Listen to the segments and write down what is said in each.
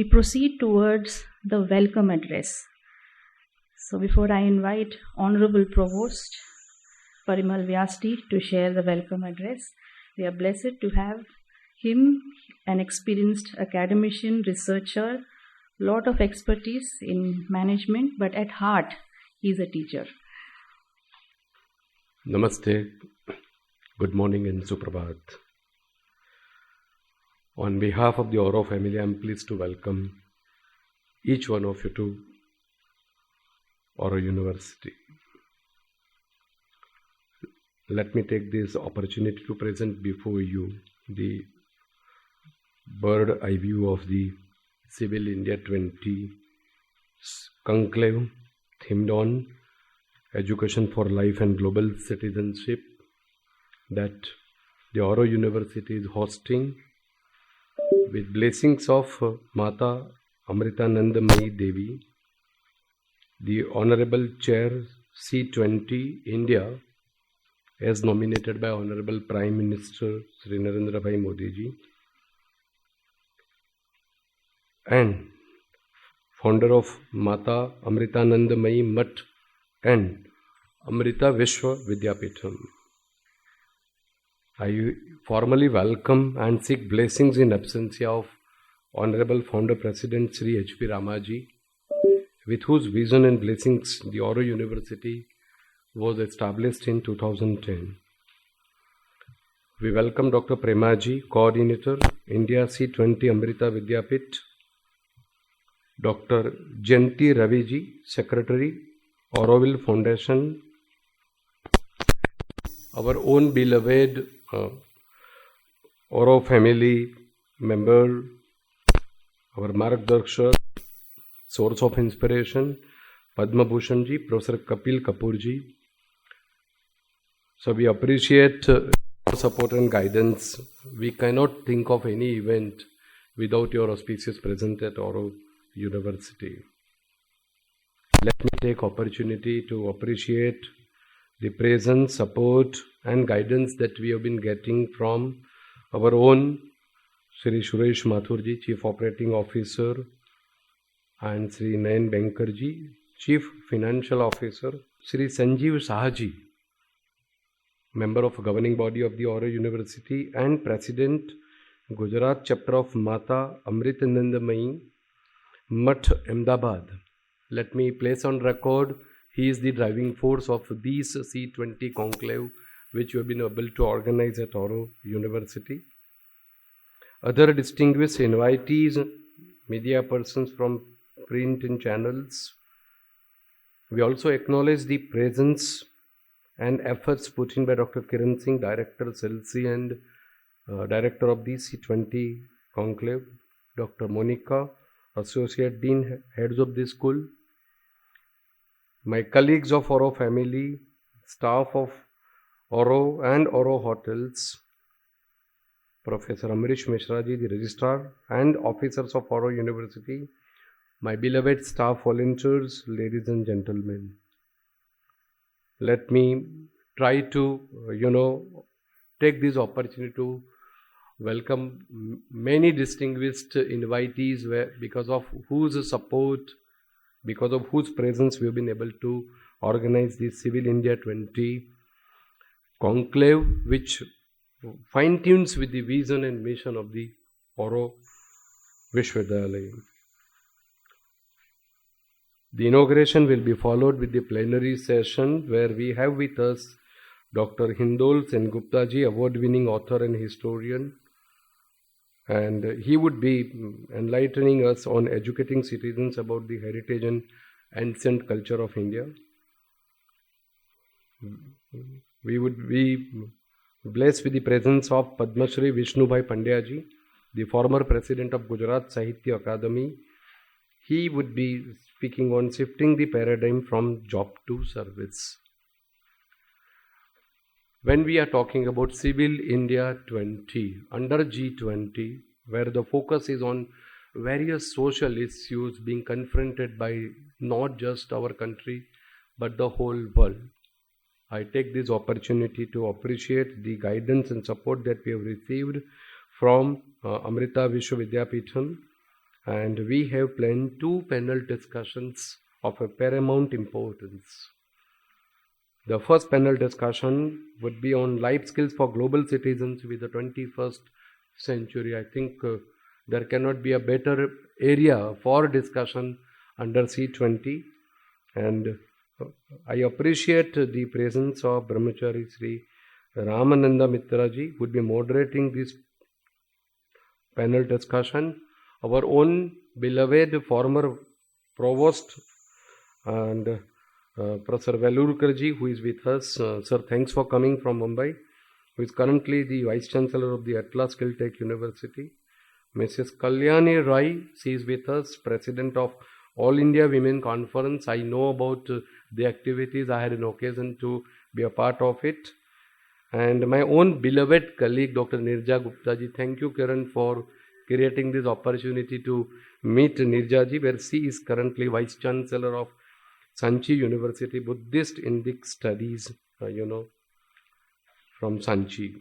proceed towards the welcome address. So before I invite Honorable Provost Parimal Vyasti to share the welcome address, we are blessed to have him, an experienced academician, researcher, lot of expertise in management, but at heart, he is a teacher. Namaste, good morning and Suprabhat. On behalf of the Oro family, I am pleased to welcome each one of you to Oro University. Let me take this opportunity to present before you the bird eye view of the Civil India 20 Conclave themed on Education for Life and Global Citizenship that the Oro University is hosting with blessings of Mata Amritanandamayi Devi, the Honorable Chair C20 India as nominated by Honorable Prime Minister Sri Narendra Bhai Modi ji, and founder of Mata Amritanandamayi Mutt and Amrita Vishwa Vidyapitham. I formally welcome and seek blessings in absentia of Honorable Founder President Sri H.P. Ramaji, with whose vision and blessings the Oro University was established in 2010. We welcome Dr. Premaji, Coordinator, India C20 Amrita Vidyapith, Dr. Janti Raviji, Secretary, Auroville Foundation, our own beloved Oro family member, our Margdarshak, source of inspiration, Padma Bhushan ji, Professor Kapil Kapoor ji. So we appreciate your support and guidance. We cannot think of any event without your auspicious presence at Oro University. Let me take opportunity to appreciate the presence, support and guidance that we have been getting from our own Sri Suresh Mathurji, Chief Operating Officer, and Sri Nayan Bankarji, Chief Financial Officer, Sri Sanjeev Sahaji, Member of Governing Body of the Oro University and President, Gujarat Chapter of Mata Amritanandamayi Mutt, Ahmedabad. Let me place on record, he is the driving force of this C20 Conclave which we have been able to organize at Oro University. Other distinguished invitees, media persons from print and channels, we also acknowledge the presence and efforts put in by Dr. Kiran Singh, Director CELSI and Director of the C20 Conclave, Dr. Monica, Associate Dean, Heads of the school, my colleagues of Oro family, staff of Oro and Oro Hotels, Professor Amrish Mishra ji, the Registrar, and officers of Oro University, my beloved staff volunteers, ladies and gentlemen. Let me try to, take this opportunity to welcome many distinguished invitees because of whose support, because of whose presence we have been able to organize the Civil India 20 Conclave, which fine-tunes with the vision and mission of the Oro Vishwavidyalaya. The inauguration will be followed with the plenary session where we have with us Dr. Hindol Sengupta ji, award-winning author and historian, and he would be enlightening us on educating citizens about the heritage and ancient culture of India. We would be blessed with the presence of Padma Shri Vishnubhai Pandya ji, the former president of Gujarat Sahitya Akademi. He would be speaking on shifting the paradigm from job to service. When we are talking about Civil India 20, under G20, where the focus is on various social issues being confronted by not just our country, but the whole world, I take this opportunity to appreciate the guidance and support that we have received from Amrita Vishwa Vidyapitham and we have planned 2 panel discussions of a paramount importance. The first panel discussion would be on life skills for global citizens with the 21st century. I think there cannot be a better area for discussion under C20, and I appreciate the presence of Brahmachari Sri Ramananda Mitraji, who would be moderating this panel discussion. Our own beloved former provost and Professor Velurkarji, who is with us. Sir, thanks for coming from Mumbai, who is currently the Vice Chancellor of the Atlas Skill Tech University. Mrs. Kalyani Rai, she is with us, President of All India Women Conference. I know about the activities. I had an occasion to be a part of it. And my own beloved colleague, Dr. Nirja Gupta ji. Thank you, Kiran, for creating this opportunity to meet Nirja ji, where she is currently Vice Chancellor of Sanchi University, Buddhist Indic Studies, from Sanchi.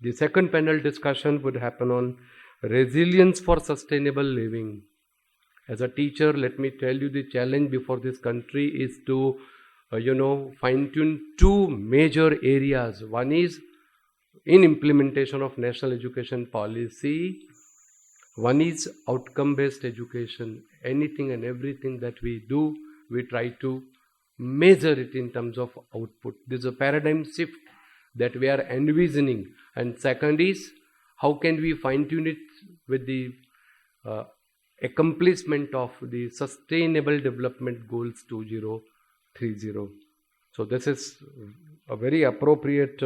The second panel discussion would happen on resilience for sustainable living. As a teacher, let me tell you, the challenge before this country is to, fine-tune 2 major areas. One is in implementation of national education policy. One is outcome-based education. Anything and everything that we do, we try to measure it in terms of output. This is a paradigm shift that we are envisioning. And second is, how can we fine-tune it with the accomplishment of the Sustainable Development Goals 2030. So this is a very appropriate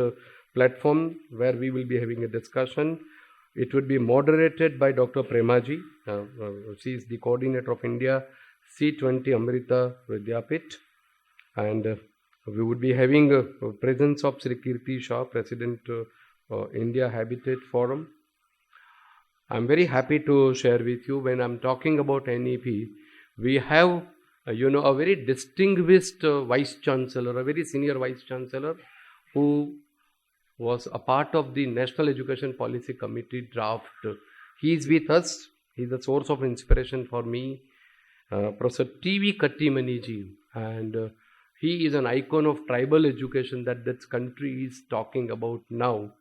platform where we will be having a discussion. It would be moderated by Dr. Premaji. She is the coordinator of India C20 Amrita Vidyapit, and we would be having a presence of Sri Kirti Shah, President India Habitat Forum. I'm very happy to share with you, when I'm talking about NEP, we have a very distinguished Vice Chancellor, a very senior Vice Chancellor, who was a part of the National Education Policy Committee draft. He is with us. He is a source of inspiration for me, Professor T.V. Kattimaniji, and he is an icon of tribal education that this country is talking about now.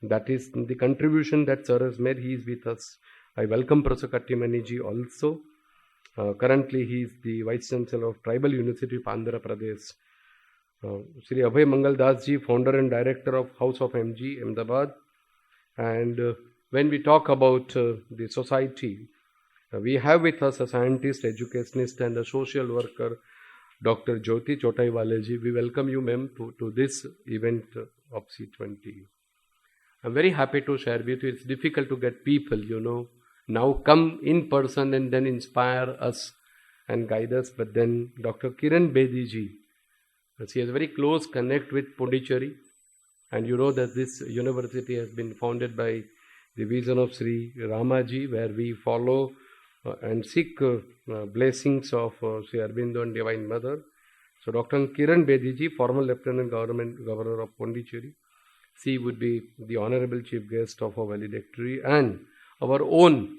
That is the contribution that Sir has made. He is with us. I welcome Professor Kattimaniji also. Currently, he is the Vice Chancellor of Tribal University of Andhra Pradesh. Sri Abhay Mangal Das ji, founder and director of House of MG, Ahmedabad. And when we talk about the society, we have with us a scientist, educationist, and a social worker, Dr. Jyoti Chotaiwale ji. We welcome you, ma'am, to this event of C20. I'm very happy to share with you. It's difficult to get people, now come in person and then inspire us and guide us. But then Dr. Kiran Bedi ji, she has a very close connect with Pondicherry. And you know that this university has been founded by the vision of Sri Ramaji, where we follow and seek blessings of Sri Aurobindo and Divine Mother. So Dr. Kiran Bedi ji, former Lieutenant Governor of Pondicherry, she would be the honorable chief guest of our valedictory, and our own,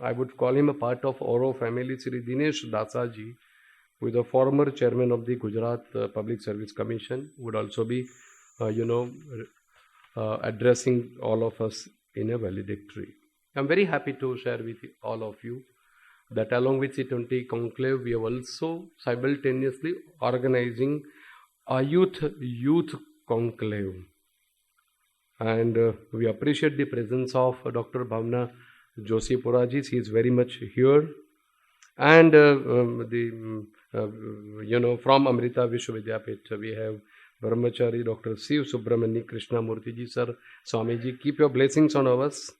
I would call him a part of Oro family, Sri Dinesh Dasaji, who is the former chairman of the Gujarat Public Service Commission, would also be, addressing all of us in a valedictory. I'm very happy to share with all of you that along with C20 Conclave, we are also simultaneously organizing a youth conclave. And we appreciate the presence of Dr. Bhavna Joshi Puraji. She is very much here. And from Amrita Vishwavidyapit, we have Brahmachari Dr. Siv Subramani Krishnamurti ji, Sir Swamiji. Keep your blessings on us.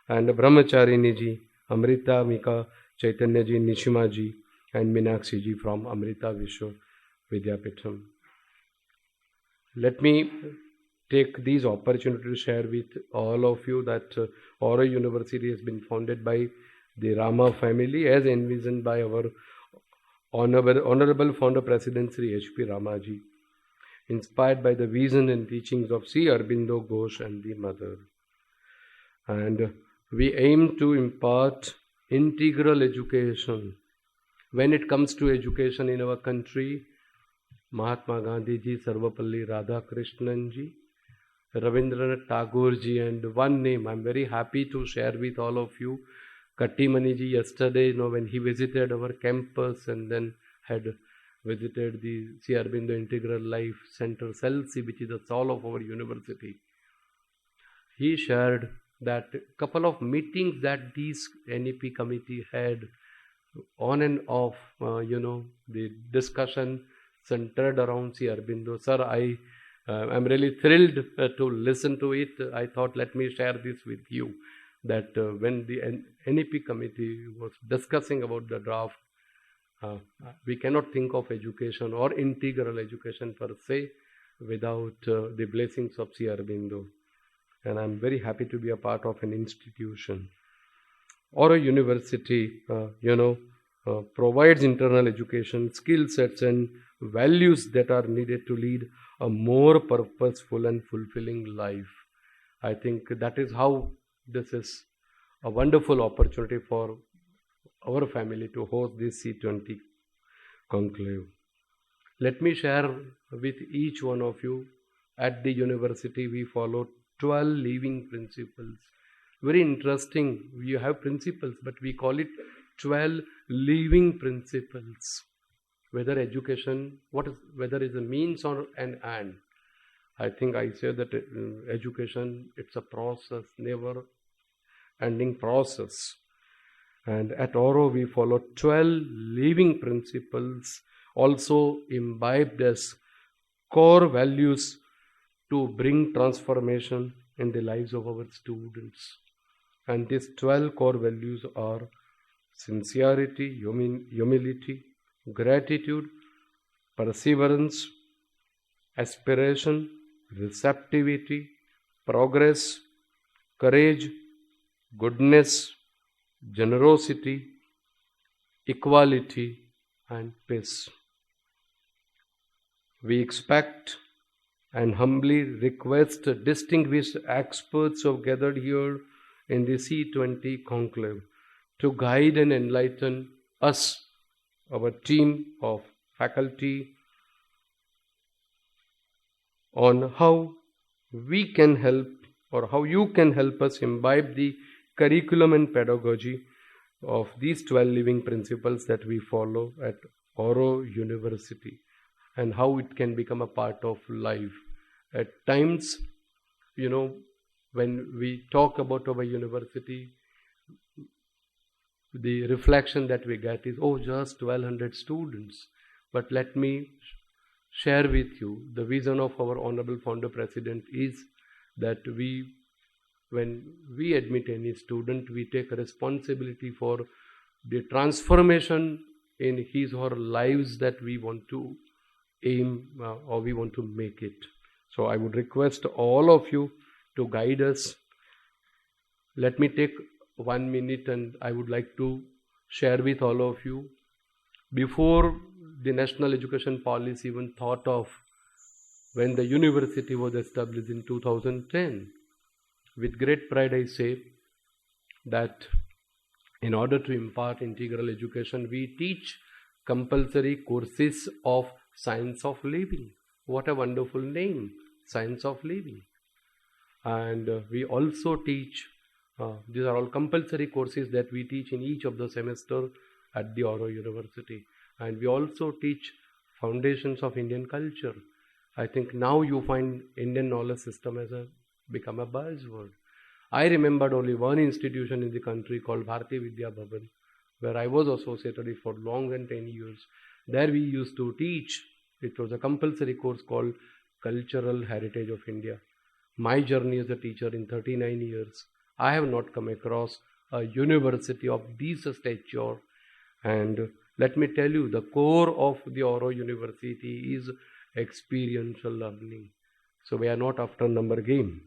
And Brahmacharini ji, Amrita Mika Chaitanya ji, Nishima ji, and Meenakshi ji from Amrita Vishwavidyapitam. Let me take this opportunity to share with all of you that Oro University has been founded by the Rama family, as envisioned by our Honorable Founder President Sri H.P. Ramaji, inspired by the vision and teachings of Sri Aurobindo Ghosh and the Mother. And we aim to impart integral education. When it comes to education in our country, Mahatma Gandhi ji, Sarvapalli Radhakrishnan ji, Rabindranath Tagore ji, and one name I'm very happy to share with all of you, Kattimani ji, yesterday, when he visited our campus and then had visited the C. Aurobindo Integral Life Center, CELSI, which is the soul of our university. He shared that couple of meetings that this NEP committee had on and off, the discussion centered around C. Aurobindo. Sir, I'm really thrilled to listen to it. I thought, let me share this with you, that when the NEP committee was discussing about the draft, we cannot think of education or integral education per se without the blessings of C. Aurobindo. And I'm very happy to be a part of an institution. Or a university, provides internal education, skill sets and values that are needed to lead a more purposeful and fulfilling life. I think that is how this is a wonderful opportunity for our family to host this C20 conclave. Let me share with each one of you, at the university we follow 12 living principles. Very interesting. We have principles, but we call it 12 living principles. Whether education, whether it's a means or an end. I think I say that education, it's a process, never ending process. And at Oro we follow 12 living principles, also imbibed as core values to bring transformation in the lives of our students. And these 12 core values are sincerity, humility, gratitude, perseverance, aspiration, receptivity, progress, courage, goodness, generosity, equality, and peace. We expect and humbly request distinguished experts who have gathered here in the C20 conclave to guide and enlighten us, our team of faculty, on how we can help or how you can help us imbibe the curriculum and pedagogy of these 12 living principles that we follow at Oro University, and how it can become a part of life. At times, when we talk about our university, the reflection that we get is, just 1200 students. But let me share with you, the vision of our Honorable Founder President is that when we admit any student, we take a responsibility for the transformation in his or her lives that we want to aim or we want to make it. So I would request all of you to guide us. Let me take 1 minute and I would like to share with all of you. Before the National Education Policy even thought of, when the university was established in 2010, with great pride I say that in order to impart integral education, we teach compulsory courses of Science of Living. What a wonderful name, Science of Living. And we also teach, these are all compulsory courses that we teach in each of the semester at the Oro University. And we also teach foundations of Indian culture. I think now you find Indian knowledge system has become a buzzword. I remembered only one institution in the country called Bharati Vidya Bhavan, where I was associated with for long than 10 years. There we used to teach. It was a compulsory course called Cultural Heritage of India. My journey as a teacher in 39 years, I have not come across a university of this stature. And let me tell you, the core of the Oro University is experiential learning. So we are not after number game.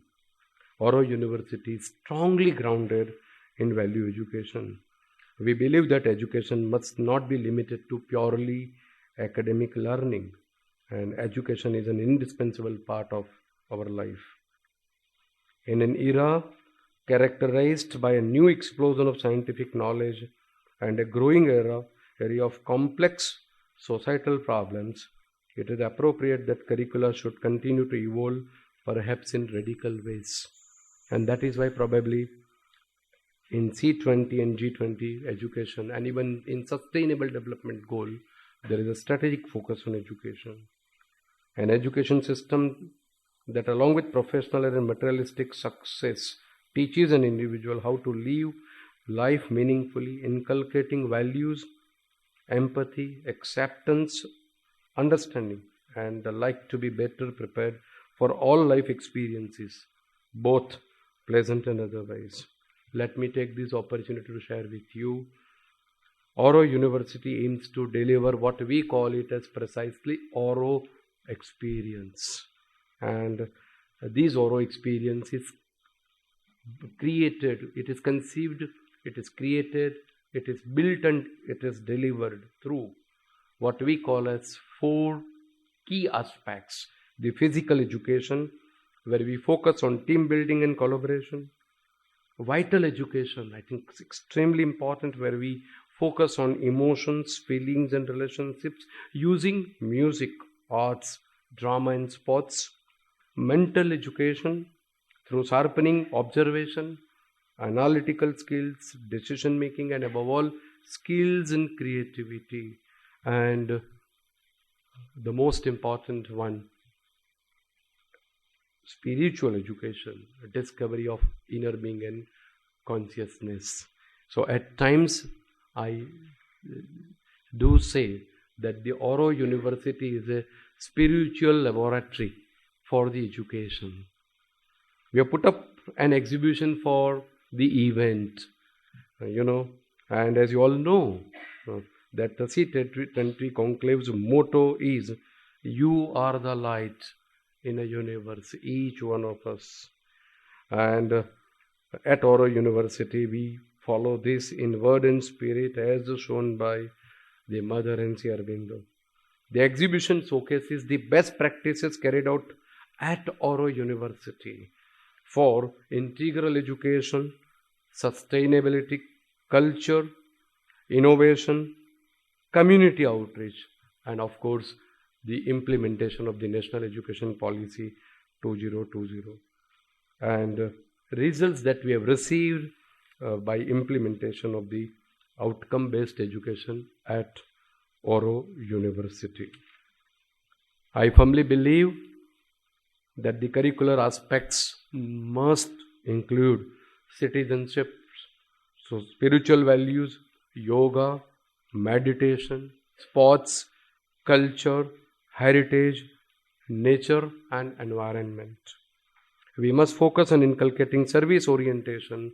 Oro University is strongly grounded in value education. We believe that education must not be limited to purely academic learning, and education is an indispensable part of our life. In an era characterized by a new explosion of scientific knowledge and a growing area of complex societal problems, it is appropriate that curricula should continue to evolve, perhaps in radical ways. And that is why probably in C20 and G20 education, and even in sustainable development goal, there is a strategic focus on education. An education system that, along with professional and materialistic success, teaches an individual how to live life meaningfully, inculcating values, empathy, acceptance, understanding, and the like, to be better prepared for all life experiences, both pleasant and otherwise. Let me take this opportunity to share with you. Oro University aims to deliver what we call it as precisely Oro experience. And these Oro experience is created, it is conceived, it is created, it is built, and it is delivered through what we call as 4 key aspects. The physical education, where we focus on team building and collaboration. Vital education, I think, is extremely important, where we focus on emotions, feelings, and relationships using music, arts, drama, and sports. Mental education, through sharpening observation, analytical skills, decision making, and above all, skills in creativity. And the most important one, spiritual education, discovery of inner being and consciousness. So at times I do say that the Oro University is a spiritual laboratory for the education. We have put up an exhibition for the event, and as you all know, that the C20 CONCLAVE's motto is, "You are the light in a universe, each one of us." And at Oro University, we follow this in word and spirit as shown by the Mother and Sri Aurobindo. The exhibition showcases the best practices carried out at Oro University for integral education, sustainability, culture, innovation, community outreach, and of course, the implementation of the National Education Policy 2020. And results that we have received by implementation of the outcome-based education at Oro University. I firmly believe that the curricular aspects must include citizenship, so spiritual values, yoga, meditation, sports, culture, heritage, nature, and environment. We must focus on inculcating service orientation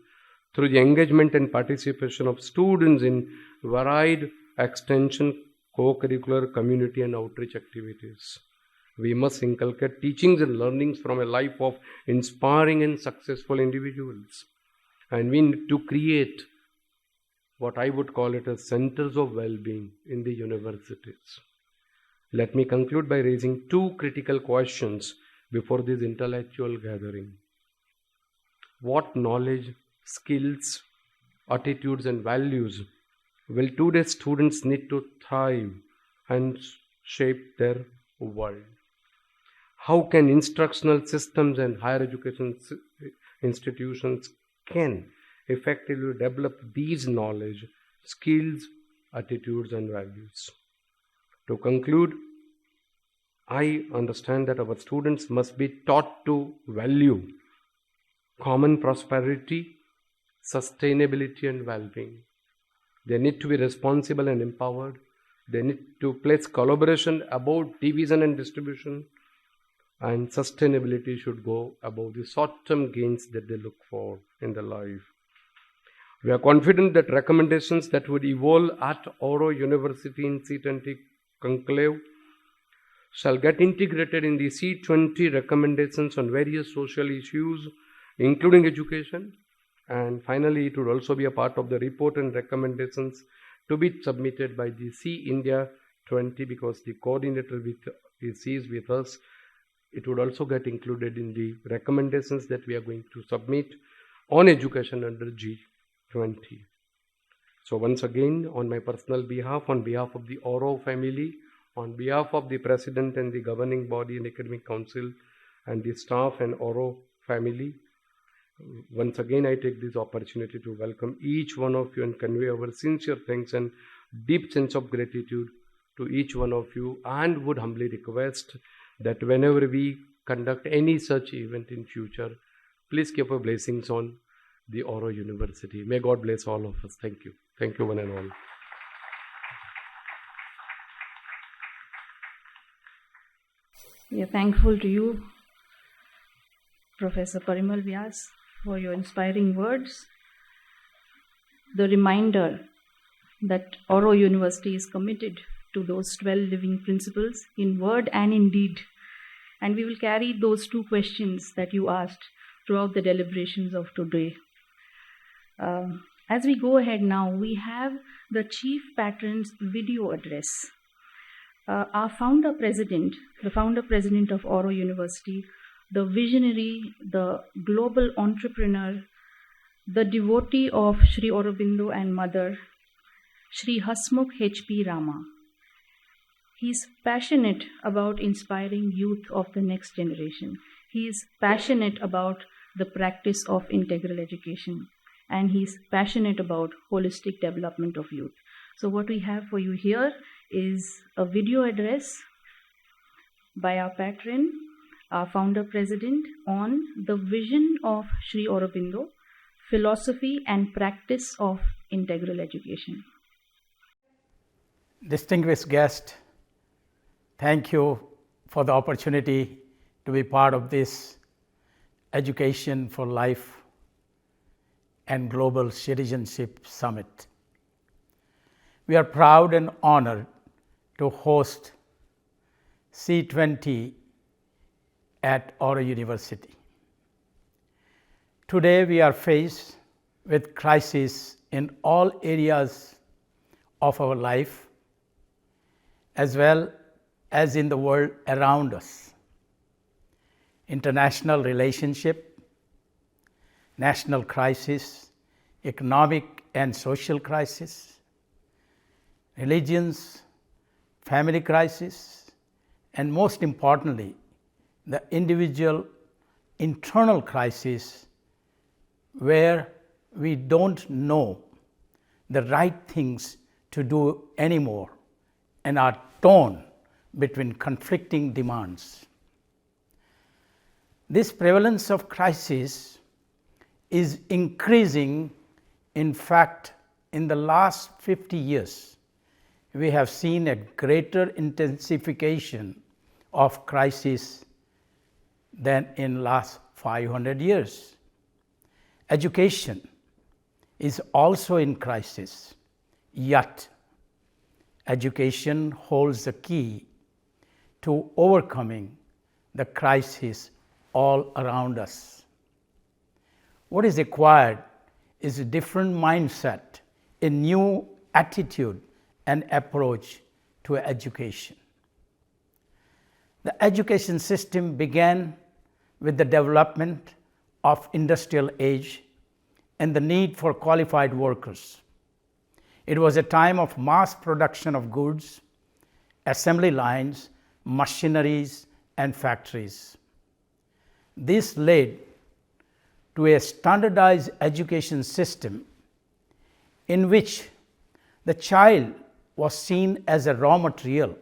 through the engagement and participation of students in varied extension, co-curricular, community, and outreach activities. We must inculcate teachings and learnings from a life of inspiring and successful individuals. And we need to create what I would call it as centers of well-being in the universities. Let me conclude by raising 2 critical questions before this intellectual gathering. What knowledge, skills, attitudes, and values will today's students need to thrive and shape their world? How can instructional systems and higher education institutions can effectively develop these knowledge, skills, attitudes, and values? To conclude, I understand that our students must be taught to value common prosperity, sustainability, and well-being. They need to be responsible and empowered. They need to place collaboration above division and distribution, and sustainability should go above the short-term gains that they look for in their life. We are confident that recommendations that would evolve at Oro University in C20 CONCLAVE shall get integrated in the C20 recommendations on various social issues, including education. And finally, it would also be a part of the report and recommendations to be submitted by the C India 20, because the coordinator is with us. It would also get included in the recommendations that we are going to submit on education under G20. So once again, on my personal behalf, on behalf of the Oro family, on behalf of the President and the Governing Body and Academic Council and the staff and Oro family, once again I take this opportunity to welcome each one of you and convey our sincere thanks and deep sense of gratitude to each one of you, and would humbly request that whenever we conduct any such event in future, please keep your blessings on the Oro University. May God bless all of us. Thank you. Thank you one and all. We are thankful to you, Professor Parimal Vyas, for your inspiring words. The reminder that Oro University is committed to those 12 living principles in word and in deed. And we will carry those 2 questions that you asked throughout the deliberations of today. As we go ahead now, we have the Chief Patron's video address. Our founder president, the founder president of Oro University, the visionary, the global entrepreneur, the devotee of Sri Aurobindo and Mother, Sri Hasmukh H.P. Rama. He is passionate about inspiring youth of the next generation. He is passionate about the practice of integral education, and he is passionate about holistic development of youth. So what we have for you here is a video address by our patron, our founder president, on the vision of Sri Aurobindo, philosophy and practice of integral education. Distinguished guest, thank you for the opportunity to be part of this Education for Life and Global Citizenship Summit. We are proud and honored to host C20 at Oro University. Today we are faced with crises in all areas of our life as well as in the world around us. International relationship, national crisis, economic and social crisis, religions, family crisis, and most importantly, the individual internal crisis where we don't know the right things to do anymore and are torn between conflicting demands. This prevalence of crisis is increasing. In fact, in the last 50 years, we have seen a greater intensification of crisis than in last 500 years. Education is also in crisis, yet education holds the key to overcoming the crisis all around us. What is required is a different mindset, a new attitude and approach to education. The education system began with the development of industrial age and the need for qualified workers. It was a time of mass production of goods, assembly lines, machineries, and factories. This led to a standardized education system in which the child was seen as a raw material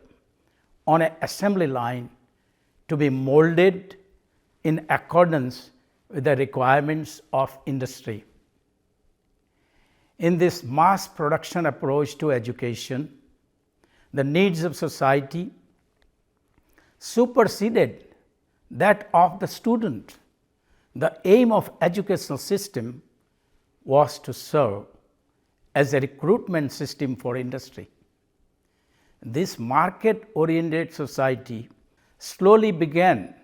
on an assembly line to be molded in accordance with the requirements of industry. In this mass production approach to education, the needs of society superseded that of the student. The aim of educational system was to serve as a recruitment system for industry. This market-oriented society slowly began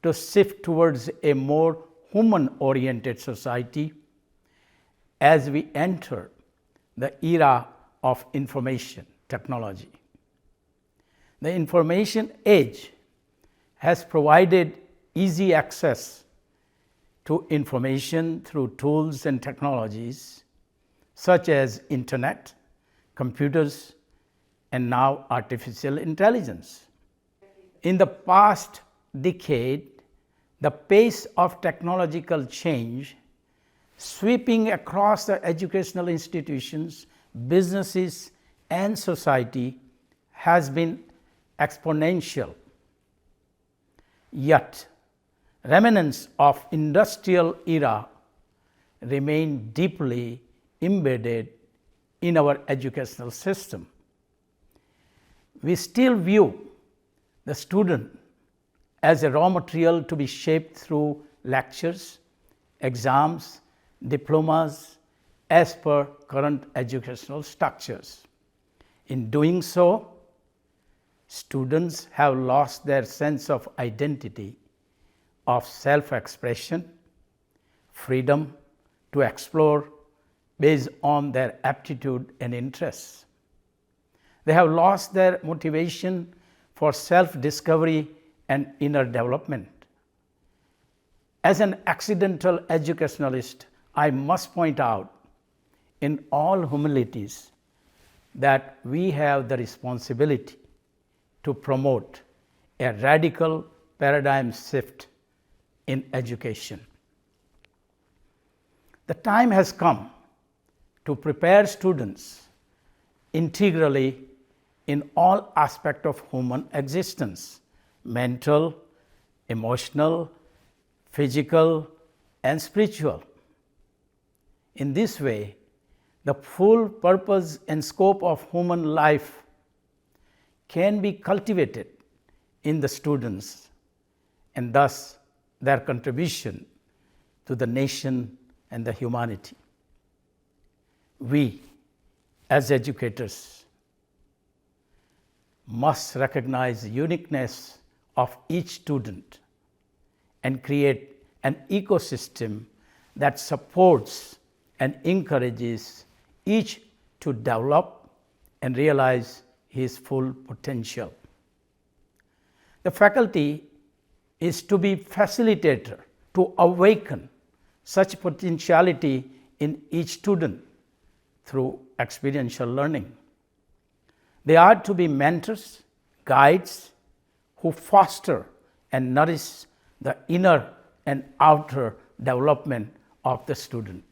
to shift towards a more human-oriented society as we enter the era of information technology. The information age has provided easy access to information through tools and technologies such as internet, computers, and now artificial intelligence. In the past decade, the pace of technological change sweeping across the educational institutions, businesses, and society has been exponential. Yet, remnants of industrial era remain deeply embedded in our educational system. We still view the student as a raw material to be shaped through lectures, exams, diplomas, as per current educational structures. In doing so, students have lost their sense of identity, of self-expression, freedom to explore based on their aptitude and interests. They have lost their motivation for self-discovery and inner development. As an accidental educationalist, I must point out in all humilities that we have the responsibility to promote a radical paradigm shift in education. The time has come to prepare students integrally in all aspects of human existence: mental, emotional, physical, and spiritual. In this way, the full purpose and scope of human life can be cultivated in the students, and thus their contribution to the nation and the humanity. We, as educators, must recognize the uniqueness of each student and create an ecosystem that supports and encourages each to develop and realize his full potential. The faculty is to be facilitator to awaken such potentiality in each student through experiential learning. They are to be mentors, guides who foster and nourish the inner and outer development of the student.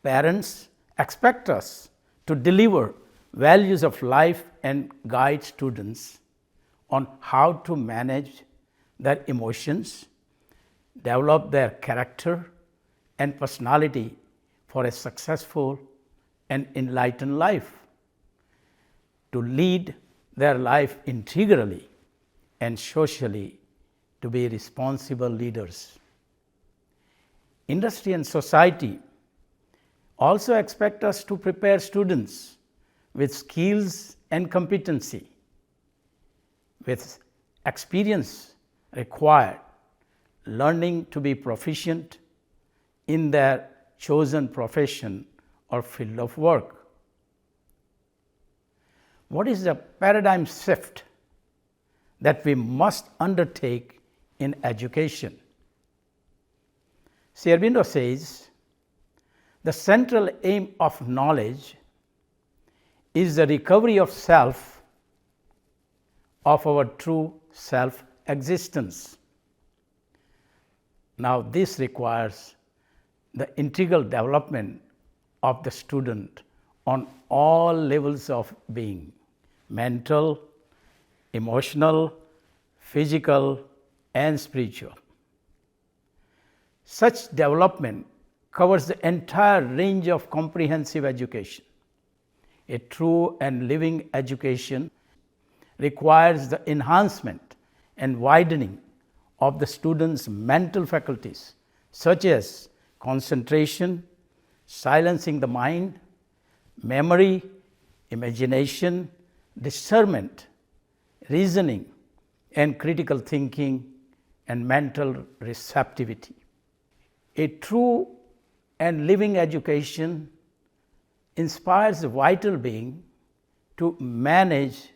Parents expect us to deliver values of life and guide students on how to manage their emotions, develop their character and personality for a successful and enlightened life, to lead their life integrally and socially, to be responsible leaders. Industry and society also expect us to prepare students with skills and competency, with experience required, learning to be proficient in their chosen profession or field of work. What is the paradigm shift that we must undertake in education? Sri Aurobindo says, the central aim of knowledge is the recovery of self, of our true self-existence. Now, this requires the integral development of the student on all levels of being: mental, emotional, physical, and spiritual. Such development covers the entire range of comprehensive education. A true and living education requires the enhancement and widening of the student's mental faculties, such as concentration, silencing the mind, memory, imagination, discernment, reasoning, and critical thinking, and mental receptivity. A true and living education inspires the vital being to manage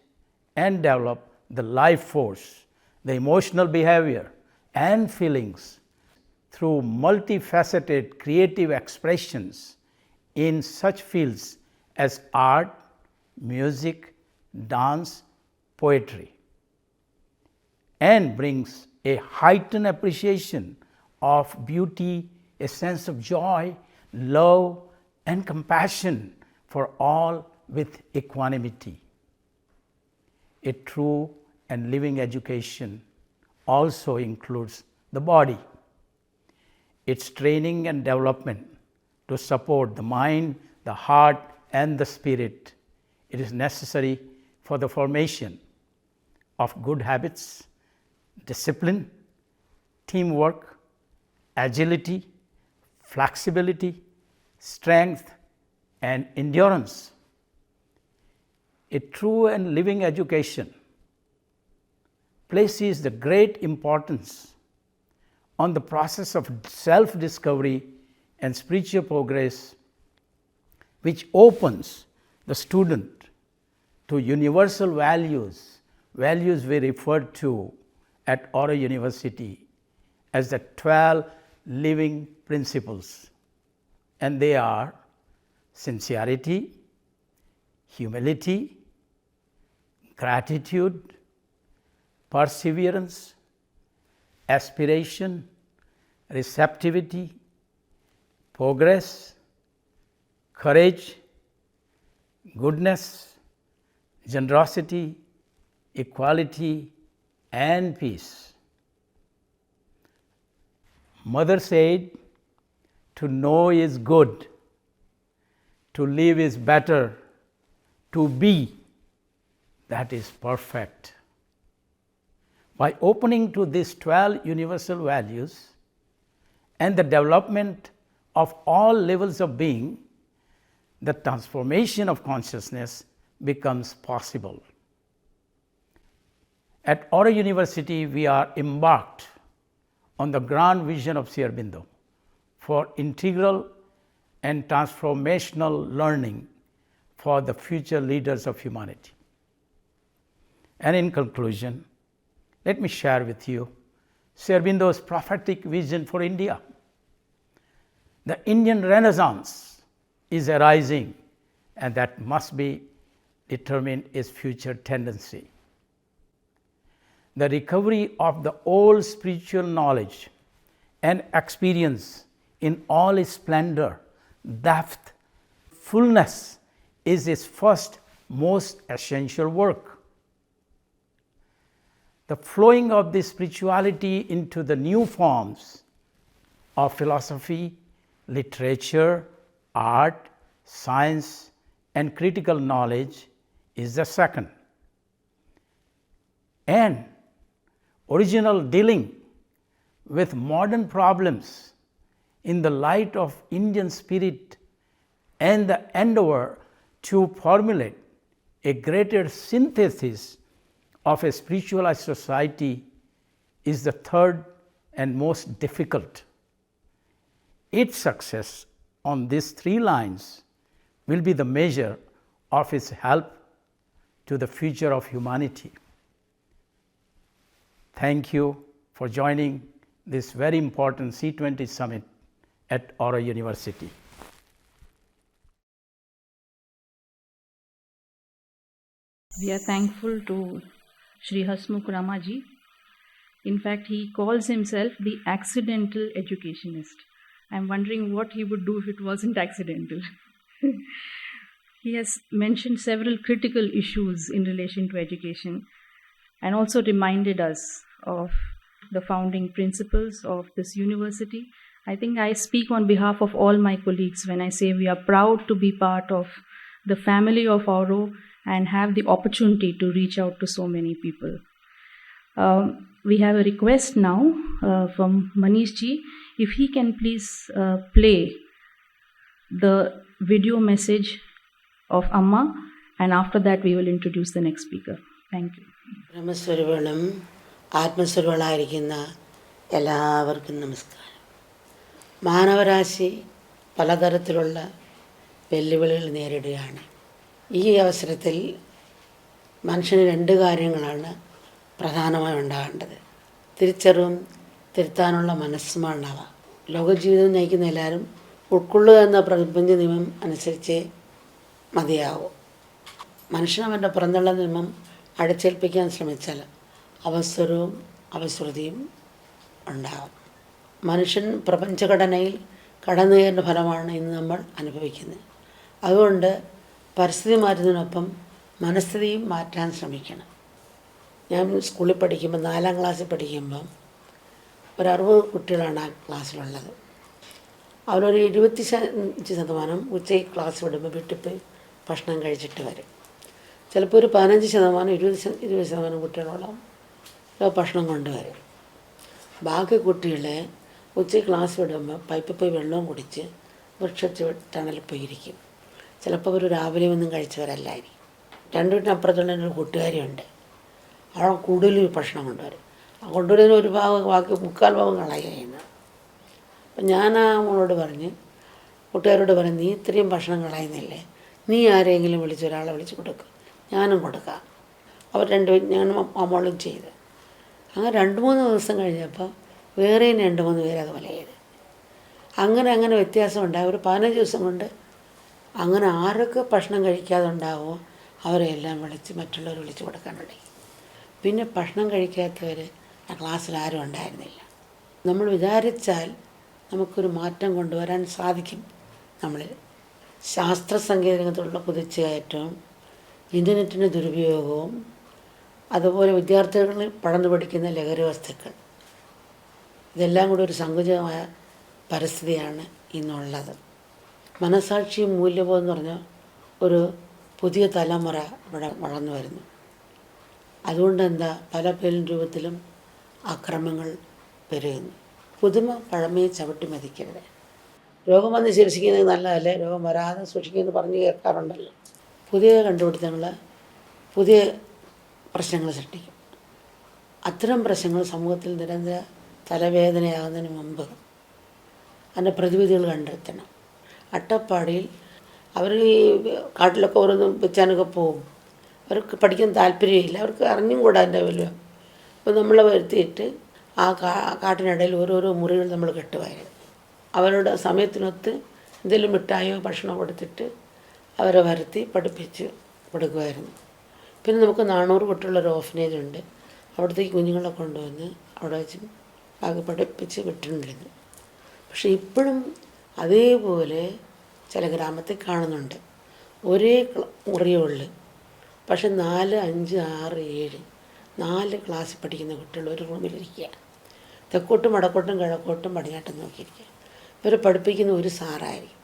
and develop the life force, the emotional behavior and feelings through multifaceted creative expressions in such fields as art, music, dance, poetry, and brings a heightened appreciation of beauty, a sense of joy, love, and compassion for all with equanimity. A true and living education also includes the body, its training and development to support the mind, the heart, and the spirit. It is necessary for the formation of good habits, discipline, teamwork, agility, flexibility, strength, and endurance. A true and living education places the great importance on the process of self-discovery and spiritual progress, which opens the student to universal values we refer to at Oro University as the 12 living principles, and they are sincerity, humility, gratitude, perseverance, aspiration, receptivity, progress, courage, goodness, generosity, equality, and peace. Mother said, to know is good, to live is better, to be, that is perfect. By opening to these 12 universal values and the development of all levels of being, the transformation of consciousness becomes possible. At Oro University, we are embarked on the grand vision of Sri Aurobindo for integral and transformational learning for the future leaders of humanity. And in conclusion, let me share with you Sri Aurobindo's prophetic vision for India. The Indian Renaissance is arising, and that must be determine its future tendency. The recovery of the old spiritual knowledge and experience in all its splendor, depth, fullness is its first, most essential work. The flowing of this spirituality into the new forms of philosophy, literature, art, science, and critical knowledge is the second. And original dealing with modern problems in the light of Indian spirit and the endeavor to formulate a greater synthesis of a spiritualized society is the third and most difficult. Its success on these three lines will be the measure of its help to the future of humanity. Thank you for joining this very important C20 summit at Oro University. We are thankful to Sri Hasmukh Ramaji. In fact, he calls himself the accidental educationist. I'm wondering what he would do if it wasn't accidental. He has mentioned several critical issues in relation to education and also reminded us of the founding principles of this university. I think I speak on behalf of all my colleagues when I say we are proud to be part of the family of Oro and have the opportunity to reach out to so many people. We have a request now from Manish ji, if he can please play the video message of Amma, and after that we will introduce the next speaker. Thank you. ബ്രഹ്മസ്വരൂപനും ആത്മസ്വരൂപങ്ങളായിരിക്കുന്ന എല്ലാവർക്കും നമസ്കാരം. മാനവരാശി പലതരത്തിലുള്ള വെല്ലുവിളികൾ നേരിടുകയാണ്. ഈ അവസരത്തിൽ മനുഷ്യന് രണ്ട് കാര്യങ്ങളാണ് പ്രധാനമായി ഉണ്ടാകേണ്ടത്. തിരിച്ചറിവും തിരുത്താനുള്ള മനസ്സുമാണവ. ലോകജീവിതം നയിക്കുന്ന എല്ലാവരും ഉൾക്കൊള്ളുക എന്ന പ്രപഞ്ച നിയമം അനുസരിച്ച് മതിയാവും. മനുഷ്യൻ അവൻ്റെ പുറന്നുള്ള നിയമം അടിച്ചേൽപ്പിക്കാൻ ശ്രമിച്ചാൽ അവസരവും അവശ്രുതിയും ഉണ്ടാകും. മനുഷ്യൻ പ്രപഞ്ചഘടനയിൽ കടന്നു കയറുന്ന ഫലമാണ് ഇന്ന് നമ്മൾ അനുഭവിക്കുന്നത്. അതുകൊണ്ട് പരിസ്ഥിതി മാറ്റുന്നതിനൊപ്പം മനസ്ഥിതിയും മാറ്റാൻ ശ്രമിക്കണം. ഞാൻ സ്കൂളിൽ പഠിക്കുമ്പോൾ 4ാം ക്ലാസ്സിൽ പഠിക്കുമ്പം ഒരു 60 കുട്ടികളാണ് ആ ക്ലാസ്സിലുള്ളത്. അവരൊരു 25% ഉച്ചയ്ക്ക് ക്ലാസ് വിടുമ്പോൾ വീട്ടിൽ പോയി ഭക്ഷണം കഴിച്ചിട്ട് വരും. ചിലപ്പോൾ ഒരു 15%, 20% കുട്ടികളോളം ഭക്ഷണം കൊണ്ടുവരും. ബാക്കി കുട്ടികളെ ഉച്ചയ്ക്ക് ക്ലാസ് വിടുമ്പോൾ പൈപ്പിൽ പോയി വെള്ളവും കുടിച്ച് വൃക്ഷത്തിൽ തണലിൽ പോയിരിക്കും. ചിലപ്പോൾ അവർ രാവിലെ ഒന്നും കഴിച്ചവരല്ലായിരിക്കും. 2 വീട്ടിനപ്പുറത്തുള്ള ഒരു കൂട്ടുകാരിയുണ്ട്. അവൾ കൂടുതൽ ഭക്ഷണം കൊണ്ടുവരും. ആ കൊണ്ടുവരുന്ന ഒരു ഭാഗം ബാക്കി 3/4 ഭാഗം കളയുക ചെയ്യുന്നത്. അപ്പം ഞാൻ ആ മോളോട് പറഞ്ഞ്, കൂട്ടുകാരോട് പറഞ്ഞ്, നീ ഇത്രയും ഭക്ഷണം കളയുന്നില്ലേ, നീ ആരെങ്കിലും ഒരാളെ വിളിച്ച് കൊടുക്കുക, ഞാനും കൊടുക്കാം. അവർ 2 ഞാനും മോളും ചെയ്ത്. അങ്ങനെ 2-3 ദിവസം കഴിഞ്ഞപ്പോൾ വേറെയും 2-3 പേര് അതുപോലെ ചെയ്ത്. അങ്ങനെ വ്യത്യാസം ഉണ്ടാകും. ഒരു 15 ദിവസം കൊണ്ട് അങ്ങനെ ആരൊക്കെ ഭക്ഷണം കഴിക്കാതെ ഉണ്ടാകുമോ അവരെല്ലാം മറ്റുള്ളവർ വിളിച്ച് കൊടുക്കാൻ തുടങ്ങി. പിന്നെ ഭക്ഷണം കഴിക്കാത്തവർ ആ ക്ലാസ്സിൽ ആരും ഉണ്ടായിരുന്നില്ല. നമ്മൾ വിചാരിച്ചാൽ നമുക്കൊരു മാറ്റം കൊണ്ടുവരാൻ സാധിക്കും. നമ്മളിൽ ശാസ്ത്ര സാങ്കേതികതയുള്ള കുതിച്ചുകയറ്റവും ഇൻ്റർനെറ്റിൻ്റെ ദുരുപയോഗവും അതുപോലെ വിദ്യാർത്ഥികളിൽ പടർന്നു പഠിക്കുന്ന ലഹരി വസ്തുക്കൾ, ഇതെല്ലാം കൂടി ഒരു സങ്കുചിതമായ പരിസ്ഥിതിയാണ് ഇന്നുള്ളത്. മനസാക്ഷിയും മൂല്യബോധം എന്ന് പറഞ്ഞ ഒരു പുതിയ തലമുറ ഇവിടെ വളർന്നു വരുന്നു. അതുകൊണ്ട് പല രൂപത്തിലും അക്രമങ്ങൾ പെരുകുന്നു. പുതുമ പഴമയെ ചവിട്ടി മതിക്കരുത്. രോഗം വന്ന് ചികിത്സിക്കുന്നത് നല്ലതല്ലേ, രോഗം വരാതെ സൂക്ഷിക്കുമെന്ന് പറഞ്ഞ് കേൾക്കാറുണ്ടല്ലോ. പുതിയ കണ്ടുപിടുത്തങ്ങൾ പുതിയ പ്രശ്നങ്ങൾ സൃഷ്ടിക്കും. അത്തരം പ്രശ്നങ്ങൾ സമൂഹത്തിൽ നിരന്തര തലവേദനയാകുന്നതിന് മുമ്പ് അതിൻ്റെ പ്രതിവിധികൾ കണ്ടെത്തണം. അട്ടപ്പാടിയിൽ അവർ ഈ കാട്ടിലൊക്കെ ഓരോന്നും വെച്ചാനൊക്കെ പോകും. അവർക്ക് പഠിക്കാൻ താല്പര്യമില്ല, അവർക്ക് അറിഞ്ഞും കൂടാ അതിൻ്റെ വലിയ. അപ്പോൾ നമ്മളെ വരുത്തിയിട്ട് ആ കാട്ടിനിടയിൽ ഓരോരോ മുറികൾ നമ്മൾ കെട്ടുമായിരുന്നു. അവരുടെ സമയത്തിനൊത്ത് എന്തെങ്കിലും മിഠായോ ഭക്ഷണമോ കൊടുത്തിട്ട് അവരെ വരുത്തി പഠിപ്പിച്ച് കൊടുക്കുമായിരുന്നു. പിന്നെ നമുക്ക് 400 കുട്ടികളുള്ളൊരു ഓർഫനേജ് ഉണ്ട്. അവിടത്തേക്ക് കുഞ്ഞുങ്ങളെ കൊണ്ടുവന്ന് അവിടെ വെച്ച് ആകെ പഠിപ്പിച്ച് വിട്ടിട്ടുണ്ടായിരുന്നു. പക്ഷേ ഇപ്പോഴും അതേപോലെ ചില ഗ്രാമത്തിൽ കാണുന്നുണ്ട്. ഒരേ മുറിയുള്ളു, പക്ഷെ 4, 5, 6, 7 4 ക്ലാസ്സിൽ പഠിക്കുന്ന കുട്ടികൾ ഒരു റൂമിലിരിക്കുക. തെക്കോട്ടും വടക്കോട്ടും കിഴക്കോട്ടും പടിഞ്ഞാട്ടും നോക്കിയിരിക്കുക. ഇവരെ പഠിപ്പിക്കുന്ന ഒരു സാറായിരിക്കും.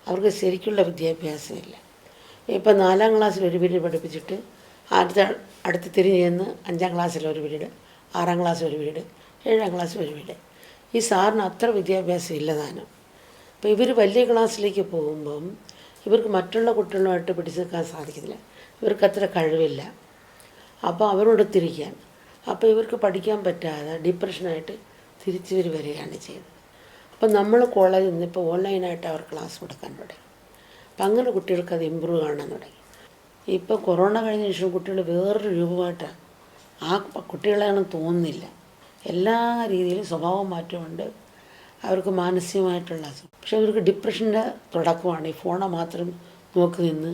അവർക്ക് ശരിക്കുള്ള വിദ്യാഭ്യാസമില്ല. ഇപ്പം 4ാം ക്ലാസ്സിൽ ഒരു പീരീഡ് പഠിപ്പിച്ചിട്ട് അടുത്ത് തിരിഞ്ഞ് ചെന്ന് 5ാം ക്ലാസ്സിൽ ഒരു പീരീഡ്, 6ാം ക്ലാസ്സിൽ ഒരു പീരീഡ്, 7ാം ക്ലാസ്സിൽ ഒരു പീരീഡ്. ഈ സാറിന് അത്ര വിദ്യാഭ്യാസം ഇല്ലതാനും. അപ്പോൾ ഇവർ വലിയ ക്ലാസ്സിലേക്ക് പോകുമ്പം ഇവർക്ക് മറ്റുള്ള കുട്ടികളുമായിട്ട് പിടിച്ചു നിൽക്കാൻ സാധിക്കത്തില്ല. ഇവർക്ക് അത്ര കഴിവില്ല. അപ്പോൾ അവരോടൊത്തിരിക്കാൻ, അപ്പോൾ ഇവർക്ക് പഠിക്കാൻ പറ്റാതെ ഡിപ്രഷനായിട്ട് തിരിച്ചു വരികയാണ് ചെയ്തത്. അപ്പം നമ്മൾ കോളേജിൽ നിന്ന് ഇപ്പോൾ ഓൺലൈനായിട്ട് അവർ ക്ലാസ് കൊടുക്കാൻ തുടങ്ങി. അപ്പം അങ്ങനെ കുട്ടികൾക്ക് അത് ഇമ്പ്രൂവ് കാണാൻ തുടങ്ങി. ഇപ്പോൾ കൊറോണ കഴിഞ്ഞ ശേഷം കുട്ടികൾ വേറൊരു രൂപമായിട്ടാണ്. ആ കുട്ടികളാണെന്ന് തോന്നുന്നില്ല. എല്ലാ രീതിയിലും സ്വഭാവം മാറ്റമുണ്ട്. അവർക്ക് മാനസികമായിട്ടുള്ള പക്ഷെ അവർക്ക് ഡിപ്രഷൻ്റെ തുടക്കമാണ്. ഈ ഫോണെ മാത്രം നോക്കി നിന്ന്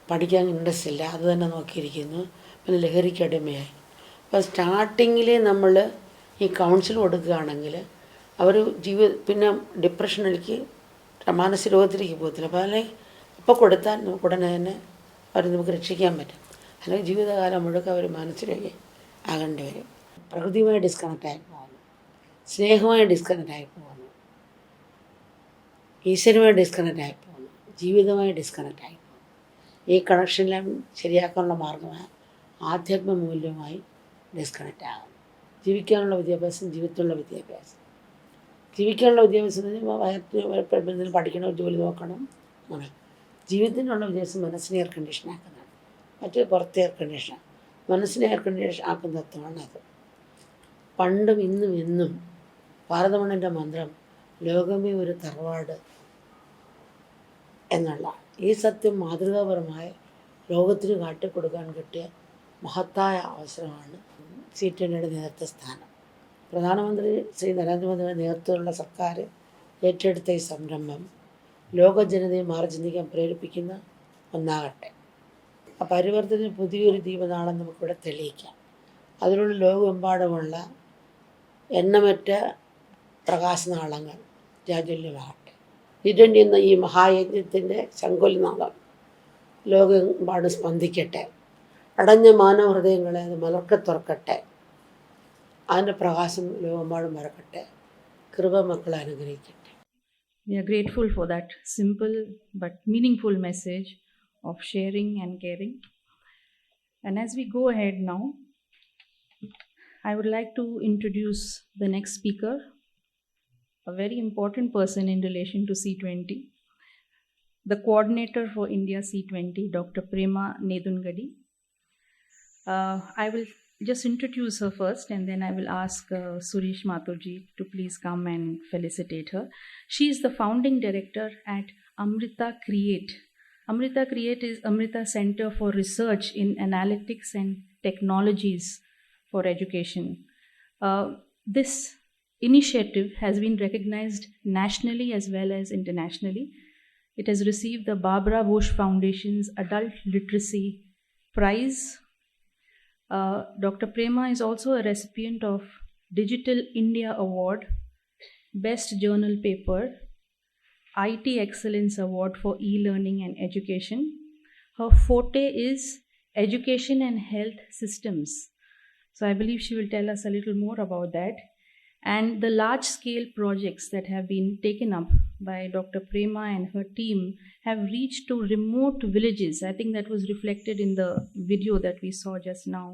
പഠിക്കാൻ ഇൻട്രസ്റ്റ് ഇല്ല, അത് തന്നെ നോക്കിയിരിക്കുന്നു. പിന്നെ ലഹരിക്ക് അടിമയായി. അപ്പോൾ സ്റ്റാർട്ടിങ്ങിൽ നമ്മൾ ഈ കൗൺസിൽ കൊടുക്കുകയാണെങ്കിൽ അവർ പിന്നെ ഡിപ്രഷനിലേക്ക് മാനസിക രോഗത്തിലേക്ക് പോകത്തില്ല. അപ്പോൾ അല്ലെങ്കിൽ ഇപ്പോൾ കൊടുത്താൽ നമുക്ക് ഉടനെ തന്നെ അവർ നമുക്ക് രക്ഷിക്കാൻ പറ്റും. അല്ലെങ്കിൽ ജീവിതകാലം മുഴുവൻ അവർ മാനസിക ആകേണ്ടി വരും. പ്രകൃതിയുമായി ഡിസ്കണക്റ്റായി പോകുന്നു, സ്നേഹമായി ഡിസ്കണക്റ്റായി പോകുന്നു, ഈശ്വരമായി ഡിസ്കണക്റ്റായി പോകുന്നു, ജീവിതമായി ഡിസ്കണക്റ്റായി പോകുന്നു. ഈ കണക്ഷനെല്ലാം ശരിയാക്കാനുള്ള മാർഗമായ ആധ്യാത്മ മൂല്യമായി ഡിസ്കണക്റ്റ് ആകും. ജീവിക്കാനുള്ള വിദ്യാഭ്യാസം, ജീവിതത്തിലുള്ള വിദ്യാഭ്യാസം. ജീവിക്കാനുള്ള വിദ്യാഭ്യാസം എന്തെങ്കിലും പഠിക്കണം, ജോലി നോക്കണം. അങ്ങനെ ജീവിതത്തിനുള്ള വിദ്യാഭ്യാസം മനസ്സിനെ എയർ കണ്ടീഷനാക്കുന്നതാണ്. മറ്റേ പുറത്തെ എയർ കണ്ടീഷൻ, മനസ്സിനെ എയർ കണ്ടീഷൻ ആക്കുന്ന തത്വമാണ് അത്. പണ്ടും ഇന്നും എന്നും ഭാരതമണ്ണിൻ്റെ മന്ത്രം ലോകമേ ഒരു തറവാട് എന്നുള്ള ഈ സത്യം മാതൃകാപരമായ ലോകത്തിന് കാട്ടിക്കൊടുക്കാൻ കിട്ടിയ മഹത്തായ അവസരമാണ് C20യുടെ നേതൃത്വ സ്ഥാനം. പ്രധാനമന്ത്രി ശ്രീ നരേന്ദ്രമോദിയുടെ നേതൃത്വത്തിലുള്ള സർക്കാർ ഏറ്റെടുത്ത ഈ സംരംഭം ലോക ജനതയെ മാറി ചിന്തിക്കാൻ പ്രേരിപ്പിക്കുന്ന ഒന്നാകട്ടെ. ആ പരിവർത്തനത്തിന് പുതിയൊരു ദീപനാളം നമുക്കിവിടെ തെളിയിക്കാം. അതിലൂടെ ലോകമെമ്പാടുമുള്ള എണ്ണമറ്റ പ്രകാശനാളങ്ങൾ ജാജ്വല്യമാകട്ടെ. C20 എന്ന ഈ മഹായജ്ഞത്തിൻ്റെ ശങ്കുലനാളം ലോകമെമ്പാടും സ്പന്ദിക്കട്ടെ. അടഞ്ഞ മാനവ ഹൃദയങ്ങളെ അത് മലർക്കെ തുറക്കട്ടെ. അതിൻ്റെ പ്രകാശം ലോകമെമ്പാടും പരക്കട്ടെ. കൃപ മക്കളെ അനുഗ്രഹിക്കട്ടെ. We are grateful for that simple but meaningful message of sharing and caring. And as we go ahead now, I would like to introduce the next speaker, a very important person in relation to C20, the coordinator for India C20, Dr. Prema Nedungadi. I will just introduce her first, and then I will ask Suresh Mathurji to please come and felicitate her. She is the founding director at Amrita Create. Amrita Create is Amrita Center for Research in Analytics and Technologies for Education. This initiative has been recognized nationally as well as internationally. It has received the Barbara Bush Foundation's Adult Literacy Prize. Dr. Prema is also a recipient of Digital India Award, Best Journal Paper, IT Excellence Award for E-Learning and Education. Her forte is education and health systems. So I believe she will tell us a little more about that. And the large-scale projects that have been taken up by Dr. Prema and her team have reached to remote villages. I think that was reflected in the video that we saw just now.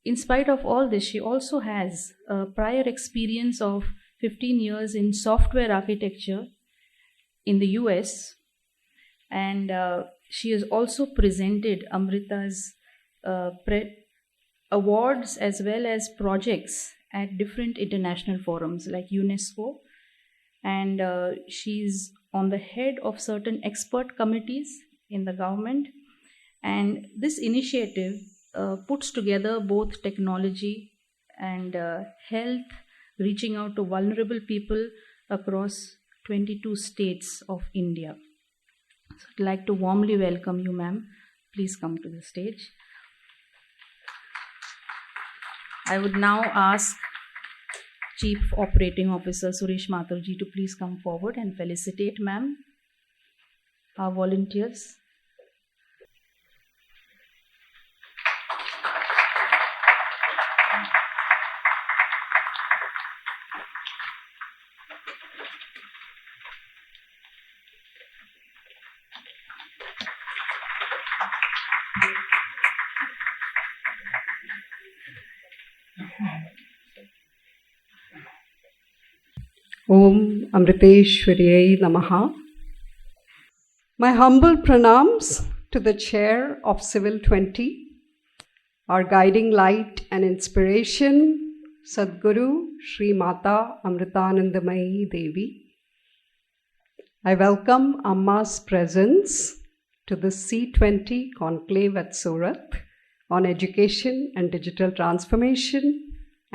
In spite of all this, she also has a prior experience of 15 years in software architecture in the US, and she has also presented Amrita's awards as well as projects at different international forums like UNESCO, and she's on the head of certain expert committees in the government. And this initiative puts together both technology and health, reaching out to vulnerable people across 22 states of India. So I'd like to warmly welcome you, ma'am. Please come to the stage. I would now ask Chief Operating Officer Suresh Mathurji to please come forward and felicitate ma'am, our volunteers. Om Amriteshwariyai Namaha. My humble pranams to the chair of Civil 20, our guiding light and inspiration, Sadguru Shri Mata Amritanandamayi Devi. I welcome Amma's presence to the C20 Conclave at Surat on education and digital transformation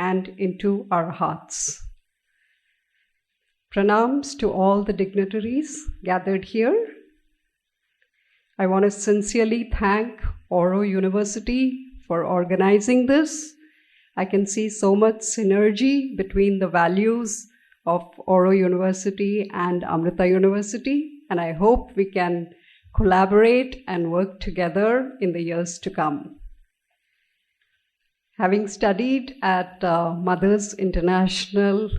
and into our hearts. Pranams to all the dignitaries gathered here. I want to sincerely thank Oro University for organizing this. I can see so much synergy between the values of Oro University and Amrita University, and I hope we can collaborate and work together in the years to come. Having studied at Mothers International,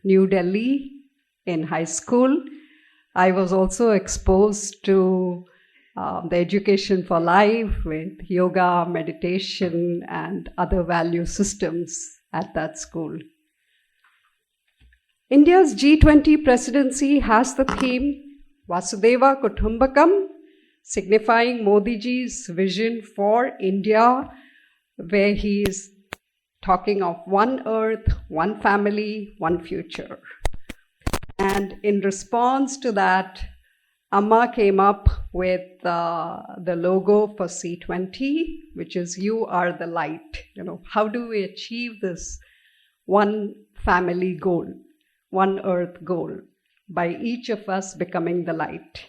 New Delhi, in high school, I was also exposed to the education for life with yoga, meditation, and other value systems at that school. India's G20 presidency has the theme Vasudeva Kutumbakam, signifying Modi ji's vision for India, where he is talking of one earth, one family, one future. And in response to that, Amma came up with the logo for C20, which is "You are the light." How do we achieve this one family goal, one earth goal? by each of us becoming the light.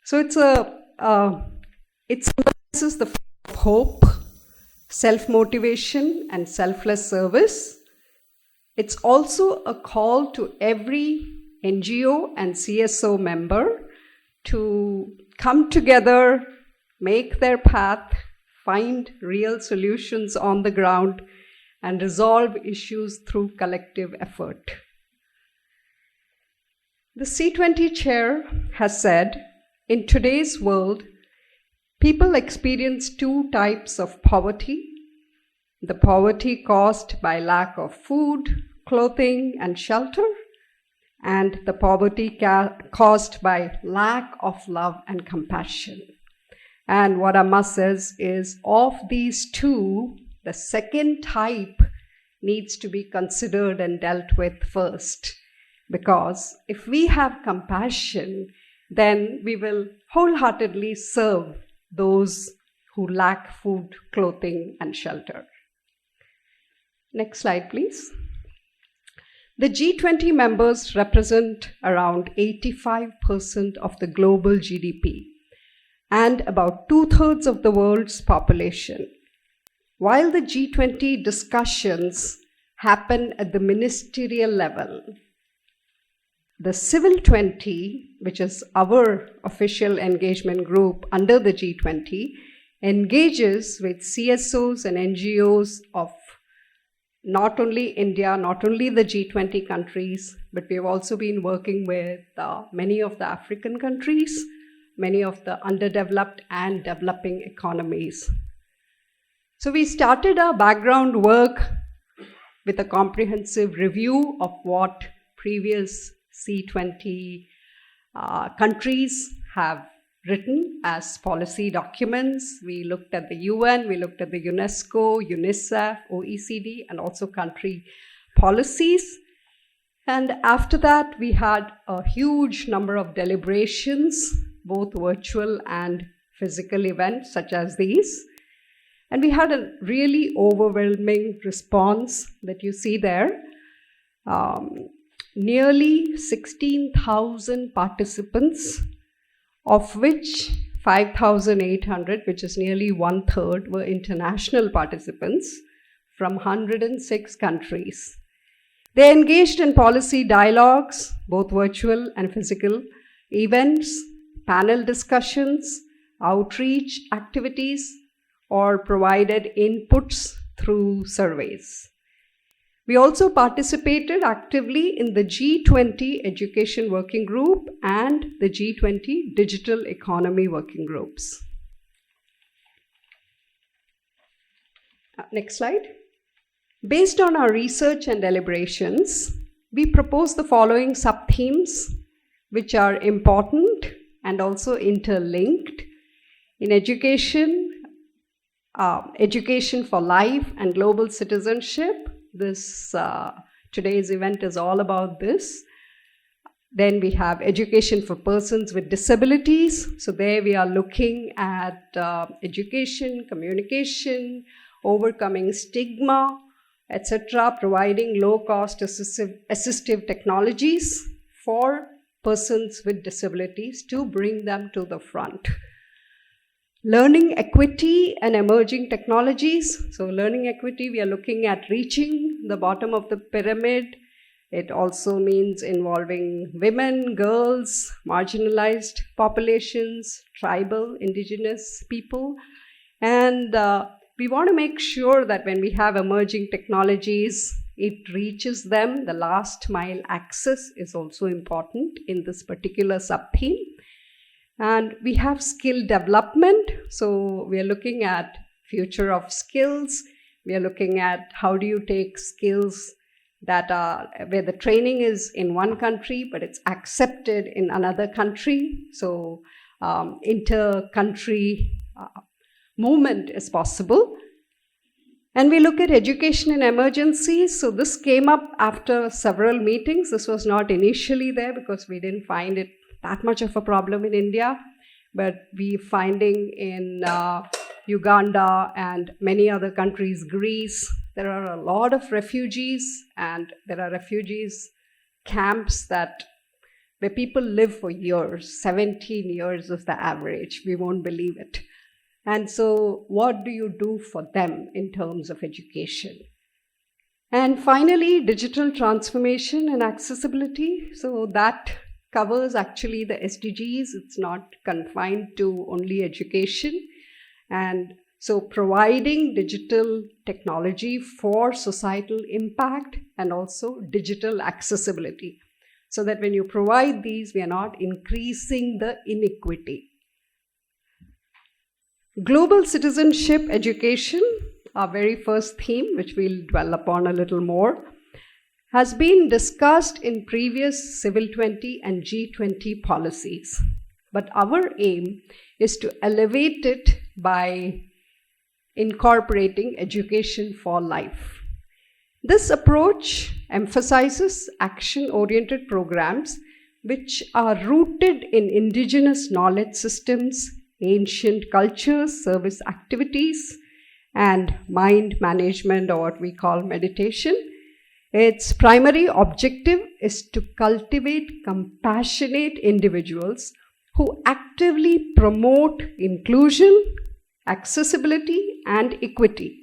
So it symbolizes the faith of hope, self-motivation, and selfless service. It's also a call to every NGO and CSO member to come together, make their path, find real solutions on the ground, and resolve issues through collective effort. The C20 chair has said, in today's world, people experience two types of poverty: the poverty caused by lack of food, clothing, and shelter, and the poverty caused by lack of love and compassion. And what Amma says is, of these two, the second type needs to be considered and dealt with first. Because if we have compassion, then we will wholeheartedly serve those who lack food, clothing, and shelter. Next slide, please. The G20 members represent around 85% of the global GDP and about 2/3 of the world's population. While the G20 discussions happen at the ministerial level, the Civil 20, which is our official engagement group under the G20, engages with CSOs and NGOs of not only India, not only the G20 countries, but we've also been working with many of the African countries, many of the underdeveloped and developing economies. So we started our background work with a comprehensive review of what previous C20 countries have written as policy documents. We looked at the UN, we looked at the UNESCO, UNICEF, OECD, and also country policies. And after that, we had a huge number of deliberations, both virtual and physical events such as these. And we had a really overwhelming response that you see there. Nearly 16,000 participants, of which 5,800, which is nearly 1/3, were international participants from 106 countries. They engaged in policy dialogues, both virtual and physical, events, panel discussions, outreach activities, or provided inputs through surveys. We also participated actively in the G20 Education Working Group and the G20 Digital Economy Working Groups. Next slide. Based on our research and deliberations, we propose the following sub-themes, which are important and also interlinked. In education, education for life and global citizenship. Today's event is all about this. Then we have education for persons with disabilities. So there we are looking at education, communication, overcoming stigma, etc., providing low-cost assistive technologies for persons with disabilities to bring them to the front. Learning equity and emerging technologies. So learning equity, we are looking at reaching the bottom of the pyramid. It also means involving women, girls, marginalized populations, tribal, indigenous people. And we want to make sure that when we have emerging technologies, it reaches them. The last mile access is also important in this particular sub-theme. And we have skill development. So we are looking at future of skills. We are looking at how do you take skills that are where the training is in one country, but it's accepted in another country. So inter-country movement is possible. And we look at education in emergencies. So this came up after several meetings. This was not initially there because we didn't find it that much of a problem in India, but we're finding in Uganda and many other countries, Greece, there are a lot of refugees, and there are refugees camps where people live for years. 17 years is the average. We won't believe it. And so what do you do for them in terms of education? And finally, digital transformation and accessibility. So that covers actually the SDGs. It's not confined to only education. And so providing digital technology for societal impact and also digital accessibility. So that when you provide these, we are not increasing the inequity. Global citizenship education, our very first theme, which we'll dwell upon a little more, has been discussed in previous Civil 20 and G20 policies. But our aim is to elevate it by incorporating education for life. This approach emphasizes action-oriented programs which are rooted in indigenous knowledge systems, ancient cultures, service activities, and mind management, or what we call meditation. Its primary objective is to cultivate compassionate individuals who actively promote inclusion, accessibility, and equity.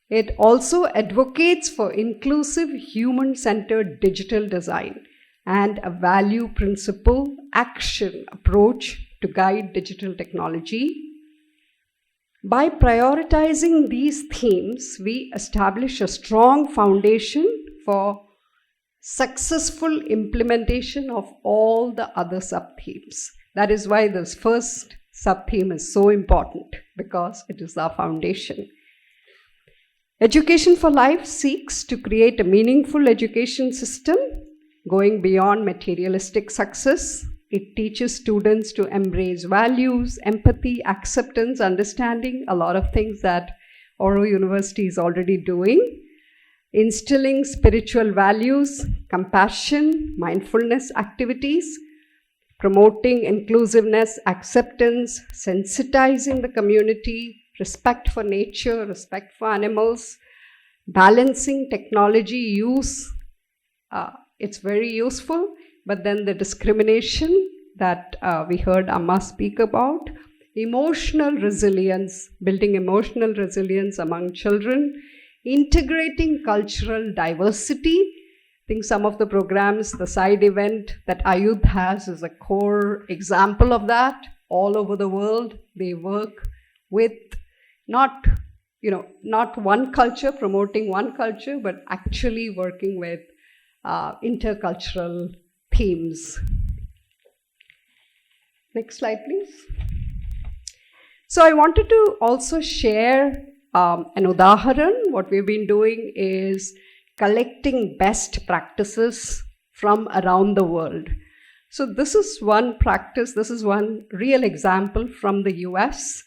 It also advocates for inclusive, human-centered digital design and a value principle action approach to guide digital technology. By prioritizing these themes, we establish a strong foundation for successful implementation of all the other sub-themes. That is why this first sub-theme is so important, because it is our foundation. Education for Life seeks to create a meaningful education system going beyond materialistic success. It teaches students to embrace values, empathy, acceptance, understanding, a lot of things that Oro University is already doing. Instilling spiritual values, compassion, mindfulness activities, promoting inclusiveness, acceptance, sensitizing the community, respect for nature, respect for animals, balancing technology use. It's very useful, but then the discrimination that we heard Amma speak about, emotional resilience, building emotional resilience among children, integrating cultural diversity. I think some of the programs, the side event that Ayudh has is a core example of that. All over the world, they work with not one culture, promoting one culture, but actually working with intercultural themes. Next slide, please. So I wanted to also share an udaharan. What we've been doing is collecting best practices from around the world. So this is one practice, this is one real example from the US.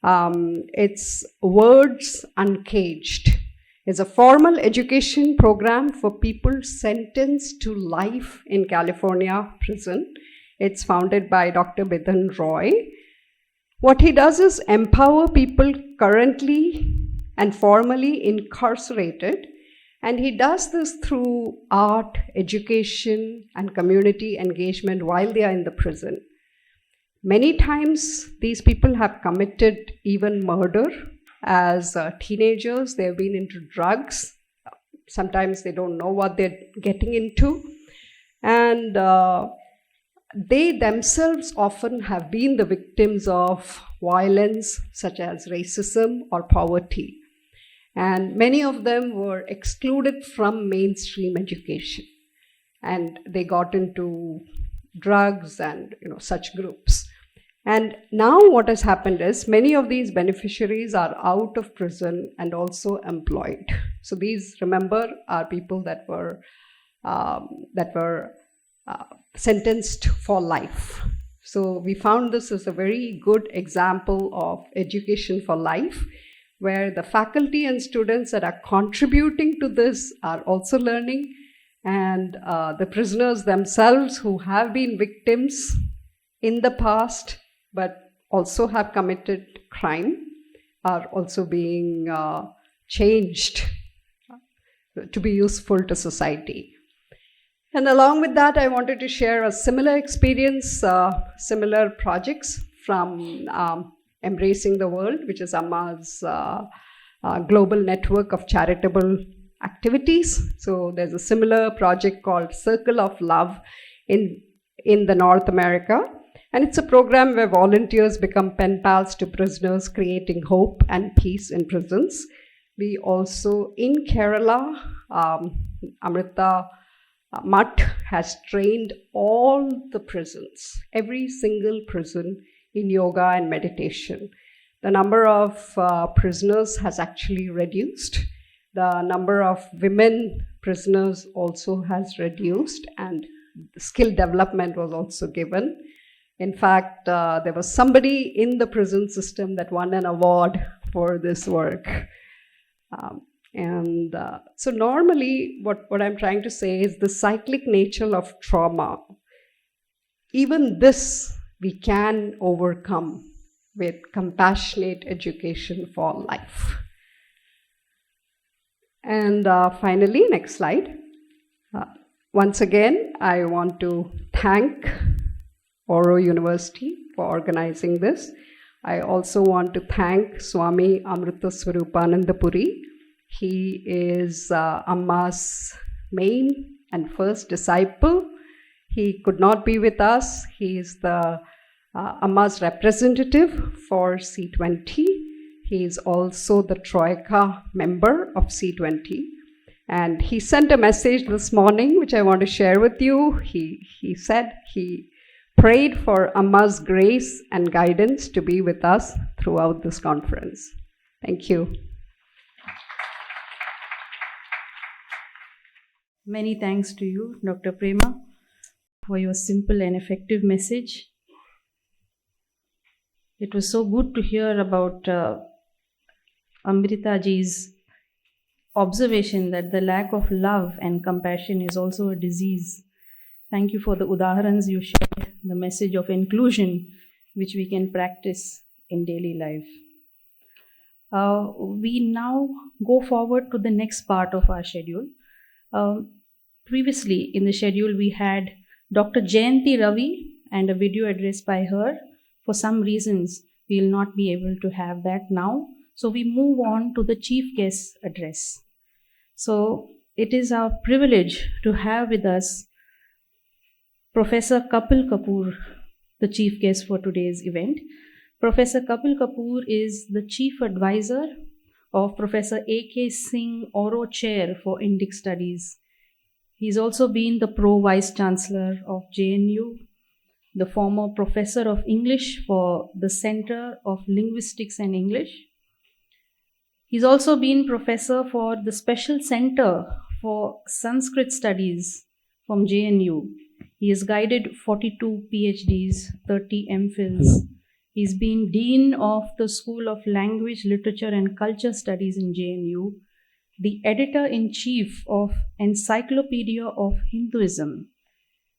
It's Words Uncaged. It's a formal education program for people sentenced to life in California prison. It's founded by Dr. Bidhan Roy. What he does is empower people currently and formally incarcerated, and he does this through art, education, and community engagement while they are in the prison. Many times, these people have committed even murder. As teenagers, they've been into drugs. Sometimes they don't know what they're getting into. And they themselves often have been the victims of violence, such as racism or poverty. And many of them were excluded from mainstream education. And they got into drugs and such groups. And now what has happened is many of these beneficiaries are out of prison and also employed. So these, remember, are people that were sentenced for life. So we found this as a very good example of education for life, where the faculty and students that are contributing to this are also learning, and the prisoners themselves who have been victims in the past but also have committed crime are also being changed to be useful to society. And along with that, I wanted to share a similar experience, similar projects from Embracing the World, which is Amma's global network of charitable activities. So there's a similar project called Circle of Love in the North America. And it's a program where volunteers become pen pals to prisoners, creating hope and peace in prisons. We also, in Kerala, Amrita Mutt has trained all the prisons, every single prison, in yoga and meditation. The number of prisoners has actually reduced. The number of women prisoners also has reduced, and skill development was also given. In fact, there was somebody in the prison system that won an award for this work. So normally what I'm trying to say is the cyclic nature of trauma, even this we can overcome with compassionate education for life. And finally, next slide. Once again, I want to thank Oro University for organizing this. I also want to thank Swami Amrita Swarupanandapuri. He is Amma's main and first disciple. He could not be with us. He is the Amma's representative for C20. He is also the Troika member of C20. And he sent a message this morning, which I want to share with you. He said he prayed for Amma's grace and guidance to be with us throughout this conference. Thank you. Many thanks to you, Dr. Prema, for your simple and effective message. It was so good to hear about Amritaji's observation that the lack of love and compassion is also a disease. Thank you for the udaharans you shared, the message of inclusion, which we can practice in daily life. We now go forward to the next part of our schedule. Previously in the schedule, we had Dr. Jayanti Ravi and a video address by her. For some reasons, we will not be able to have that now. So we move on to the chief guest address. So it is our privilege to have with us Professor Kapil Kapoor, the chief guest for today's event. Professor Kapil Kapoor is the chief advisor of Professor A.K. Singh Oro Chair for Indic Studies. He's also been the Pro-Vice Chancellor of JNU, the former Professor of English for the Center of Linguistics and English. He's also been Professor for the Special Center for Sanskrit Studies from JNU. He has guided 42 PhDs, 30 MPhils. He's been Dean of the School of Language, Literature and Culture Studies in JNU, the Editor-in-Chief of Encyclopedia of Hinduism,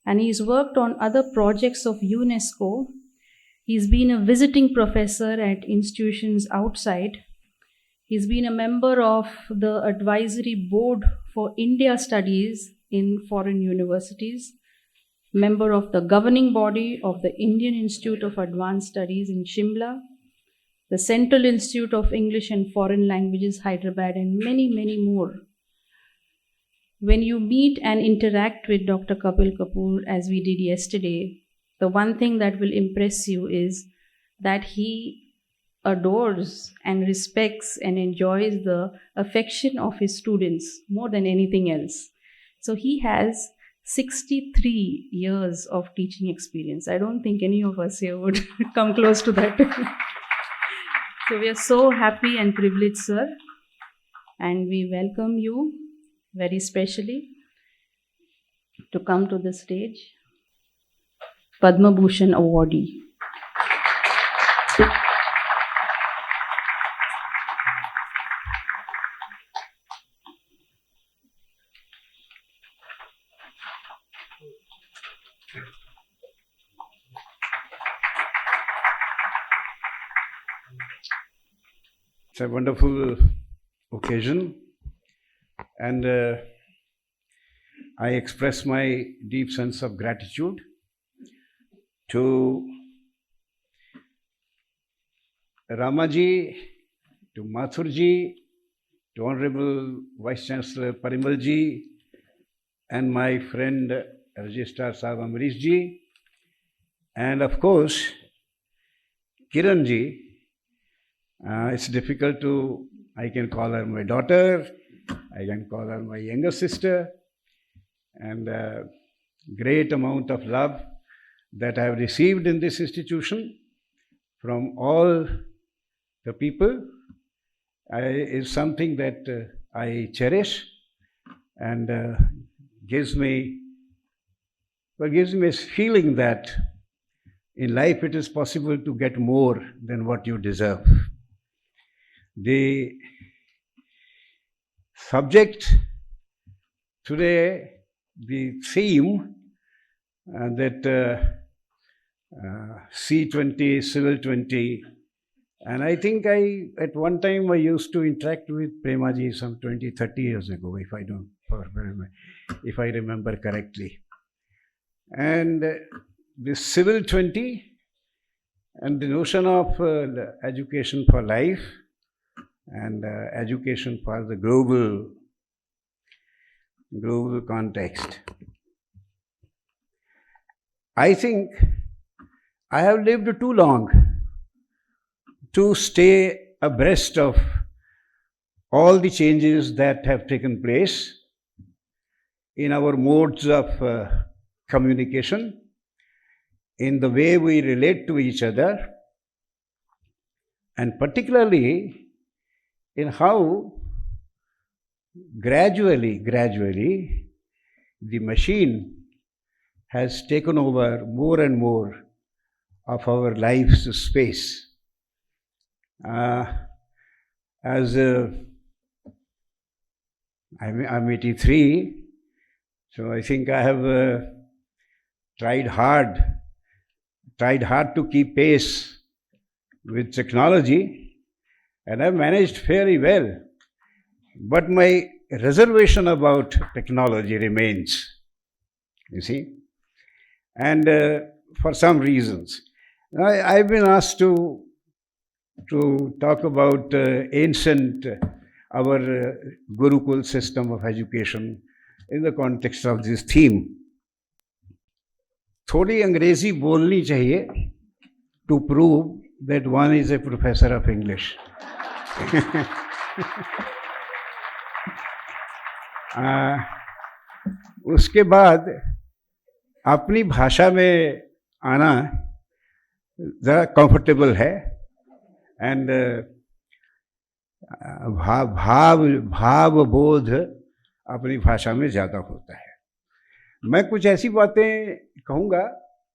and he's worked on other projects of UNESCO. He's been a visiting professor at institutions outside. He's been a member of the Advisory Board for India Studies in foreign universities, member of the governing body of the Indian Institute of Advanced Studies in Shimla, the Central Institute of English and Foreign Languages, Hyderabad, and many, many more. When you meet and interact with Dr. Kapil Kapoor, as we did yesterday, the one thing that will impress you is that he adores and respects and enjoys the affection of his students more than anything else. So he has 63 years of teaching experience. I don't think any of us here would come close to that. So we are so happy and privileged, sir, and we welcome you very specially to come to the stage. Padma Bhushan awardee. It's a wonderful occasion, and I express my deep sense of gratitude to Ramaji, to Mathurji, to Honorable Vice Chancellor Parimalji, and my friend Registrar Sahib Amrishji, and of course Kiranji. It's difficult to, I can call her my daughter, I can call her my younger sister, and great amount of love that I have received in this institution from all the people is something that I cherish, and gives me a feeling that in life it is possible to get more than what you deserve. The subject today, the theme that C20, Civil 20, and I think at one time I used to interact with Premaji some 20, 30 years ago, if I remember correctly. And the Civil 20 and the notion of education for life and education for the global context. I think I have lived too long to stay abreast of all the changes that have taken place in our modes of communication, in the way we relate to each other, and particularly in how gradually the machine has taken over more and more of our life's space. As I'm 83, so I think I have tried hard to keep pace with technology, and I've managed fairly well. But my reservation about technology remains, you see, and for some reasons. I've been asked to talk about ancient, our Gurukul system of education in the context of this theme. थोड़ी अंग्रेजी बोलनी चाहिए to prove that one is a professor of English. उसके बाद अपनी भाषा में आना ज़रा कंफर्टेबल है, एंड भाव बोध अपनी भाषा में ज़्यादा होता है. मैं कुछ ऐसी बातें कहूँगा,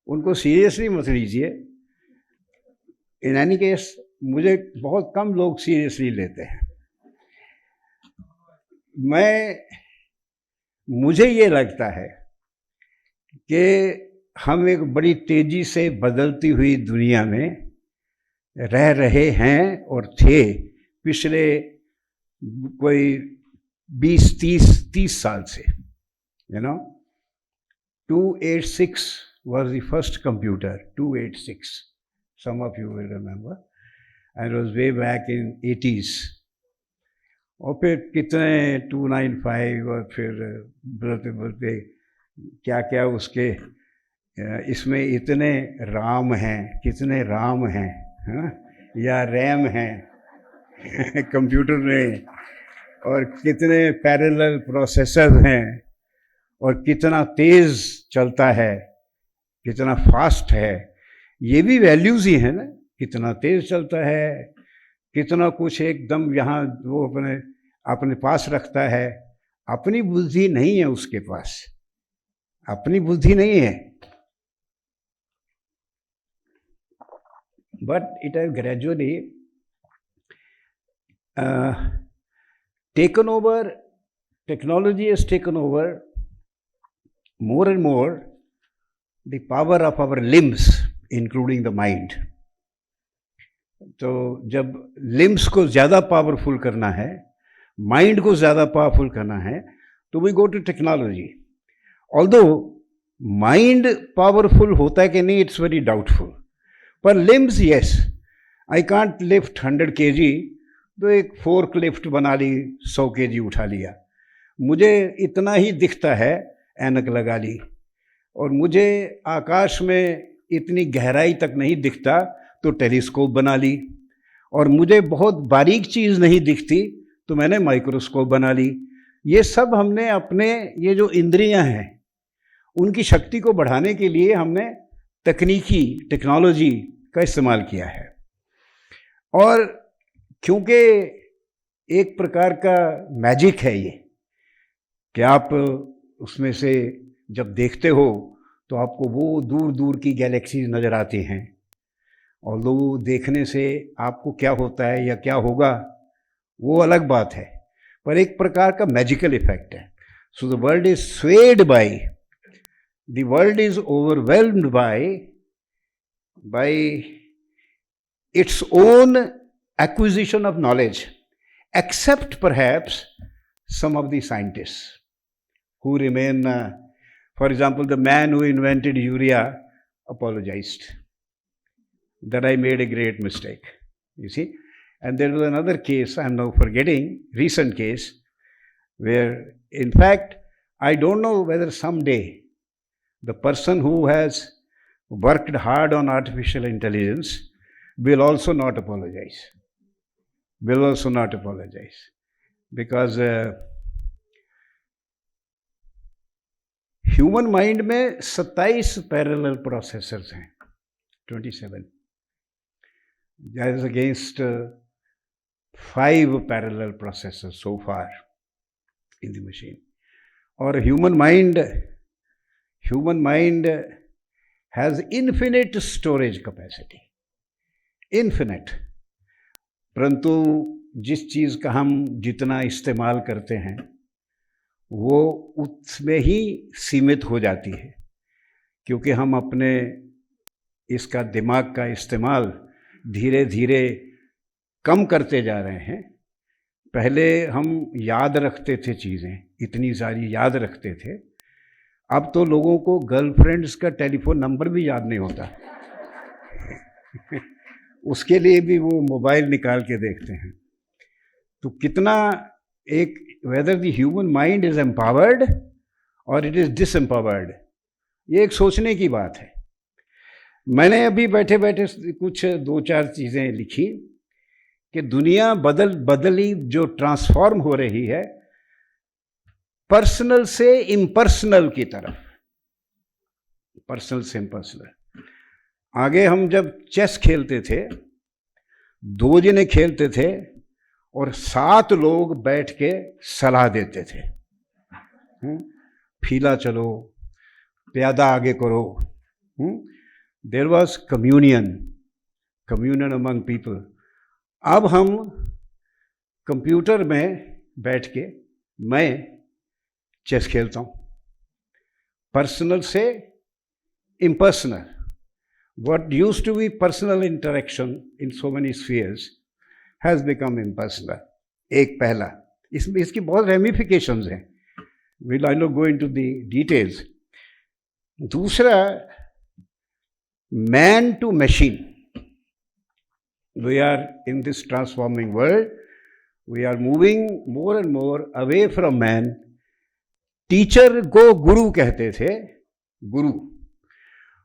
उनको सीरियसली मत लीजिए. इन एनी केस मुझे बहुत कम लोग सीरियसली लेते हैं. मुझे ये लगता है कि हम एक बड़ी तेजी से बदलती हुई दुनिया में रह रहे हैं और थे पिछले कोई 20-30 साल से. 286 was the first computer, 286. Some of you will remember. And it was way back in 80s. और फिर कितने 295 और फिर बढ़ते क्या क्या उसके इसमें इतने राम हैं, कितने राम हैं, हाँ? या रैम हैं कंप्यूटर में, और कितने पैरेलल प्रोसेसर हैं, और कितना तेज़ चलता है, कितना फास्ट है. ये भी वैल्यूज़ ही हैं ना, कितना तेज़ चलता है, कितना कुछ एकदम यहाँ वो अपने पास रखता है. अपनी बुद्धि नहीं है उसके पास, अपनी बुद्धि नहीं है. But it has gradually taken over, technology has taken over more and more the power of our limbs, including the mind. तो जब लिम्स को ज़्यादा पावरफुल करना है, माइंड को ज़्यादा पावरफुल करना है, तो we go to technology. Although mind powerful होता है कि नहीं, it's very doubtful. पर limbs, yes. I can't lift 100 kg, तो एक फोर्क लिफ्ट बना ली, 100 kg उठा लिया. मुझे इतना ही दिखता है, ऐनक लगा ली. और मुझे आकाश में इतनी गहराई तक नहीं दिखता, तो टेलीस्कोप बना ली. और मुझे बहुत बारीक चीज़ नहीं दिखती, तो मैंने माइक्रोस्कोप बना ली. ये सब हमने अपने ये जो इंद्रियां हैं उनकी शक्ति को बढ़ाने के लिए हमने टेक्नोलॉजी का इस्तेमाल किया है. और क्योंकि एक प्रकार का मैजिक है ये कि आप उसमें से जब देखते हो तो आपको वो दूर दूर की गैलेक्सीज नज़र आती हैं, और वो देखने से आपको क्या होता है या क्या होगा वो अलग बात है, पर एक प्रकार का मैजिकल इफेक्ट है. So the world is swayed by, the world is overwhelmed bye its own acquisition of knowledge, except perhaps some of the scientists who remain, for example, the man who invented urea apologized that I made a great mistake, you see. And there was another case, I am now forgetting, recent case, where in fact I don't know whether someday the person who has worked hard on artificial intelligence will also not apologize. Because human mind में 27 parallel processors हैं, 27, as against 5 parallel processors so far in the machine. और human mind has infinite storage capacity, infinite. परंतु जिस चीज़ का हम जितना इस्तेमाल करते हैं वो उसमें ही सीमित हो जाती है, क्योंकि हम अपने इसका दिमाग का इस्तेमाल धीरे धीरे कम करते जा रहे हैं. पहले हम याद रखते थे चीज़ें, इतनी सारी याद रखते थे. अब तो लोगों को गर्लफ्रेंड्स का टेलीफोन नंबर भी याद नहीं होता. उसके लिए भी वो मोबाइल निकाल के देखते हैं. तो कितना एक, whether the human mind is empowered और इट इज डिसएम्पावर्ड, ये एक सोचने की बात है. मैंने अभी बैठे बैठे कुछ 2-4 चीज़ें लिखी कि दुनिया बदली जो ट्रांसफॉर्म हो रही है पर्सनल से इम्पर्सनल की तरफ, पर्सनल से इम्पर्सनल. आगे हम जब चेस खेलते थे 2 जने खेलते थे और 7 लोग बैठ के सलाह देते थे, फीला चलो, प्यादा आगे करो. There was communion among people. अब हम कंप्यूटर में बैठ के मैं चेस खेलता हूँ, पर्सनल से impersonal. What used to be personal interaction in so many spheres has become impersonal. एक पहला, इसमें इसकी बहुत ramifications हैं. Will I not go into the details? दूसरा, man to machine. We are in this transforming world. We are moving more and more away from man. Teacher को गुरु कहते थे, गुरु.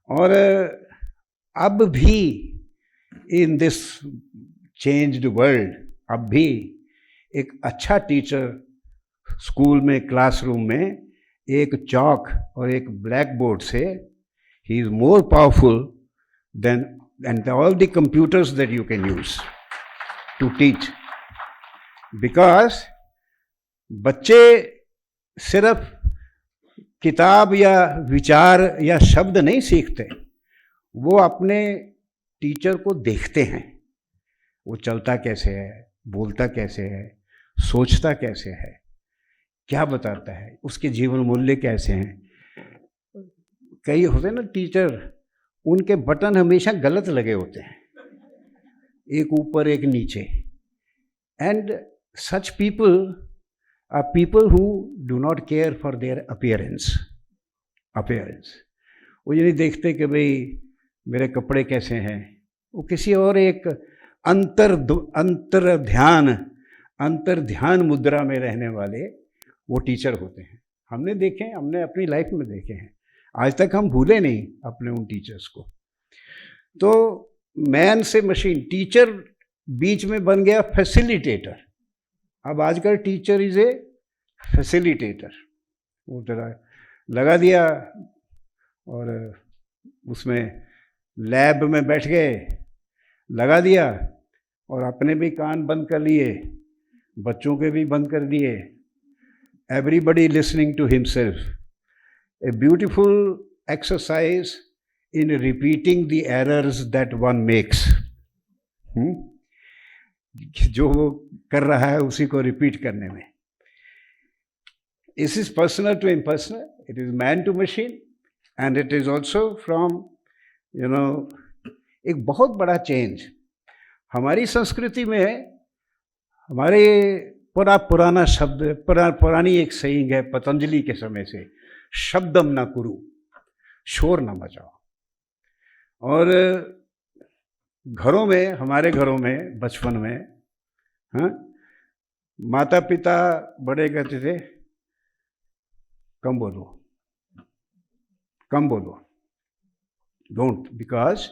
और अब भी इन दिस चेंज्ड वर्ल्ड, अब भी एक अच्छा टीचर स्कूल में, क्लासरूम में एक चॉक और एक ब्लैक बोर्ड से, he is more powerful than and all the computers that you can use to teach. Because बच्चे सिर्फ किताब या विचार या शब्द नहीं सीखते, वो अपने टीचर को देखते हैं. वो चलता कैसे है, बोलता कैसे है, सोचता कैसे है, क्या बताता है, उसके जीवन मूल्य कैसे हैं. कई होते हैं ना टीचर, उनके बटन हमेशा गलत लगे होते हैं, एक ऊपर एक नीचे. And such people are people who do not care for their appearance. Appearance. वो ये नहीं देखते कि भाई मेरे कपड़े कैसे हैं, वो किसी और एक अंतर ध्यान मुद्रा में रहने वाले वो टीचर होते हैं। हमने देखे, हमने अपनी लाइफ में देखे हैं, आज तक हम भूले नहीं अपने उन टीचर्स को। तो मैन से मशीन, टीचर बीच में बन गया फैसिलिटेटर। अब आजकल टीचर इज ए फैसिलिटेटर। वो तरह लगा दिया और उसमें लैब में बैठ गए, लगा दिया और अपने भी कान बंद कर लिए, बच्चों के भी बंद कर दिए। Everybody listening to himself. A beautiful exercise in repeating the errors that one makes. जो वो कर रहा है उसी को रिपीट करने में। This is personal to impersonal, it is man to machine, and it is also from, एक बहुत बड़ा चेंज हमारी संस्कृति में है। हमारे पुराना शब्द, पुरानी एक saying है पतंजलि के समय से, शब्दम न कुरु, शोर न मचाओ। और घरों में, हमारे घरों में बचपन में, हाँ, माता पिता बड़े कहते थे कम बोलो, कम बोलो, डोंट, बिकॉज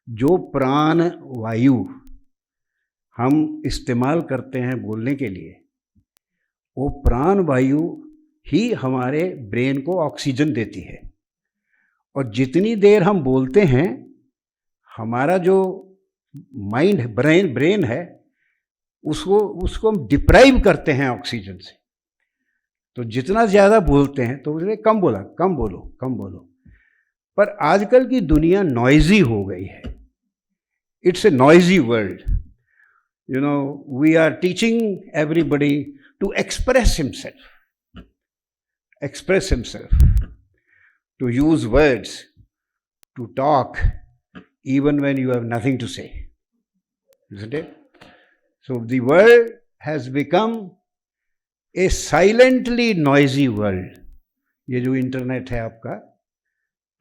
जो प्राण वायु हम इस्तेमाल करते हैं बोलने के लिए, वो प्राण वायु ही हमारे ब्रेन को ऑक्सीजन देती है। और जितनी देर हम बोलते हैं, हमारा जो माइंड ब्रेन है उसको हम डिप्राइव करते हैं ऑक्सीजन से। तो जितना ज़्यादा बोलते हैं तो उसने कम बोला, कम बोलो, कम बोलो। पर आजकल की दुनिया नॉइजी हो गई है। It's a noisy world. We are teaching everybody to express himself, to use words, to talk even when you have nothing to say, isn't it? So the world has become a silently noisy world. ये जो internet है आपका,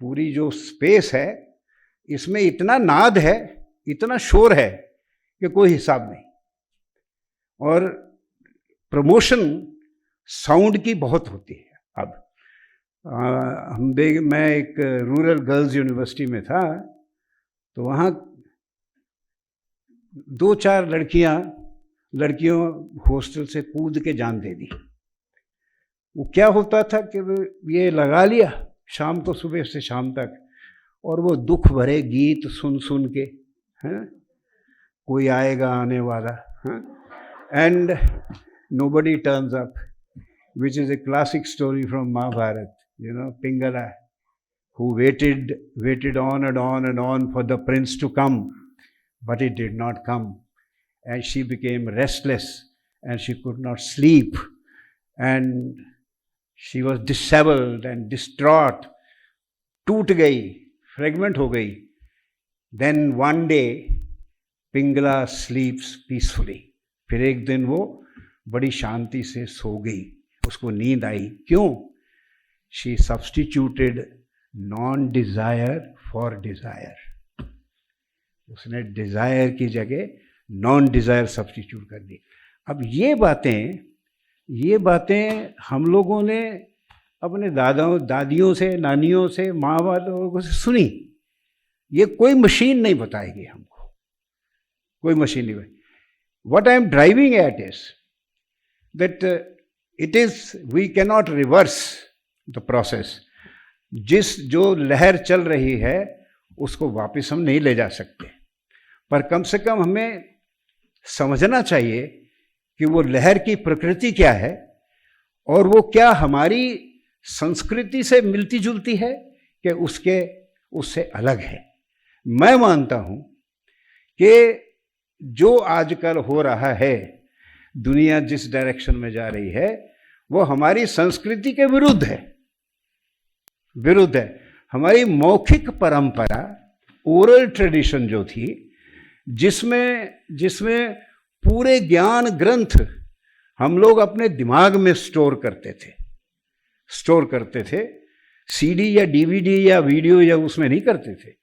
पूरी जो space है, इसमें इतना नाद है, इतना शोर है कि कोई हिसाब नहीं। और प्रमोशन साउंड की बहुत होती है। अब मैं एक रूरल गर्ल्स यूनिवर्सिटी में था, तो वहाँ 2-4 लड़कियों हॉस्टल से कूद के जान दे दी। वो क्या होता था कि ये लगा लिया शाम को, सुबह से शाम तक, और वो दुख भरे गीत सुन सुन के, हैं, कोई आएगा आने वाला, and nobody turns up, which is a classic story from Mahabharata, Pingala, who waited on and on and on for the prince to come, but he did not come, and she became restless and she could not sleep, and she was disheveled and distraught, टूट गई, fragment हो गई। Then one day Pingala sleeps peacefully, फिर एक दिन वो बड़ी शांति से सो गई, उसको नींद आई। क्यों? She substituted non-desire for desire। उसने डिजायर की जगह नॉन डिजायर सब्स्टिट्यूट कर दी। अब ये बातें हम लोगों ने अपने दादियों से, नानियों से, माँ बापों से सुनी। ये कोई मशीन नहीं बताएगी हमको, कोई मशीन नहीं बताएगी। What I am driving at is that we cannot reverse the process। जो लहर चल रही है उसको वापस हम नहीं ले जा सकते, पर कम से कम हमें समझना चाहिए कि वो लहर की प्रकृति क्या है और वो क्या हमारी संस्कृति से मिलती जुलती है कि उससे अलग है। मैं मानता हूँ कि जो आजकल हो रहा है, दुनिया जिस डायरेक्शन में जा रही है, वो हमारी संस्कृति के विरुद्ध है। हमारी मौखिक परंपरा, ओरल ट्रेडिशन जो थी, जिसमें पूरे ज्ञान ग्रंथ हम लोग अपने दिमाग में स्टोर करते थे, CD या DVD या वीडियो या उसमें नहीं करते थे.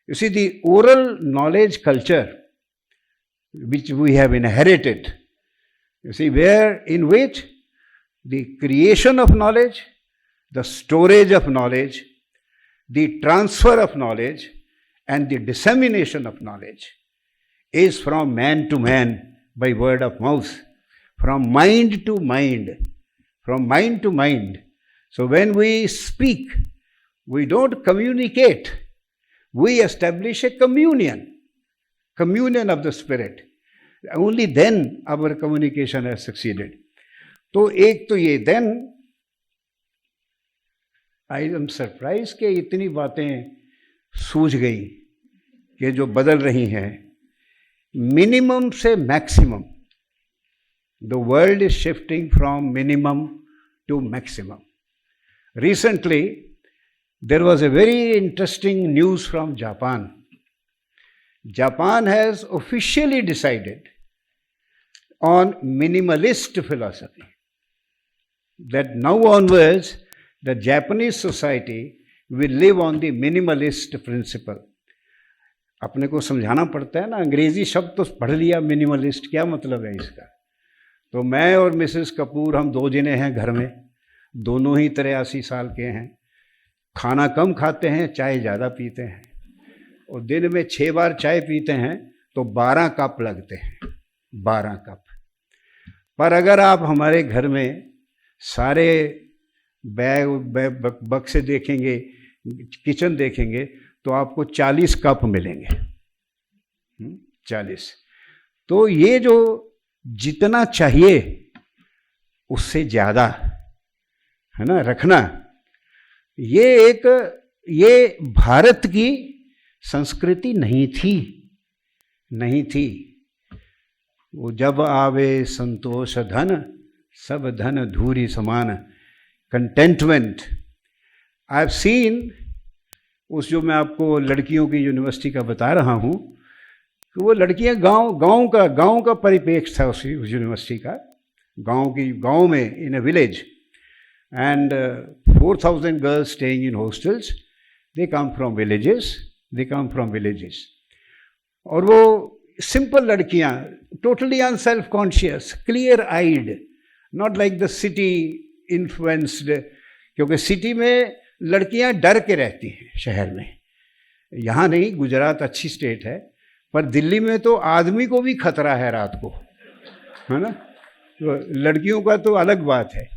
You see, the oral knowledge culture which we have inherited, you see, in which the creation of knowledge, the storage of knowledge, the transfer of knowledge, and the dissemination of knowledge is from man to man by word of mouth, from mind to mind, from mind to mind. So when we speak, we don't communicate. We establish a communion of the spirit. Only then our communication has succeeded. तो एक तो ये, then I am surprised कि इतनी बातें सूझ गई कि जो बदल रही हैं. मिनिमम से maximum. The world is shifting from minimum to maximum. Recently, there was a very interesting news from Japan. Japan has officially decided on minimalist philosophy. That now onwards, the Japanese society will live on the minimalist principle. अपने को समझाना पड़ता है ना, अंग्रेजी शब्द तो पढ़ लिया, मिनिमलिस्ट क्या मतलब है इसका. तो मैं और मिसेस कपूर, हम 2 जने हैं घर में, दोनों ही 83 साल के हैं. खाना कम खाते हैं, चाय ज़्यादा पीते हैं, और दिन में 6 बार चाय पीते हैं तो 12 कप लगते हैं, 12 कप. पर अगर आप हमारे घर में सारे बैग बक्से देखेंगे, किचन देखेंगे, तो आपको 40 कप मिलेंगे. 40. तो ये जो जितना चाहिए उससे ज़्यादा है ना रखना, ये भारत की संस्कृति नहीं थी. वो जब आवे संतोष धन, सब धन धूरी समान. कंटेंटमेंट. आई हैव सीन, उस जो मैं आपको लड़कियों की यूनिवर्सिटी का बता रहा हूँ, कि वो लड़कियाँ गांव का परिप्रेक्ष्य था उस यूनिवर्सिटी का. गांव में इन a village, and 4,000 girls staying in hostels. They come from villages. और वो simple लड़कियाँ, totally unself conscious, clear eyed, not like the city influenced. क्योंकि सिटी में लड़कियाँ डर के रहती हैं शहर में. यहाँ नहीं, गुजरात अच्छी स्टेट है, पर दिल्ली में तो आदमी को भी खतरा है रात को, है ना. तो लड़कियों का तो अलग बात है.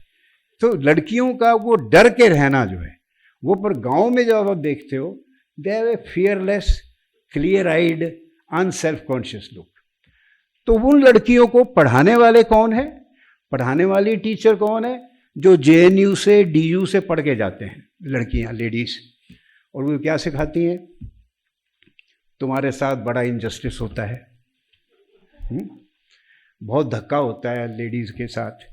तो लड़कियों का वो डर के रहना जो है वो, पर गांव में जब आप देखते हो, they have a fearless, clear eyed, unselfconscious look. तो उन लड़कियों को पढ़ाने वाले कौन है, पढ़ाने वाली टीचर कौन है? जो JNU से DU से पढ़ के जाते हैं लड़कियां, लेडीज. और वो क्या सिखाती हैं? तुम्हारे साथ बड़ा इनजस्टिस होता है, बहुत धक्का होता है लेडीज के साथ.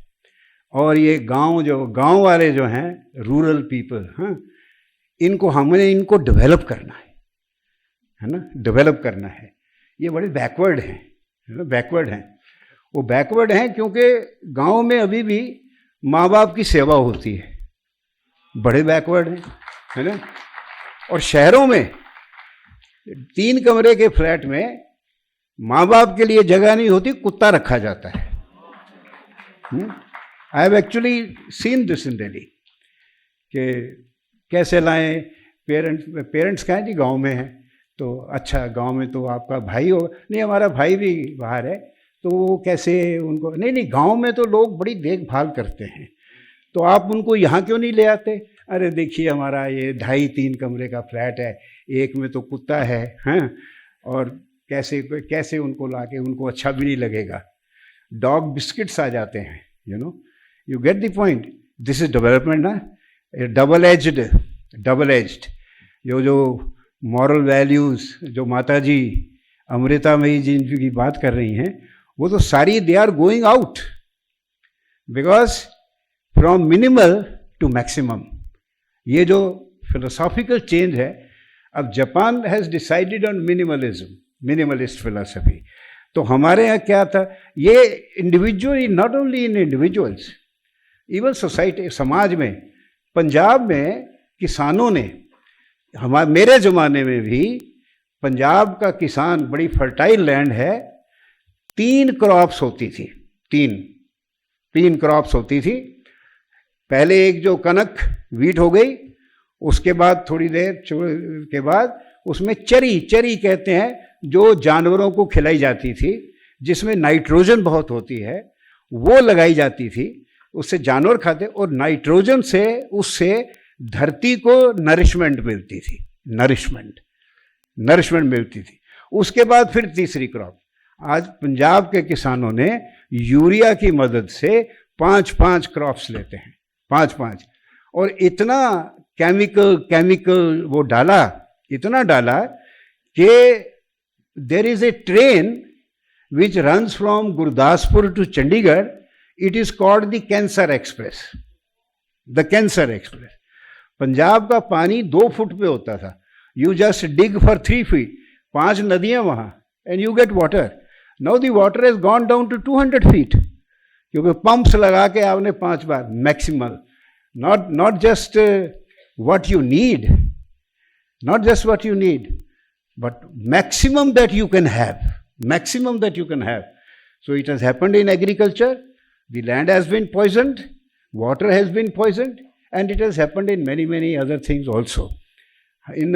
और ये गांव वाले जो हैं, रूरल पीपल, हाँ, इनको डेवलप करना है ना, डेवलप करना है. ये बड़े बैकवर्ड हैं, है ना, बैकवर्ड हैं. वो बैकवर्ड हैं क्योंकि गांव में अभी भी माँ बाप की सेवा होती है, बड़े बैकवर्ड हैं, है ना. और शहरों में 3 कमरे के फ्लैट में माँ बाप के लिए जगह नहीं होती, कुत्ता रखा जाता है. I have actually seen this in Delhi कि कैसे लाएं. पेरेंट्स कहें जी गांव में हैं, तो अच्छा गांव में तो आपका भाई हो, नहीं हमारा भाई भी बाहर है, तो वो कैसे उनको, नहीं गांव में तो लोग बड़ी देखभाल करते हैं, तो आप उनको यहाँ क्यों नहीं ले आते? अरे देखिए हमारा ये 2.5-3 कमरे का फ्लैट है, एक में तो कुत्ता है, हैं, और कैसे उनको लाके, उनको अच्छा भी नहीं लगेगा. डॉग बिस्किट्स आ जाते हैं, you get the point. This is development ना, डबल एज्ड. जो मॉरल वैल्यूज़ जो माता जी अमृतामयी जी की बात कर रही हैं, वो तो सारी they are going out, because from minimal to maximum. ये जो फिलोसॉफिकल चेंज है, अब Japan has decided on minimalist philosophy. तो हमारे यहाँ क्या था, ये individually, not only in individuals, even society, समाज में. पंजाब में किसानों ने, मेरे ज़माने में भी पंजाब का किसान, बड़ी फर्टाइल लैंड है, 3 क्रॉप्स होती थी, तीन क्रॉप्स होती थी। पहले एक जो कनक वीट हो गई, उसके बाद थोड़ी देर के बाद उसमें चरी कहते हैं, जो जानवरों को खिलाई जाती थी, जिसमें नाइट्रोजन बहुत होती है, वो लगाई जाती थी। उससे जानवर खाते और नाइट्रोजन से उससे धरती को नरिशमेंट मिलती थी, नरिशमेंट मिलती थी। उसके बाद फिर तीसरी क्रॉप। आज पंजाब के किसानों ने यूरिया की मदद से 5 क्रॉप्स लेते हैं, 5, और इतना केमिकल वो डाला, इतना डाला कि there is a train which runs from Gurdaspur to Chandigarh. It is called the Cancer Express. The Cancer Express. Punjab का पानी 2 फुट पे होता था. You just dig for 3 feet. 5 नदियां वहां, and you get water. Now the water has gone down to 200 feet. क्योंकि pumps लगा के आपने 5 बार maximal. Not just what you need, but maximum that you can have. So it has happened in agriculture. The land has been poisoned, water has been poisoned, and it has happened in many other things also. In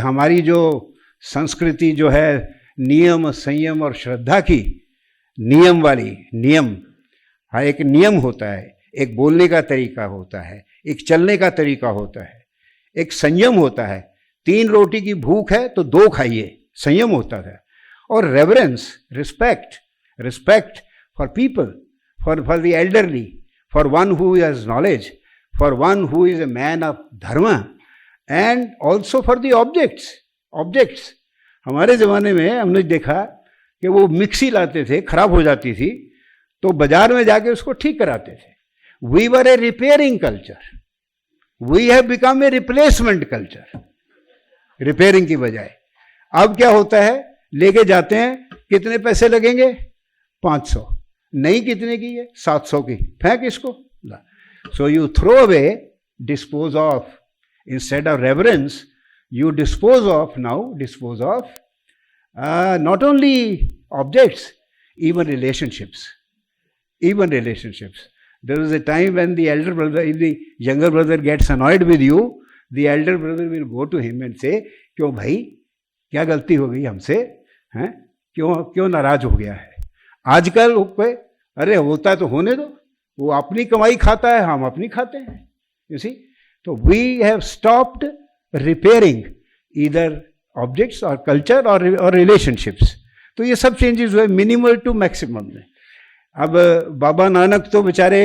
हमारी जो संस्कृति जो है नियम, संयम और श्रद्धा की, नियम, हाँ, एक नियम होता है, एक बोलने का तरीका होता है, एक चलने का तरीका होता है, एक संयम होता है। 3 रोटी की भूख है तो 2 खाइए, संयम होता है। और reverence, respect for people, for the elderly, for one who has knowledge, for one who is a man of dharma, and also for the objects. हमारे ज़माने में हमने देखा कि वो मिक्सी लाते थे, खराब हो जाती थी, तो बाजार में जाके उसको ठीक कराते थे। We were a repairing culture, we have become a replacement culture, repairing की बजाय। अब क्या होता है, लेके जाते हैं, कितने पैसे लगेंगे, 500, नहीं कितने की है, 700 की, फेंक इसको। So you throw away, dispose of, instead of reverence you dispose of not only objects, even relationships. There is a time when the elder brother, if the younger brother gets annoyed with you, the elder brother will go to him and say, क्यों भाई, क्या गलती हो गई हमसे, हैं, क्यों नाराज हो गया है। आजकल अरे होता तो होने दो, वो अपनी कमाई खाता है, हम अपनी खाते हैं, you see. तो we have stopped repairing either objects or culture or relationships. तो ये सब चेंजेस हुए मिनिमल टू मैक्सिमम में। अब बाबा नानक तो बेचारे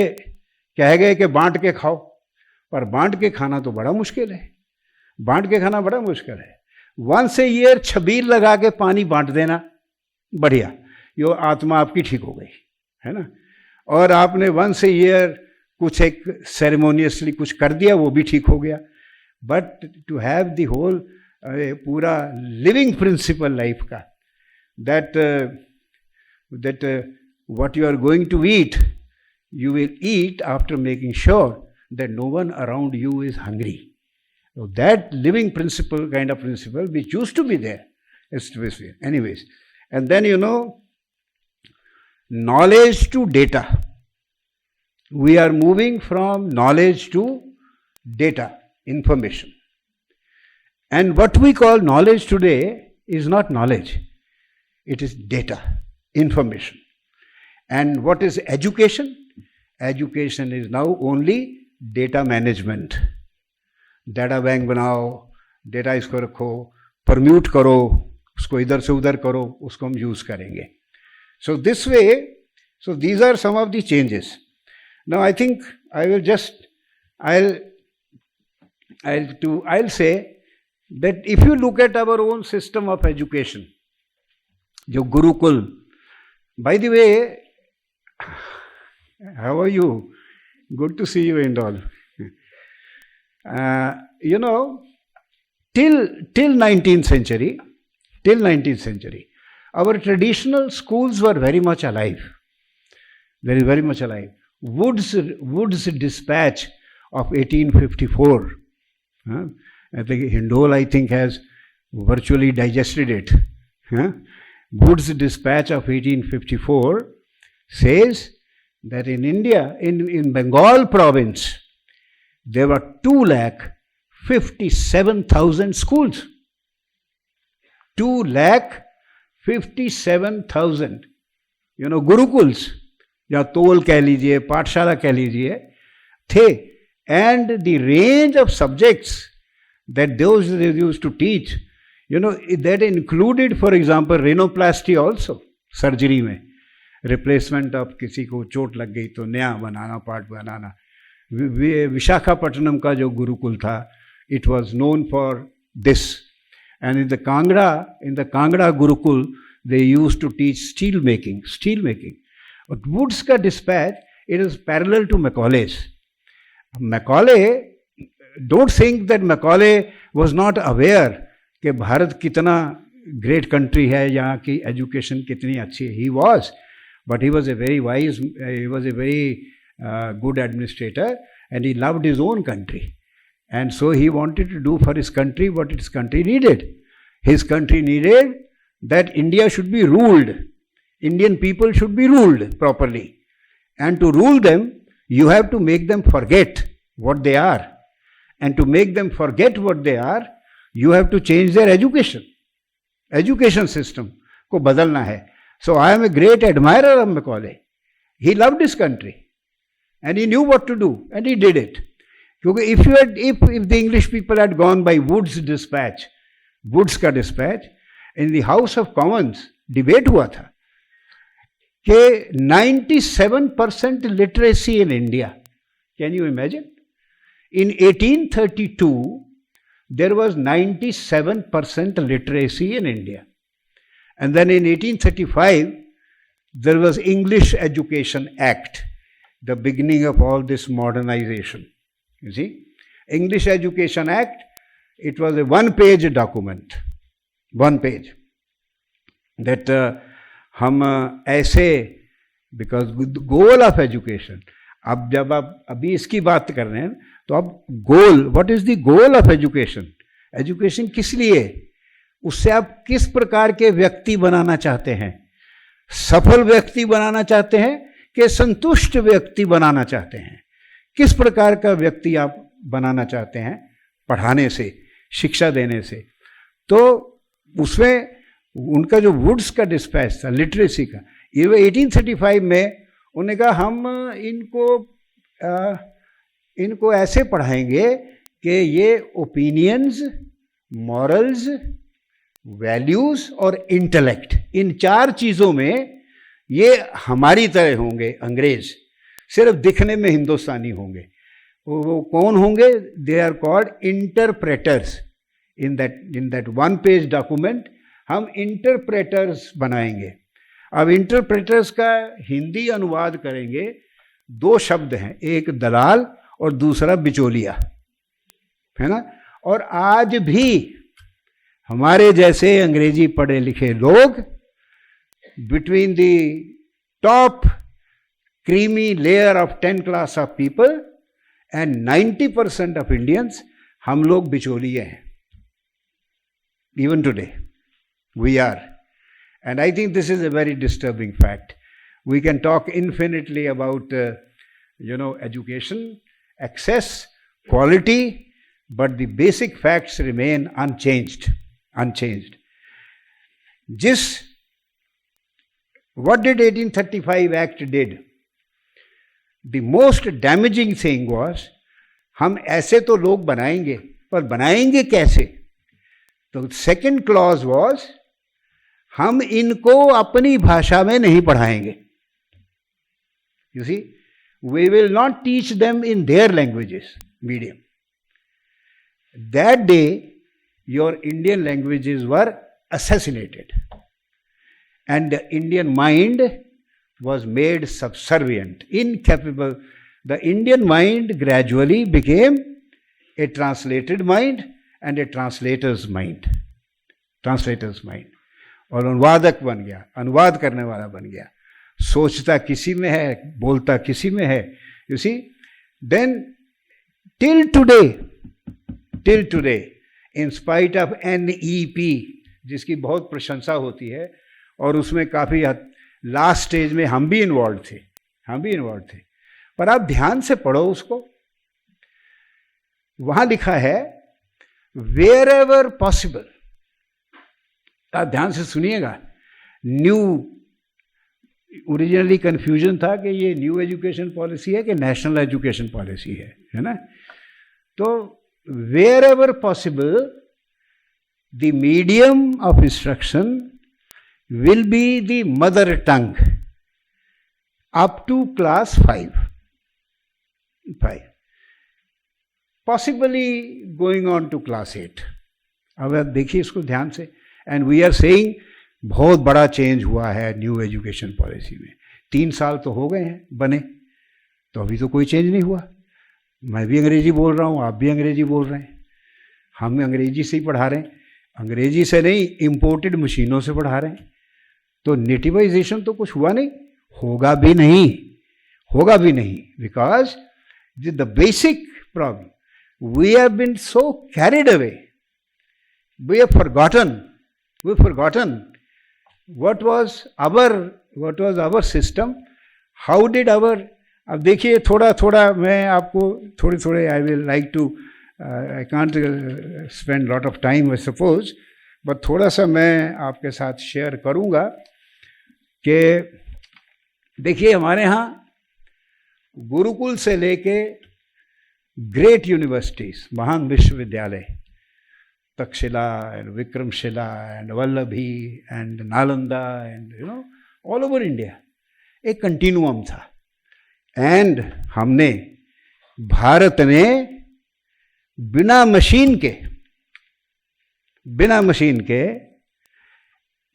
कह गए कि बांट के खाओ, पर बांट के खाना तो बड़ा मुश्किल है, वंस ए ईयर छबील लगा के पानी बांट देना, बढ़िया, यो आत्मा आपकी ठीक हो गई, है ना। और आपने वंस ए ईयर कुछ एक सेरेमोनियसली कुछ कर दिया, वो भी ठीक हो गया। But to have the whole पूरा लिविंग प्रिंसिपल लाइफ का, that what you are going to eat, you will eat after making sure that no one around you is hungry. So that living principle, kind of principle, which used to be there, is to be there. Anyways, and then knowledge to data. We are moving from knowledge to data, information. And what we call knowledge today is not knowledge, it is data, information. And what is education? Education is now only data management. Data bank बनाओ, data इसको रखो, permute करो, उसको इधर से उधर करो, उसको हम यूज़ करेंगे. So this way, so these are some of the changes. Now I think I will just, I'll say that if you look at our own system of education, जो Gurukul, by the way, how are you? Good to see you and all. Till 19th century, our traditional schools were very much alive. Very much alive. Wood's dispatch of 1854. I think Hindole, I think, has virtually digested it. Wood's dispatch of 1854 says that in India, in Bengal province, there were 2,57,000 schools. 2,57,000, gurukuls, या तोल कह लीजिए, पाठशाला कह लीजिए, थे. And the range of subjects that those they used to teach, that included, for example, rhinoplasty also, surgery में, replacement of किसी को चोट लग गई तो नया बनाना, पार्ट बनाना. विशाखापट्टनम का जो गुरुकुल था, it was known for this. And in the Kangra Gurukul, they used to teach steel making. But Wood's ka dispatch, it is parallel to Macaulay's. Macaulay, don't think that Macaulay was not aware कि भारत कितना great country है, यहाँ की education कितनी अच्छी है. He was, but he was a very wise, he was a very good administrator, and he loved his own country. And so he wanted to do for his country what his country needed. His country needed that India should be ruled. Indian people should be ruled properly. And to rule them, you have to make them forget what they are. And to make them forget what they are, you have to change their education. Education system ko badalna hai. So I am a great admirer of Macaulay. He loved his country. And he knew what to do. And he did it. If the English people had gone by Wood's dispatch, Wood's का dispatch, in the House of Commons debate हुआ था कि 97% literacy in India. Can you imagine? In 1832, there was 97% literacy in India. And then in 1835, there was English Education Act, the beginning of all this modernization. You see, English Education Act, it was a one-page document, one page, that हम ऐसे, because the goal of education, अब जब आप अभी इसकी बात कर रहे हैं तो अब गोल, what is the goal of education? Education किस लिए? उससे आप किस प्रकार के व्यक्ति बनाना चाहते हैं? सफल व्यक्ति बनाना चाहते हैं कि संतुष्ट व्यक्ति बनाना चाहते हैं? किस प्रकार का व्यक्ति आप बनाना चाहते हैं पढ़ाने से, शिक्षा देने से? तो उसमें उनका जो वुड्स का डिस्पैच था लिटरेसी का, ये 1835 में उन्होंने कहा हम इनको ऐसे पढ़ाएंगे कि ये ओपिनियंस, मॉरल्स, वैल्यूज और इंटेलेक्ट, इन चार चीज़ों में ये हमारी तरह होंगे. अंग्रेज सिर्फ दिखने में हिंदुस्तानी होंगे. वो कौन होंगे? They are called interpreters. In that one page document हम इंटरप्रेटर्स बनाएंगे. अब इंटरप्रेटर्स का हिंदी अनुवाद करेंगे. दो शब्द हैं, एक दलाल और दूसरा बिचौलिया, है ना. और आज भी हमारे जैसे अंग्रेजी पढ़े लिखे लोग between the top creamy layer of 10 class of people and 90% of Indians, हम लोग बिचौलिए हैं. Even today, we are. And I think this is a very disturbing fact. We can talk infinitely about, education, access, quality, but the basic facts remain unchanged. What did 1835 Act did? The most damaging thing was, हम ऐसे तो लोग बनाएंगे, पर बनाएंगे कैसे? तो second clause was, हम इनको अपनी भाषा में नहीं पढ़ाएंगे. You see, we will not teach them in their languages, medium. That day, your Indian languages were assassinated. And the Indian mind was made subservient, incapable. The Indian mind gradually became a translated mind and a translator's mind. और अनुवादक बन गया, अनुवाद करने वाला बन गया. सोचता किसी में है, बोलता किसी में है. You see, then till today, in spite of NEP, जिसकी बहुत प्रशंसा होती है और उसमें काफ़ी लास्ट स्टेज में हम भी इन्वॉल्व थे, पर आप ध्यान से पढ़ो उसको। वहां लिखा है वेयर एवर पॉसिबल, आप ध्यान से सुनिएगा। न्यू, ओरिजिनली कंफ्यूजन था कि ये न्यू एजुकेशन पॉलिसी है कि नेशनल एजुकेशन पॉलिसी है ना। तो wherever possible the medium of instruction will be the mother tongue up to class 5, possibly going on to class 8. अब आप देखिए इसको ध्यान से। एंड वी आर सेइंग बहुत बड़ा चेंज हुआ है न्यू एजुकेशन पॉलिसी में। 3 साल तो हो गए हैं बने, तो अभी तो कोई चेंज नहीं हुआ। मैं भी अंग्रेजी बोल रहा हूँ, आप भी अंग्रेजी बोल रहे हैं, हम अंग्रेजी से ही पढ़ा रहे हैं, अंग्रेजी से नहीं इम्पोर्टेड मशीनों से पढ़ा रहे हैं। तो नेटिवाइजेशन तो कुछ हुआ नहीं, होगा भी नहीं, because the basic problem we have been so carried away, we have forgotten what was our system, how did our. अब देखिए थोड़ा मैं आपको थोड़े I will like to, I can't spend lot of time I suppose, but थोड़ा सा मैं आपके साथ शेयर करूंगा कि देखिए हमारे यहाँ गुरुकुल से लेके ग्रेट यूनिवर्सिटीज, महान विश्वविद्यालय, Takshashila and Vikramshila and Vallabhi and Nalanda and all over India एक कंटिन्यूअम था। एंड हमने, भारत ने बिना मशीन के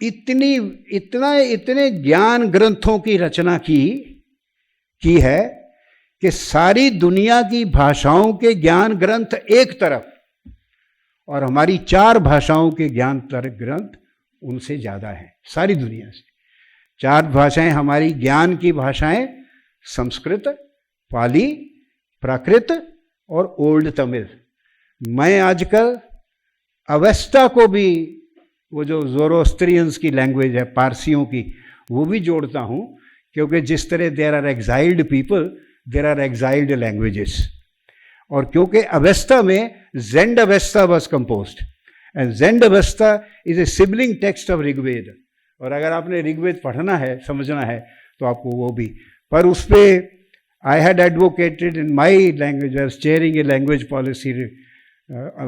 इतने ज्ञान ग्रंथों की रचना की है कि सारी दुनिया की भाषाओं के ज्ञान ग्रंथ एक तरफ और हमारी 4 भाषाओं के ज्ञान ग्रंथ उनसे ज़्यादा हैं। सारी दुनिया से 4 भाषाएं हमारी ज्ञान की भाषाएं, संस्कृत, पाली, प्राकृत और ओल्ड तमिल। मैं आजकल अवेस्टा को भी, वो जो ज़ोरोस्ट्रियंस की लैंग्वेज है, पारसियों की, वो भी जोड़ता हूँ, क्योंकि जिस तरह there are exiled people there are exiled languages. और क्योंकि अवेस्टा में Zend Avesta was composed and Zend Avesta is a sibling text of Rigveda. और अगर आपने ऋग्वेद पढ़ना है, समझना है, तो आपको वो भी, पर उस पर I had advocated in my language, I was chairing a language policy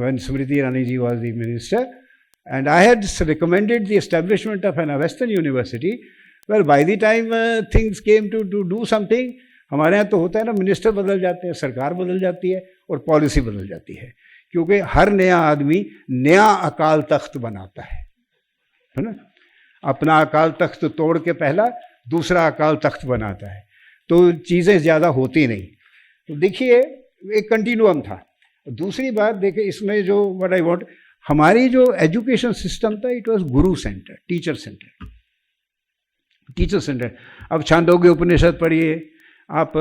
when Smriti Irani ji was the minister, and I had recommended the establishment of an Western university. Well, by the time things came to do something, हमारे यहाँ तो होता है ना, minister बदल जाते हैं, सरकार बदल जाती है और पॉलिसी बदल जाती है, क्योंकि हर नया आदमी नया अकाल तख्त बनाता है ना। अपना अकाल तख्त तोड़ के पहला दूसरा अकाल तख्त बनाता है, तो चीज़ें ज़्यादा होती नहीं। तो देखिए एक कंटिन्यूअम था। दूसरी बात देखिए इसमें जो व्हाट आई वांट, हमारी जो एजुकेशन सिस्टम था, it was Guru centre, teacher centre. अब छांदोग्य उपनिषद पढ़िए, आप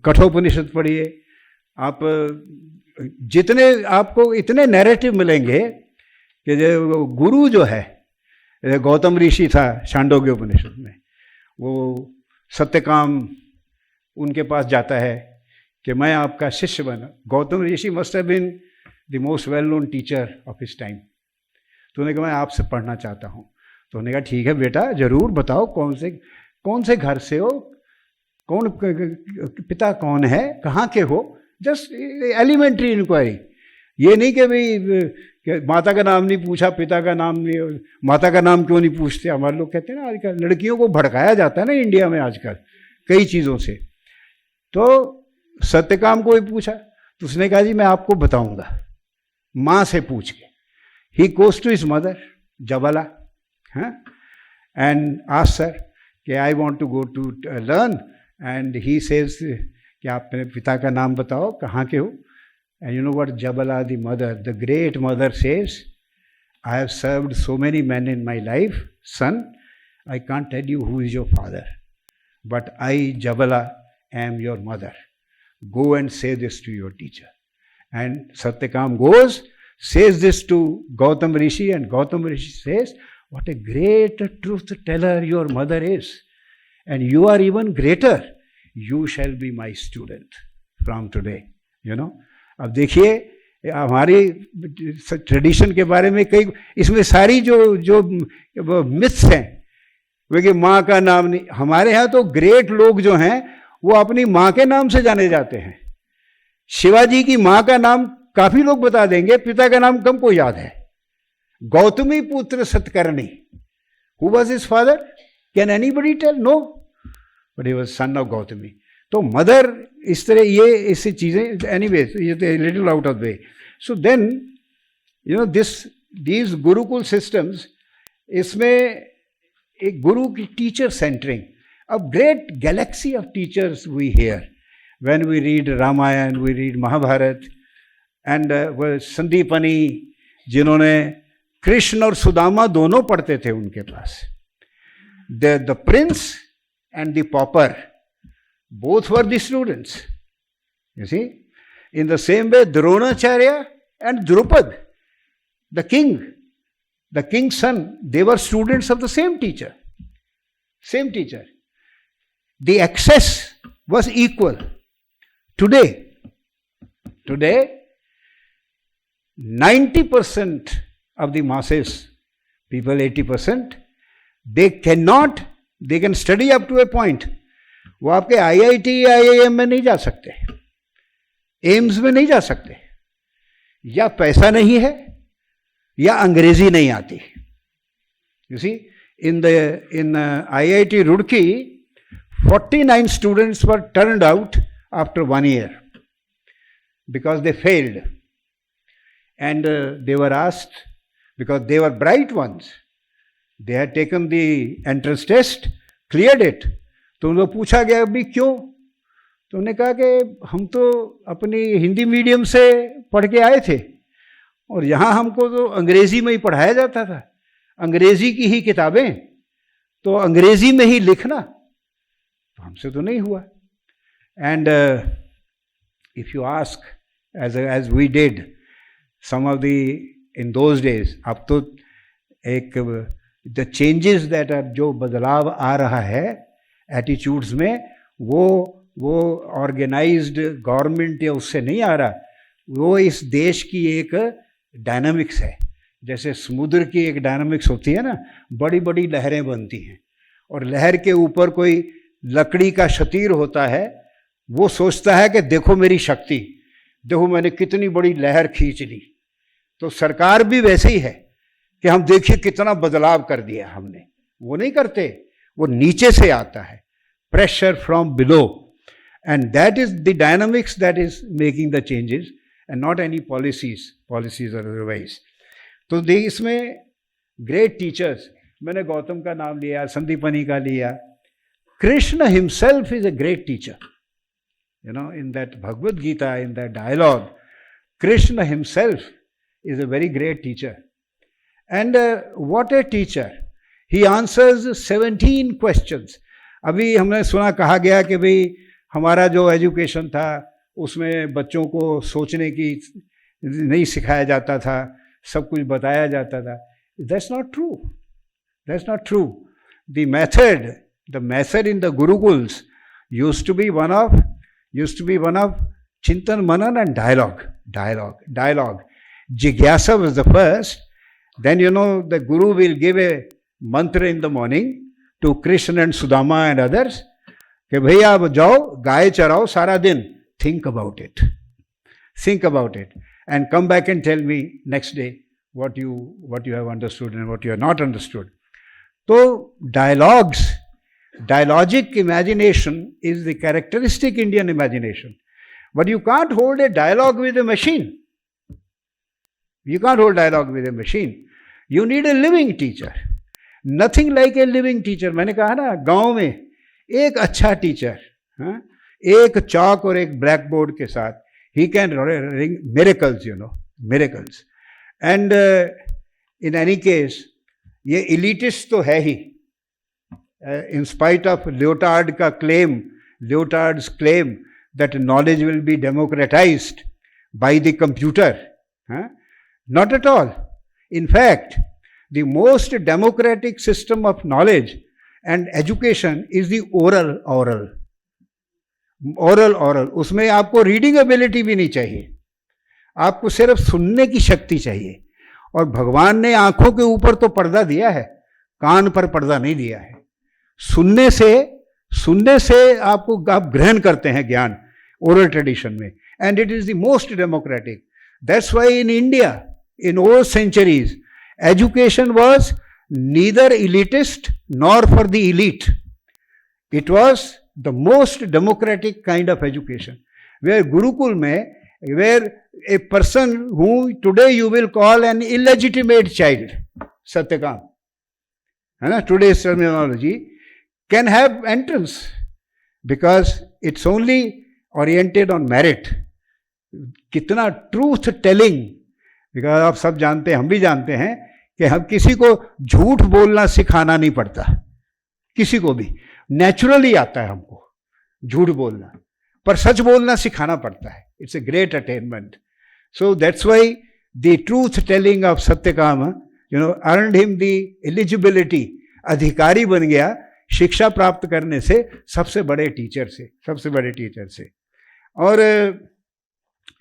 कठोपनिषद पढ़िए, आप जितने आपको इतने नैरेटिव मिलेंगे कि जो गुरु जो है, गौतम ऋषि था छांदोग्य उपनिषद में, वो सत्यकाम उनके पास जाता है कि मैं आपका शिष्य बना। Gautam Rishi must have been the most well known teacher of his time. तो उन्होंने कहा मैं आपसे पढ़ना चाहता हूँ। तो उन्होंने कहा ठीक है बेटा, ज़रूर बताओ कौन से घर से हो, कौन पिता कौन है, कहाँ के हो, जस्ट एलिमेंट्री इंक्वायरी। ये नहीं कि भाई माता का नाम नहीं पूछा, पिता का नाम नहीं, माता का नाम क्यों नहीं पूछते। हमारे लोग कहते हैं ना आजकल लड़कियों को भड़काया जाता है ना इंडिया में आजकल कई चीज़ों से। तो सत्यकाम को ही पूछा, तो उसने कहा जी मैं आपको बताऊंगा, माँ से पूछ के। He goes to his mother Jabala and asked her कि I want to go to learn, and he says कि आप मेरे पिता का नाम बताओ, कहाँ के हो। And you know what Jabala the mother, the great mother says, I have served so many man in my life, son I can't tell you who is your father, but I Jabala am your mother. Go and say this to your teacher. And Satyakam goes, says this to Gautam Rishi, and Gautam Rishi says, what a great truth teller your mother is. And you are even greater. You shall be my student from today. You know. अब देखिए हमारी tradition के बारे में कई इसमें सारी जो मिथ्स हैं, वे कि माँ का नाम नहीं, हमारे यहाँ तो ग्रेट लोग जो हैं वो अपनी माँ के नाम से जाने जाते हैं. शिवाजी की माँ का नाम काफी लोग बता देंगे, पिता का नाम कम को याद है. गौतमी पुत्र Satakarni. Who was his father? Can anybody tell? No. But he was son of Gautami. तो मदर इस तरह ये ऐसी चीजें, एनीवेज ये little out of way. So then you know these gurukul systems, इसमें एक गुरु की teacher centering, a great galaxy of teachers we hear when we read Ramayana, we read Mahabharata. And Sandipani जिन्होंने कृष्ण और सुदामा दोनों पढ़ते थे उनके पास. The prince and the pauper, both were the students. You see, in the same way, Dronacharya and Drupad, the king's son, they were students of the same teacher. Same teacher. The access was equal. Today, 90% of the masses, people 80%, they can study up to a point. वो आपके IIT या IIM में नहीं जा सकते, AIIMS में नहीं जा सकते, या पैसा नहीं है या अंग्रेजी नहीं आती. You see, in IIT Roorkee, 49 students were turned out after 1 year because they failed. And they were asked, because they were bright ones, they had taken the entrance test, cleared it. तो उनको पूछा गया अभी क्यों, तो उन्होंने कहा कि हम तो अपनी हिंदी मीडियम से पढ़ के आए थे और यहाँ हमको तो अंग्रेजी में ही पढ़ाया जाता था, अंग्रेजी की ही किताबें, तो अंग्रेजी में ही लिखना तो हमसे तो नहीं हुआ. And if you ask as we did some of in those days, अब तो एक the changes that are, जो बदलाव आ रहा है एटीट्यूड्स में, वो ऑर्गेनाइज्ड गवर्नमेंट या उससे नहीं आ रहा, वो इस देश की एक डायनामिक्स है. जैसे समुद्र की एक डायनामिक्स होती है ना, बड़ी बड़ी लहरें बनती हैं और लहर के ऊपर कोई लकड़ी का शतीर होता है, वो सोचता है कि देखो मेरी शक्ति, देखो मैंने कितनी बड़ी लहर खींच ली. तो सरकार भी वैसे ही है कि हम देखिए कितना बदलाव कर दिया हमने. वो नहीं करते, वो नीचे से आता है, pressure from below, and that is the dynamics that is making the changes and not any policies otherwise. तो इसमें ग्रेट टीचर्स, मैंने गौतम का नाम लिया, संदीपनी का लिया. Krishna himself is a great teacher. You know, in that Bhagavad Gita, in that dialogue, Krishna himself is a very great teacher. And what a teacher. He answers 17 questions. अभी हमने सुना, कहा गया कि भाई हमारा जो एजुकेशन था उसमें बच्चों को सोचने की नहीं सिखाया जाता था, सब कुछ बताया जाता था. That's not true. That's not true. The method in the Gurukuls used to be one of Chintan, Manan and dialogue. Jigyasa was the first. Then, you know, the Guru will give a mantra in the morning to Krishna and Sudama and others. कि भैया अब जाओ गाय चराओ सारा दिन. Think about it. And come back and tell me next day what you have understood and what you have not understood. So dialogic imagination is the characteristic Indian imagination. But you can't hold a dialogue with a machine. You need a living teacher. Nothing like a living teacher. मैंने कहा ना, गांव में एक अच्छा teacher, एक चौक और एक ब्लैक बोर्ड के साथ, he can ring miracles, miracles. And in any case, ये elitist तो है ही. In spite of Lyotard's claim that knowledge will be democratized by the computer. Not at all. In fact, the most democratic system of knowledge and education is the oral. उसमें आपको reading ability भी नहीं चाहिए, आपको सिर्फ सुनने की शक्ति चाहिए. और भगवान ने आंखों के ऊपर तो पर्दा दिया है, कान पर पर्दा नहीं दिया है. सुनने से आपको आप ग्रहण करते हैं ज्ञान ओरल ट्रेडिशन में. And it is the most democratic. That's why in India in old centuries, education was neither elitist nor for the elite. It was the most democratic kind of education. Where Gurukul mein, where a person who today you will call an illegitimate child, Satyakam, today's terminology, can have entrance because it's only oriented on merit. कितना truth telling. Because आप सब जानते हैं, हम भी जानते हैं कि हम किसी को झूठ बोलना सिखाना नहीं पड़ता, किसी को भी नेचुरली आता है हमको झूठ बोलना, पर सच बोलना सिखाना पड़ता है. It's a great attainment. So that's why the truth telling of Satyakam earned him the eligibility. अधिकारी बन गया शिक्षा प्राप्त करने से सबसे बड़े टीचर से. और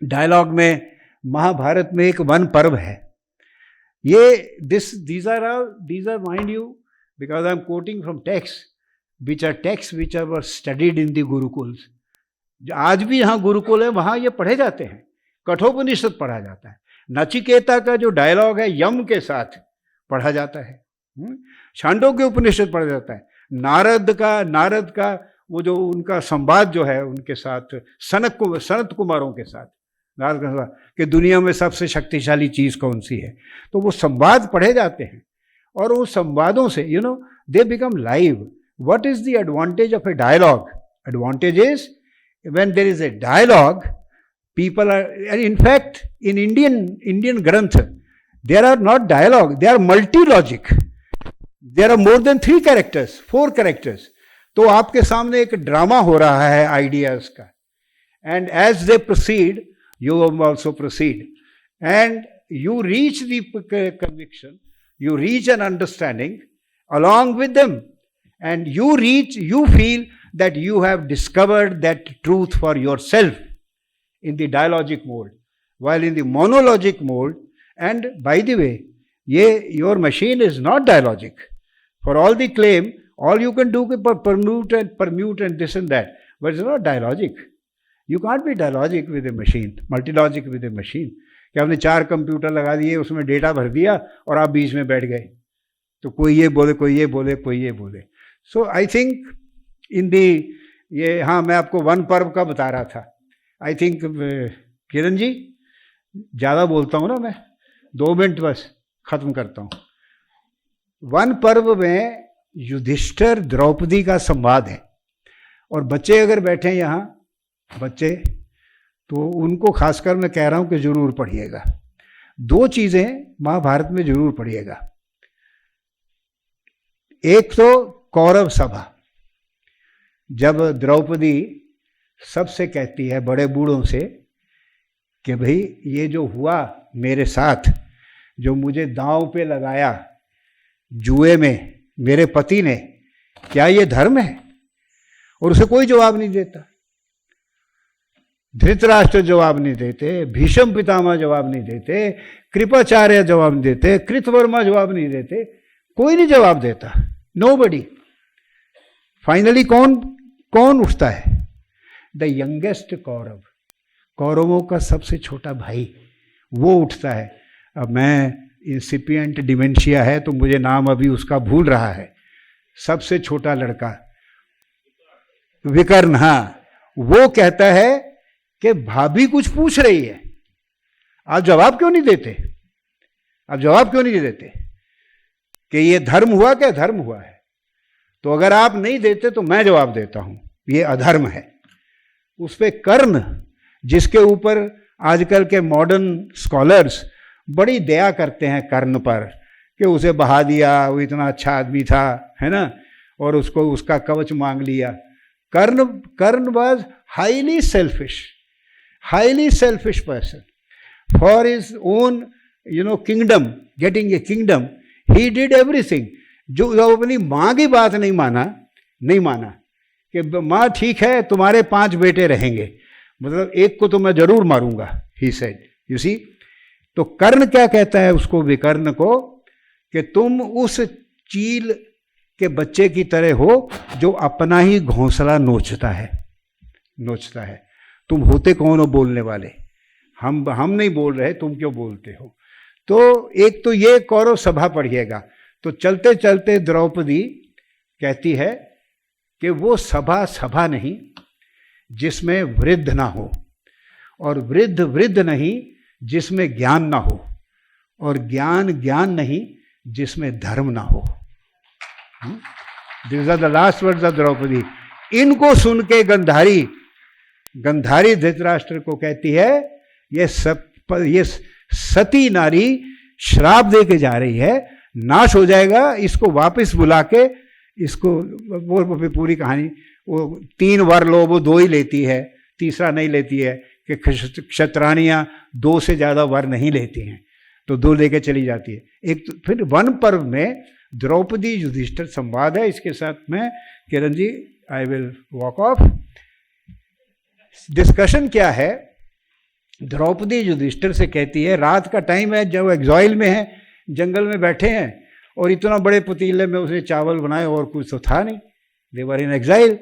डायलॉग में महाभारत में एक वन पर्व है. ये these are mind you, because I am quoting from texts which were studied in the gurukuls. आज भी यहाँ गुरुकुल है, वहाँ ये पढ़े जाते हैं. कठोपनिषद पढ़ा जाता है. नचिकेता का जो डायलॉग है यम के साथ पढ़ा जाता है. छांदोग्य उपनिषद पढ़ा जाता है. नारद का वो जो उनका संवाद जो है उनके साथ सनत कुमारों के साथ कि दुनिया में सबसे शक्तिशाली चीज कौन सी है, तो वो संवाद पढ़े जाते हैं. और उन संवादों से they become live. What is the advantage of a dialogue? Advantage is when there is a dialogue, people are, in fact in Indian granth there are not dialogue, they are multi logic. There are more than 4 characters. तो आपके सामने एक drama हो रहा है ideas का. And as they proceed, you also proceed, and you reach the conviction, you reach an understanding along with them, and you feel that you have discovered that truth for yourself in the dialogic mode, while in the monologic mode. And by the way, your machine is not dialogic. For all the claim, all you can do is permute and this and that, but it's not dialogic. You can't be dialogic with a machine, multilogic with a machine. कि आपने 4 computer लगा दिए, उसमें data भर दिया और आप बीच में बैठ गए, तो कोई ये बोले, कोई ये बोले, कोई ये बोले. सो आई थिंक इन ये हाँ, मैं आपको वन पर्व का बता रहा था. आई थिंक किरण जी, ज़्यादा बोलता हूँ ना मैं, 2 मिनट बस खत्म करता हूँ. वन पर्व में युधिष्ठिर द्रौपदी का संवाद है. और बच्चे अगर बैठे यहाँ, बच्चे, तो उनको खासकर मैं कह रहा हूं कि जरूर पढ़िएगा. 2 चीजें महाभारत में जरूर पढ़िएगा. एक तो कौरव सभा, जब द्रौपदी सबसे कहती है, बड़े बूढ़ों से, कि भाई ये जो हुआ मेरे साथ, जो मुझे दांव पे लगाया जुए में मेरे पति ने, क्या ये धर्म है? और उसे कोई जवाब नहीं देता. धृतराष्ट्र जवाब नहीं देते, भीष्म पितामह जवाब नहीं देते, कृपाचार्य जवाब नहीं देते, कृतवर्मा जवाब नहीं देते, कोई नहीं जवाब देता. नोबडी. फाइनली कौन उठता है? द यंगेस्ट कौरव, कौरवों का सबसे छोटा भाई, वो उठता है. अब मैं इंसिपिएंट डिमेंशिया है तो मुझे नाम अभी उसका भूल रहा है. सबसे छोटा लड़का विकर्ण, हाँ, वो कहता है कि भाभी कुछ पूछ रही है, आप जवाब क्यों नहीं देते? कि ये धर्म हुआ क्या? धर्म हुआ है. तो अगर आप नहीं देते तो मैं जवाब देता हूं, ये अधर्म है. उस पे कर्ण, जिसके ऊपर आजकल के मॉडर्न स्कॉलर्स बड़ी दया करते हैं कर्ण पर, कि उसे बहा दिया, वो इतना अच्छा आदमी था, है ना, और उसको उसका कवच मांग लिया. Karna was highly selfish person. For his own, kingdom, getting a kingdom, he did everything. जो अपनी माँ की बात नहीं माना कि माँ ठीक है तुम्हारे 5 बेटे रहेंगे, मतलब एक को तो मैं जरूर मारूंगा, he said. You see? तो कर्ण क्या कहता है उसको, विकर्ण को, कि तुम उस चील के बच्चे की तरह हो जो अपना ही घोंसला नोचता है. तुम होते कौन हो बोलने वाले? हम नहीं बोल रहे, तुम क्यों बोलते हो? तो एक तो ये कौरव सभा पढ़िएगा. तो चलते चलते द्रौपदी कहती है कि वो सभा नहीं जिसमें वृद्ध ना हो, और वृद्ध नहीं जिसमें ज्ञान ना हो, और ज्ञान नहीं जिसमें धर्म ना हो. These are the last words of Draupadi. इनको सुन के गंधारी धृतराष्ट्र को कहती है ये सती नारी श्राप दे के जा रही है, नाश हो जाएगा, इसको वापस बुला के इसको, वो पूरी कहानी, वो 3 वर लो, वो 2 ही लेती है, तीसरा नहीं लेती है, कि क्षत्राणियाँ 2 से ज़्यादा वर नहीं लेती हैं, तो 2 लेके चली जाती है. एक तो फिर वन पर्व में द्रौपदी युधिष्ठिर संवाद है. इसके साथ में Kiran ji I will walk off. Discussion क्या है, द्रौपदी युधिष्ठिर से कहती है, रात का टाइम है, जब एग्जाइल में है, जंगल में बैठे हैं, और इतना बड़े पतीले में उसने चावल बनाए और कुछ तो था नहीं, दे वर इन एग्जाइल,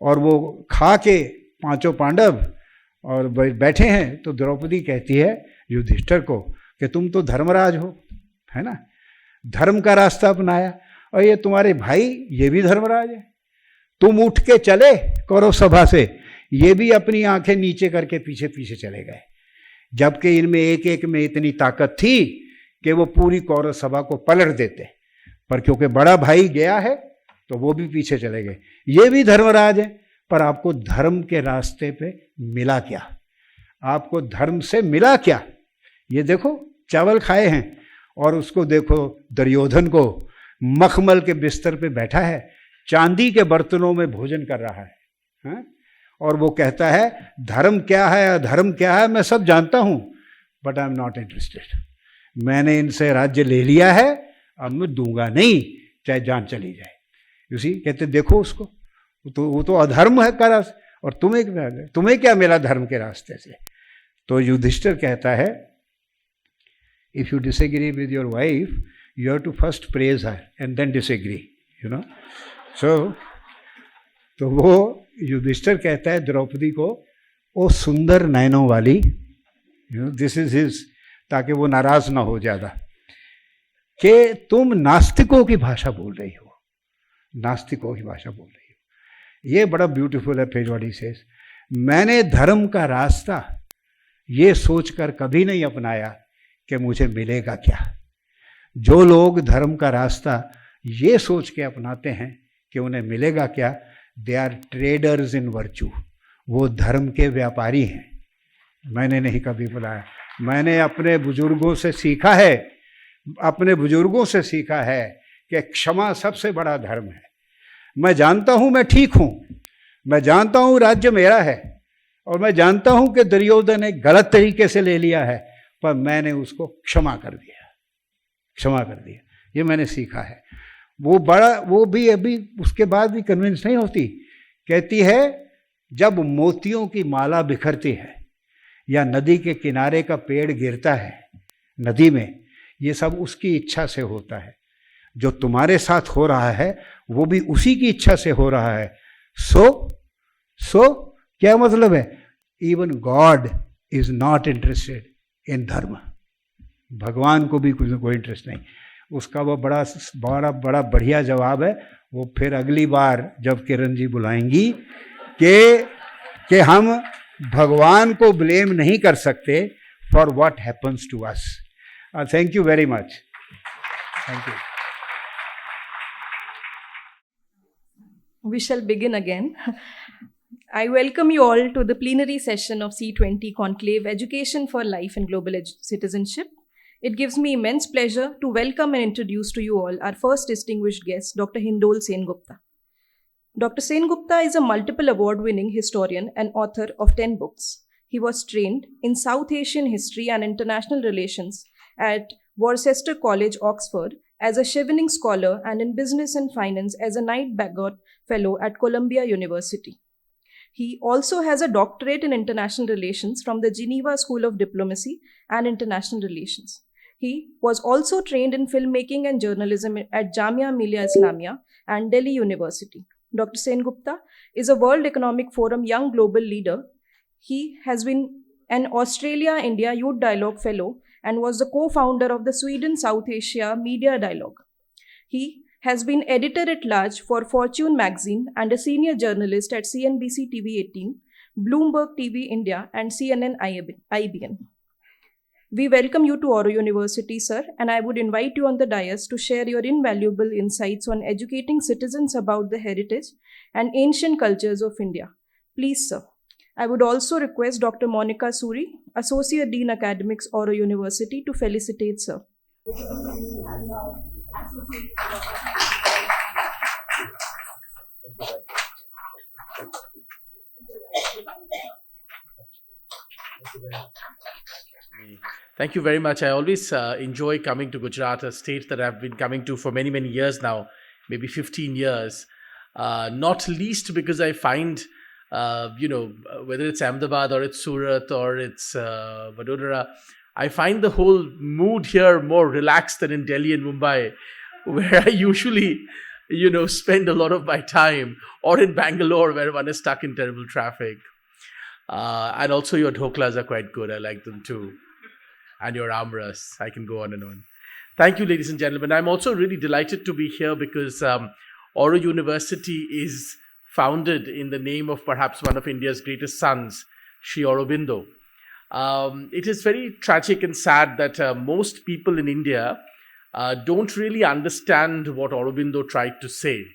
और वो खा के 5 पांडव और बैठे हैं. तो द्रौपदी कहती है युधिष्ठिर को कि तुम तो धर्मराज हो, है ना, धर्म का रास्ता अपनाया, और ये तुम्हारे भाई ये भी धर्मराज है, तुम उठ के चले कौरव सभा से, ये भी अपनी आंखें नीचे करके पीछे पीछे चले गए, जबकि इनमें एक में इतनी ताकत थी कि वो पूरी कौरव सभा को पलट देते, पर क्योंकि बड़ा भाई गया है तो वो भी पीछे चले गए. ये भी धर्मराज है, पर आपको धर्म के रास्ते पे मिला क्या? आपको धर्म से मिला क्या? ये देखो चावल खाए हैं, और उसको देखो दुर्योधन को मखमल के बिस्तर पे बैठा है, चांदी के बर्तनों में भोजन कर रहा है, हाँ? और वो कहता है धर्म क्या है, अधर्म क्या है, मैं सब जानता हूं, but I am not interested. मैंने इनसे राज्य ले लिया है, अब मैं दूंगा नहीं, चाहे जान चली जाए. उसी कहते देखो उसको, वो तो अधर्म है का, और तुम्हें क्या मिला धर्म के रास्ते से? तो युधिष्ठिर कहता है, if you disagree with your wife, you have to first praise her and then disagree, so तो वो युधिष्ठिर कहता है द्रौपदी को, ओ सुंदर नयनों वाली, दिस इज हिज, ताकि वो नाराज ना हो ज्यादा, कि तुम नास्तिकों की भाषा बोल रही हो, नास्तिकों की भाषा बोल रही हो. ये बड़ा ब्यूटीफुल है पेज व्हाट ही सेज. मैंने धर्म का रास्ता ये सोचकर कभी नहीं अपनाया कि मुझे मिलेगा क्या. जो लोग धर्म का रास्ता ये सोच के अपनाते हैं कि उन्हें मिलेगा क्या, they are traders in virtue, वो धर्म के व्यापारी हैं. मैंने नहीं कभी बुलाया, मैंने अपने बुजुर्गों से सीखा है कि क्षमा सबसे बड़ा धर्म है. मैं जानता हूं मैं ठीक हूं, मैं जानता हूं राज्य मेरा है, और मैं जानता हूं कि दुर्योधन ने गलत तरीके से ले लिया है, पर मैंने उसको क्षमा कर दिया. ये मैंने सीखा है. वो भी अभी उसके बाद भी कन्विंस नहीं होती. कहती है जब मोतियों की माला बिखरती है, या नदी के किनारे का पेड़ गिरता है नदी में, ये सब उसकी इच्छा से होता है. जो तुम्हारे साथ हो रहा है वो भी उसी की इच्छा से हो रहा है. सो क्या मतलब है? Even God is not interested in धर्म. भगवान को भी कोई इंटरेस्ट नहीं. उसका वो बड़ा बढ़िया जवाब है. वो फिर अगली बार जब किरण जी बुलाएंगी कि हम भगवान को ब्लेम नहीं कर सकते for what happens to us. Thank you very much. Thank you. We shall begin again. I welcome you all to the plenary session of C20 CONCLAVE, Education for Life and Global Citizenship. It gives me immense pleasure to welcome and introduce to you all our first distinguished guest, Dr. Hindol Sen Gupta. Dr. Sengupta is a multiple award-winning historian and author of 10 books. He was trained in South Asian history and international relations at Worcester College, Oxford, as a Chevening scholar, and in business and finance as a Knight Baggot Fellow at Columbia University. He also has a doctorate in international relations from the Geneva School of Diplomacy and International Relations. He was also trained in filmmaking and journalism at Jamia Millia Islamia and Delhi University. Dr. Sengupta is a World Economic Forum Young Global Leader. He has been an Australia-India Youth Dialogue Fellow and was the co-founder of the Sweden South Asia Media Dialogue. He has been editor-at-large for Fortune magazine and a senior journalist at CNBC TV 18, Bloomberg TV India, and CNN IBN. We welcome you to Oro University, sir, and I would invite you on the dais to share your invaluable insights on educating citizens about the heritage and ancient cultures of India. Please, sir. I would also request Dr. Monica Suri, Associate Dean Academics, Oro University, to felicitate sir. Thank you very much. I always enjoy coming to Gujarat, a state that I've been coming to for many, many years now, maybe 15 years. Not least because I find, whether it's Ahmedabad or it's Surat or it's Vadodara, I find the whole mood here more relaxed than in Delhi and Mumbai, where I usually, spend a lot of my time, or in Bangalore, where one is stuck in terrible traffic. And also your dhoklas are quite good. I like them too. And your amras. I can go on and on. Thank you, ladies and gentlemen. I'm also really delighted to be here because Oro University is founded in the name of perhaps one of India's greatest sons, Sri Aurobindo. It is very tragic and sad that most people in India don't really understand what Aurobindo tried to say.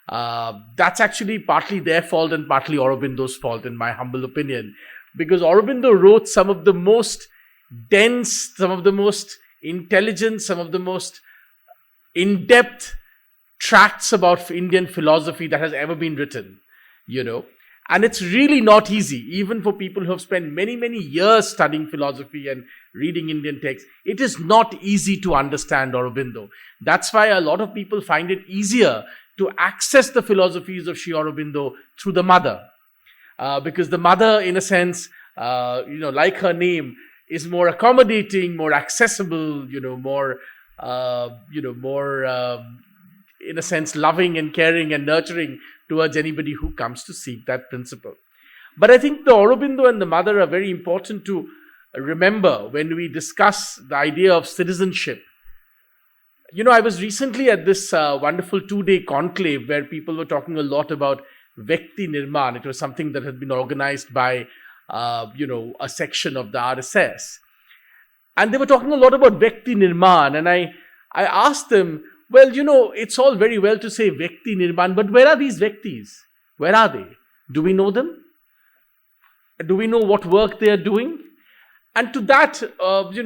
That's actually partly their fault and partly Aurobindo's fault, in my humble opinion, because Aurobindo wrote some of the most dense, some of the most intelligent, some of the most in-depth tracts about Indian philosophy that has ever been written, And it's really not easy, even for people who have spent many, many years studying philosophy and reading Indian texts. It is not easy to understand Aurobindo. That's why a lot of people find it easier to access the philosophies of Sri Aurobindo through the mother. Because the mother, in a sense, like her name, is more accommodating, more accessible, more, in a sense, loving and caring and nurturing towards anybody who comes to seek that principle. But I think the Aurobindo and the mother are very important to remember when we discuss the idea of citizenship. I was recently at this wonderful 2-day conclave where people were talking a lot about Vyakti Nirman. It was something that had been organized by, a section of the RSS. And they were talking a lot about Vyakti Nirman. And I asked them, well, it's all very well to say Vyakti Nirman, but where are these Vyaktis? Where are they? Do we know them? Do we know what work they are doing? And to that,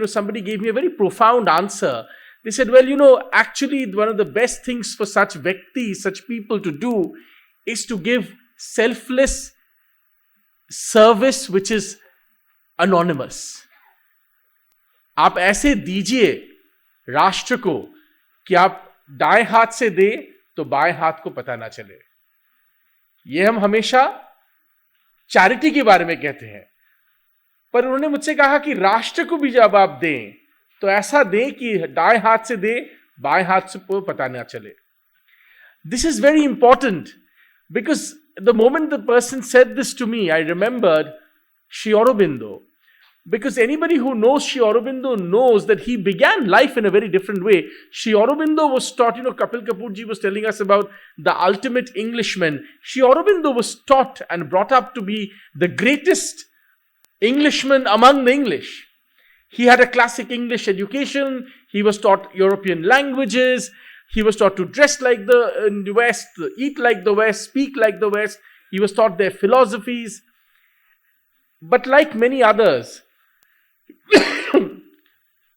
somebody gave me a very profound answer. They said, well, actually one of the best things for such Vyaktis, such people to do is to give selfless service which is anonymous. आप ऐसे दीजिए राष्ट्र को कि आप दाएं हाथ से दे तो बाएं हाथ को पता ना चले. ये हम हमेशा चैरिटी के बारे में कहते हैं, पर उन्होंने मुझसे कहा कि राष्ट्र को भी जब आप दें तो ऐसा दें कि दाएं हाथ से दे बाएं हाथ से पता ना चले. This is very important because the moment the person said this to me, I remembered Sri Aurobindo. Because anybody who knows Sri Aurobindo knows that he began life in a very different way. Sri Aurobindo was taught, Kapil Kapoor ji was telling us about the ultimate Englishman. Sri Aurobindo was taught and brought up to be the greatest Englishman among the English. He had a classic English education. He was taught European languages. He was taught to dress like the West, eat like the West, speak like the West. He was taught their philosophies. But like many others,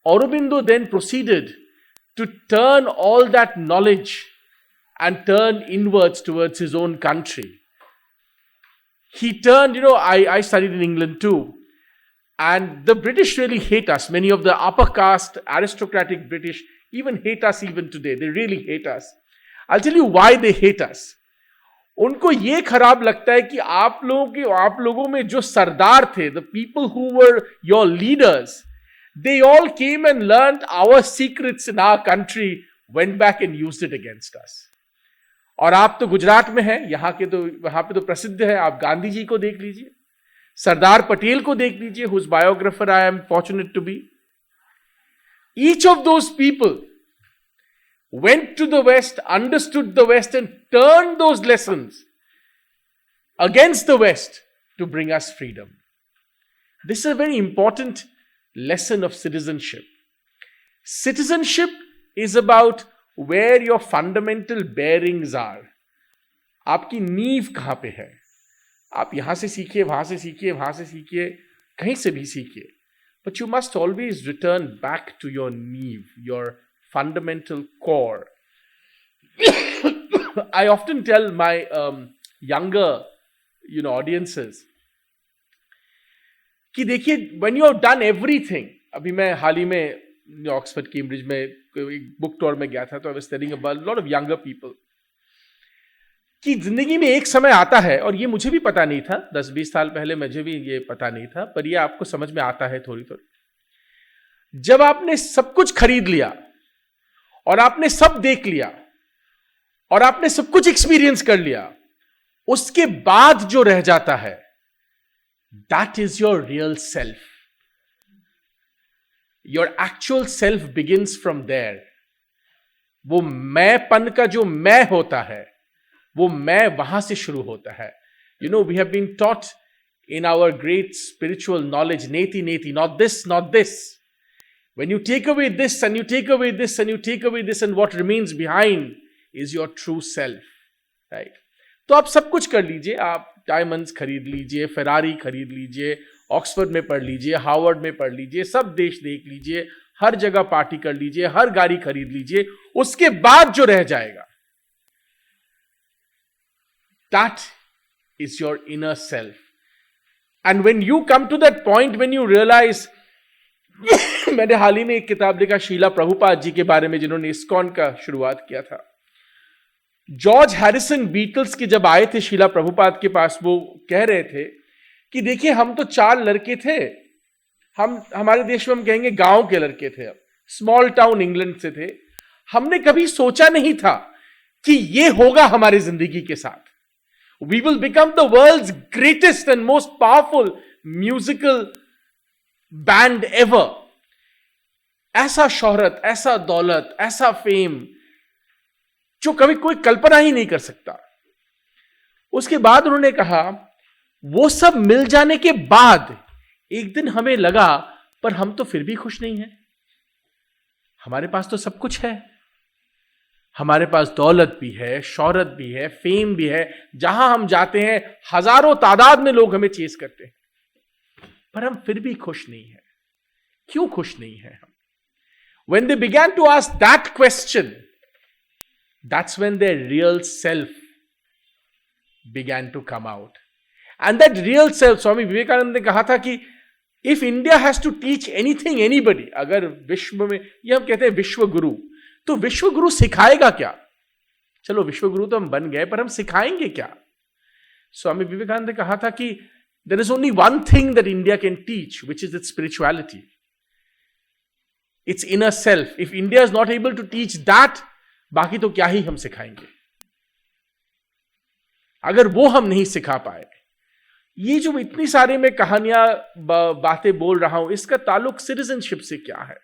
Aurobindo then proceeded to turn all that knowledge and turn inwards towards his own country. He turned, I studied in England too, and the British really hate us. Many of the upper caste, aristocratic British even hate us even today. They really hate us. I'll tell you why they hate us. उनको ये खराब लगता है कि आप लोगों में जो सरदार थे, the people who were your leaders, they all came and learned our secrets in our country, went back and used it against us. और आप तो गुजरात में हैं, वहां पे तो प्रसिद्ध है. आप गांधी जी को देख लीजिए, सरदार पटेल को देख लीजिए, whose biographer I am fortunate to be. Each of those people went to the West, understood the West, and turned those lessons against the West to bring us freedom. This is a very important lesson of citizenship. Citizenship is about where your fundamental bearings are. आपकी नींव कहां पे है? आप यहां से सीखिए, वहां से सीखिए, वहां से सीखिए, कहीं से भी सीखिए. But you must always return back to your नींव, your fundamental core. I often tell my younger, audiences कि देखिए, when you have done everything. अभी मैं हाल ही में ऑक्सफोर्ड कैम्ब्रिज में एक बुक टूर में गया था, तो I was telling about a lot of younger people कि जिंदगी में एक समय आता है, और ये मुझे भी पता नहीं था, 10-20 साल पहले मुझे भी ये पता नहीं था, पर ये आपको समझ में आता है थोड़ी थोड़ी. जब आपने सब कुछ खरीद लिया और आपने सब देख लिया और आपने सब कुछ एक्सपीरियंस कर लिया, उसके बाद जो रह जाता है, that is your real self. Your actual self begins from there. वो मैंपन का जो मैं होता है, वो मैं वहां से शुरू होता है. We have been taught in our great spiritual knowledge, नेति नेति, not this, not this. When you take away this and you take away this and you take away this, and what remains behind is your true self, right? तो आप सब कुछ कर लीजिए, आप diamonds खरीद लीजिए, फेरारी खरीद लीजिए, ऑक्सफोर्ड में पढ़ लीजिए, हार्वर्ड में पढ़ लीजिए, सब देश देख लीजिए, हर जगह पार्टी कर लीजिए, हर गाड़ी खरीद लीजिए, उसके बाद जो रह जाएगा, that is your inner self. And when you come to that point, when you realize मैंने हाल ही में एक किताब लिखा शीला प्रभुपाद जी के बारे में, जिन्होंने इस्कॉन का शुरुआत किया था. जॉर्ज हैरिसन बीटल्स के जब आए थे शीला प्रभुपाद के पास, वो कह रहे थे कि देखिए, हम तो 4 लड़के थे, हमारे देश में हम कहेंगे गांव के लड़के थे, स्मॉल टाउन इंग्लैंड से थे. हमने कभी सोचा नहीं था कि ये होगा हमारी जिंदगी के साथ. We will become the world's greatest and most powerful musical band ever. ऐसा शोहरत, ऐसा दौलत, ऐसा फेम जो कभी कोई कल्पना ही नहीं कर सकता. उसके बाद उन्होंने कहा, वो सब मिल जाने के बाद एक दिन हमें लगा, पर हम तो फिर भी खुश नहीं हैं. हमारे पास तो सब कुछ है, हमारे पास दौलत भी है, शोहरत भी है, फेम भी है, जहां हम जाते हैं हजारों तादाद में लोग हमें चेस करते हैं, पर हम फिर भी खुश नहीं हैं. क्यों खुश नहीं हैं हम? When they began to ask that question, that's when their real self began to come out. And that real self, Swami Vivekananda ने कहा था कि if India has to teach anything anybody, अगर विश्व में, ये हम कहते हैं विश्व गुरु, तो विश्व गुरु सिखाएगा क्या? चलो विश्व गुरु तो हम बन गए, पर हम सिखाएंगे क्या? स्वामी विवेकानंद ने कहा था कि there is only one thing that India can teach, which is its spirituality. Its inner self. If India is not able to teach that, बाकी तो क्या ही हम सिखाएंगे? अगर वो हम नहीं सिखा पाए. ये जो इतनी सारी मैं कहानियां बातें बोल रहा हूं, इसका ताल्लुक सिटीजनशिप से क्या है?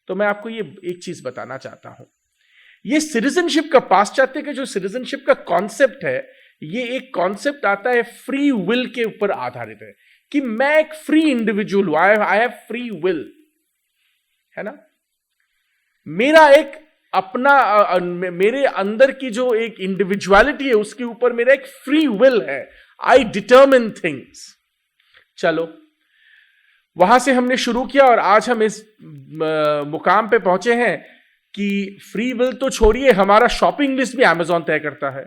तो मैं आपको ये एक चीज बताना चाहता हूं. ये सिटीजनशिप का, पाश्चात्य का जो सिटीजनशिप का कॉन्सेप्ट है, ये एक कॉन्सेप्ट आता है फ्री विल के ऊपर आधारित है, कि मैं एक फ्री इंडिविजुअल हूं, आई हैव फ्री विल, है ना. मेरा एक अपना, मेरे अंदर की जो एक इंडिविजुअलिटी है, उसके ऊपर मेरा एक फ्री विल है. आई डिटर्मिन थिंग्स. चलो, वहां से हमने शुरू किया और आज हम इस मुकाम पे पहुंचे हैं कि फ्री विल तो छोड़िए, हमारा शॉपिंग लिस्ट भी अमेजॉन तय करता है।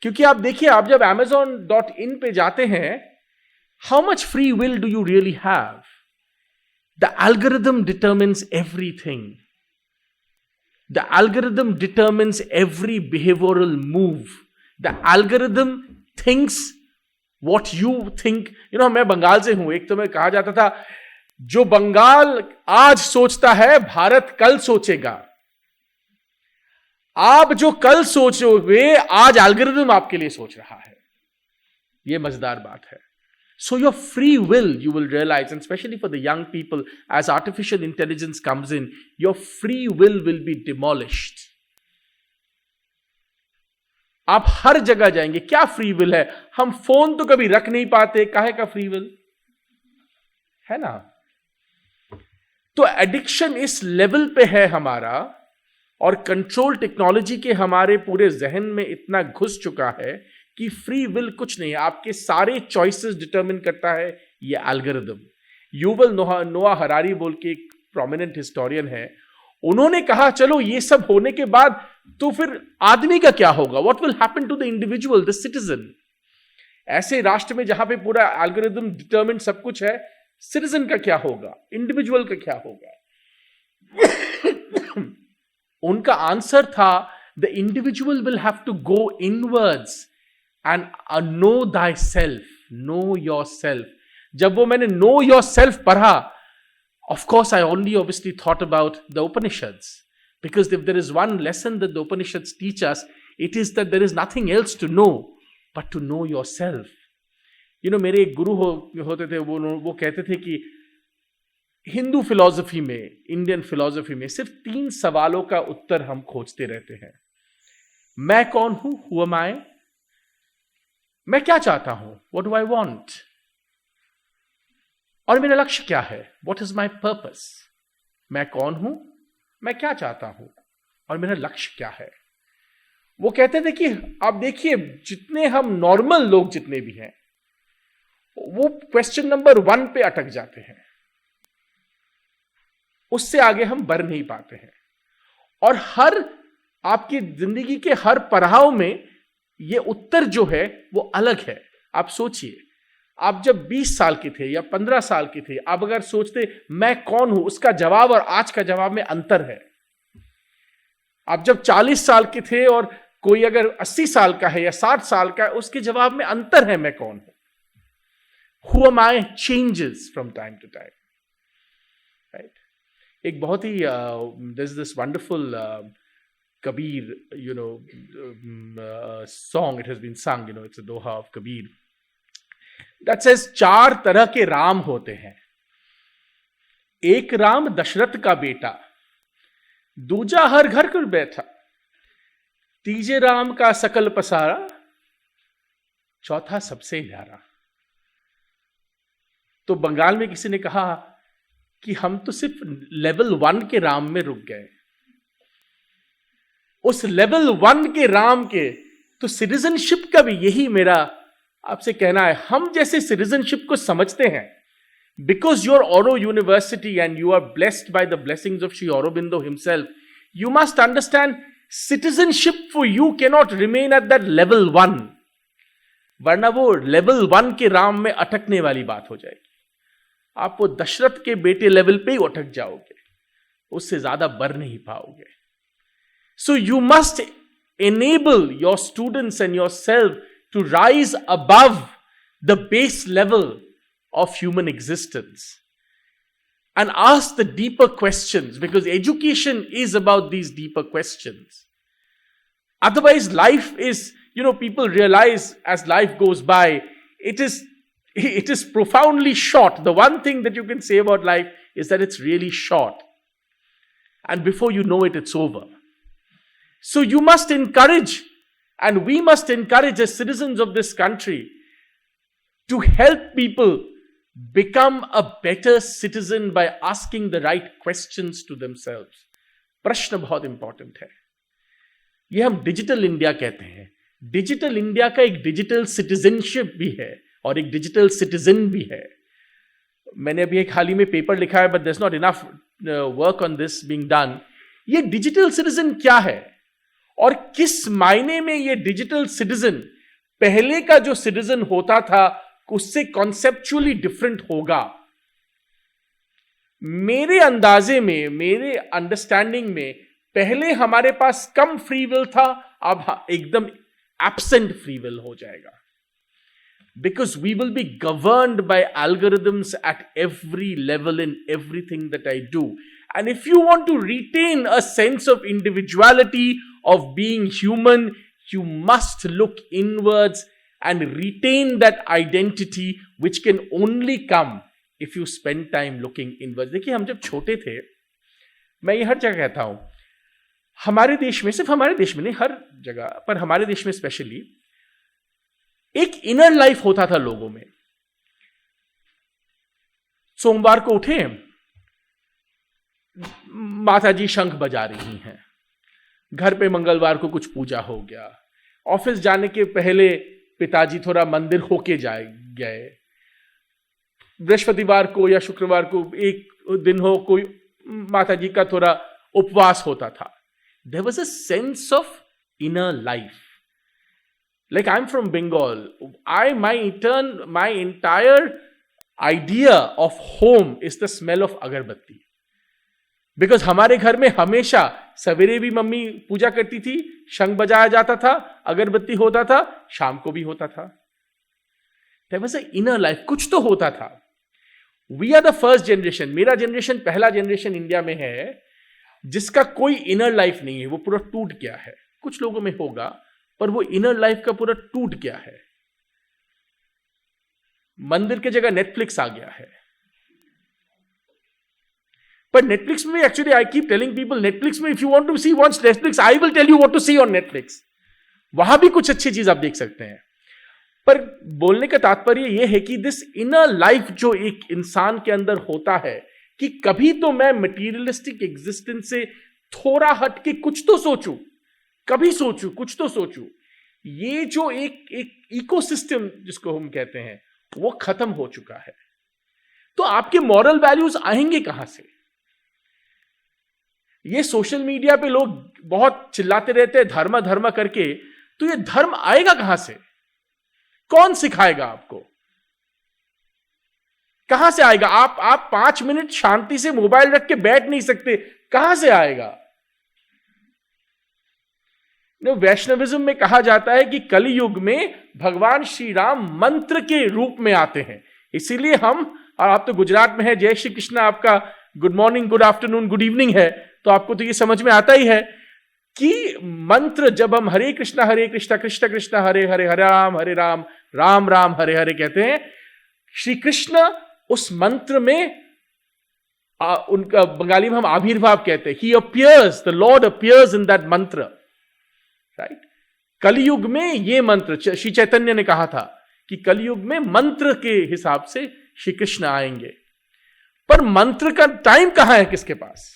क्योंकि आप देखिए, आप जब amazon.in पे जाते हैं, how much free will do you really have? The algorithm determines everything. The algorithm determines every behavioral move. The algorithm thinks what you think. मैं बंगाल से हूं, एक तो मैं कहा जाता था, जो बंगाल आज सोचता है भारत कल सोचेगा। आप जो कल सोचोगे, आज एल्गोरिदम आपके लिए सोच रहा है। यह मजेदार बात है। So your free will, you will realize, and especially for the young people, as artificial intelligence comes in, your free will be demolished. आप हर जगह जाएंगे, क्या फ्री विल है? हम फोन तो कभी रख नहीं पाते, काहे का फ्री विल है ना? तो एडिक्शन इस लेवल पे है हमारा, और कंट्रोल टेक्नोलॉजी के हमारे पूरे जहन में इतना घुस चुका है कि फ्री विल कुछ नहीं है, आपके सारे चॉइसेस डिटरमिन करता है ये एल्गोरिदम। युवल नोआ हरारी बोल के एक प्रोमिनेंट हिस्टोरियन है, उन्होंने कहा चलो ये सब होने के बाद तो फिर आदमी का क्या होगा? What will happen to the individual, the citizen? ऐसे राष्ट्र में जहां पे पूरा एल्गोरिदम डिटरमिन सब कुछ है, सिटीजन का क्या होगा, इंडिविजुअल का क्या होगा? उनका आंसर था, the individual will have to go inwards and know thyself, know yourself. जब वो मैंने know yourself पढ़ा, of course I only obviously thought about the Upanishads, because if there is one lesson that the Upanishads teach us, it is that there is nothing else to know but to know yourself. मेरे एक गुरु होते थे, वो कहते थे कि Hindu philosophy में, Indian philosophy में सिर्फ 3 सवालों का उत्तर हम खोजते रहते हैं। मैं कौन हूं, who am I? मैं क्या चाहता हूं, what do I want? और मेरा लक्ष्य क्या है, what is my purpose? मैं कौन हूं, मैं क्या चाहता हूं, और मेरा लक्ष्य क्या है? वो कहते थे कि आप देखिए, जितने हम नॉर्मल लोग जितने भी हैं, वो क्वेश्चन नंबर 1 पे अटक जाते हैं, उससे आगे हम बढ़ नहीं पाते हैं। और हर आपकी जिंदगी के हर पड़ाव में ये उत्तर जो है वो अलग है। आप सोचिए, आप जब 20 साल के थे या 15 साल के थे, आप अगर सोचते मैं कौन हूं, उसका जवाब और आज का जवाब में अंतर है। आप जब 40 साल के थे और कोई अगर 80 साल का है या 60 साल का है, उसके जवाब में अंतर है मैं कौन हूं। Who am I changes from time to time, right? एक बहुत ही there's this wonderful Kabir, song, it has been sung, it's a doha of Kabir that says 4 तरह के राम होते हैं। एक राम दशरथ का बेटा, दूजा हर घर कर बैठा, तीजे राम का सकल पसारा, चौथा सबसे न्यारा। तो बंगाल में किसी ने कहा कि हम तो सिर्फ लेवल 1 के राम में रुक गए। उस लेवल 1 के राम के, तो सिटीजनशिप का भी यही मेरा आपसे कहना है। हम जैसे सिटीजनशिप को समझते हैं, because your Auro university and you are blessed by the blessings of Shri Aurobindo himself, you must understand citizenship for you can not remain at that level 1, वरना वो लेवल 1 के राम में अटकने वाली बात हो जाएगी। आप वो दशरथ के बेटे लेवल पे ही अटक जाओगे, उससे ज्यादा बढ़ नहीं पाओगे। So you must enable your students and yourself to rise above the base level of human existence and ask the deeper questions, because education is about these deeper questions. Otherwise, life is, people realize as life goes by, it is profoundly short. The one thing that you can say about life is that it's really short. And before you know it, it's over. So you must encourage, and we must encourage as citizens of this country to help people become a better citizen by asking the right questions to themselves. प्रश्न बहुत important है। यह हम digital India कहते हैं। Digital India का एक digital citizenship भी है और एक डिजिटल सिटीजन भी है। मैंने अभी एक हाल ही में पेपर लिखा है, but there is not enough work on this being done. ये डिजिटल सिटीजन क्या है और किस मायने में ये डिजिटल सिटीजन पहले का जो सिटीजन होता था उससे कॉन्सेप्चुअली डिफरेंट होगा? मेरे अंदाजे में, मेरे अंडरस्टैंडिंग में, पहले हमारे पास कम फ्री विल था, अब एकदम एब्सेंट फ्री विल हो जाएगा. Because we will be governed by algorithms at every level in everything that I do. And if you want to retain a sense of individuality, of being human, you must look inwards and retain that identity, which can only come if you spend time looking inwards. देखिए, हम जब छोटे थे, मैं ये हर जगह कहता हूं, हमारे देश में, सिर्फ हमारे देश में नहीं, हर जगह पर हमारे देश में स्पेशली एक इनर लाइफ होता था लोगों में. सोमवार को उठे, माता जी शंख बजा रही हैं, घर पे मंगलवार को कुछ पूजा हो गया, ऑफिस जाने के पहले पिताजी थोड़ा मंदिर होके गए, बृहस्पतिवार को या शुक्रवार को एक दिन हो, कोई माता जी का थोड़ा उपवास होता था. There was a sense of inner life. Like, I'm from Bengal. My entire idea of home is the smell of agarbatti. Because हमारे घर में हमेशा सवेरे भी मम्मी पूजा करती थी, शंख बजाया जाता था, अगरबत्ती होता था, शाम को भी होता था. There was an inner life. कुछ तो होता था. We are the first generation. मेरा जनरेशन पहला जनरेशन इंडिया में है जिसका कोई इनर लाइफ नहीं है. वो पूरा टूट गया है. कुछ लोगों में होगा, पर वो इनर लाइफ का पूरा टूट गया है. मंदिर की जगह नेटफ्लिक्स आ गया है. पर नेटफ्लिक्स में actually I keep telling people, Netflix में if you want to see watch Netflix, I will tell you what to see on Netflix. वहां भी कुछ अच्छी चीज आप देख सकते हैं. पर बोलने का तात्पर्य यह है कि दिस इनर लाइफ जो एक इंसान के अंदर होता है, कि कभी तो मैं मटीरियलिस्टिक एग्जिस्टेंस से थोड़ा हट के कुछ तो सोचूं, कभी सोचूं, कुछ तो सोचूं. ये जो एक इकोसिस्टम जिसको हम कहते हैं, वो खत्म हो चुका है. तो आपके मॉरल वैल्यूज आएंगे कहां से? ये सोशल मीडिया पे लोग बहुत चिल्लाते रहते हैं धर्म धर्म करके, तो ये धर्म आएगा कहां से? कौन सिखाएगा आपको? कहां से आएगा? आप 5 मिनट शांति से मोबाइल रख के बैठ नहीं सकते, कहां से आएगा? वैष्णविज्म में कहा जाता है कि कलयुग में भगवान श्री राम मंत्र के रूप में आते हैं. इसीलिए हम, और आप तो गुजरात में है, जय श्री कृष्ण आपका good morning, good afternoon, good evening है, तो आपको तो ये समझ में आता ही है कि मंत्र जब हम हरे कृष्णा कृष्ण कृष्ण हरे हरे, हरे राम राम राम हरे हरे कहते हैं, श्री कृष्ण उस मंत्र में उनका बंगाली में हम आविर्भाव कहते हैं. ही appears, the Lord appears in that मंत्र. राइट? कलयुग में ये मंत्र, श्री चैतन्य ने कहा था कि कलयुग में मंत्र के हिसाब से श्री कृष्ण आएंगे. पर मंत्र का टाइम कहां है किसके पास?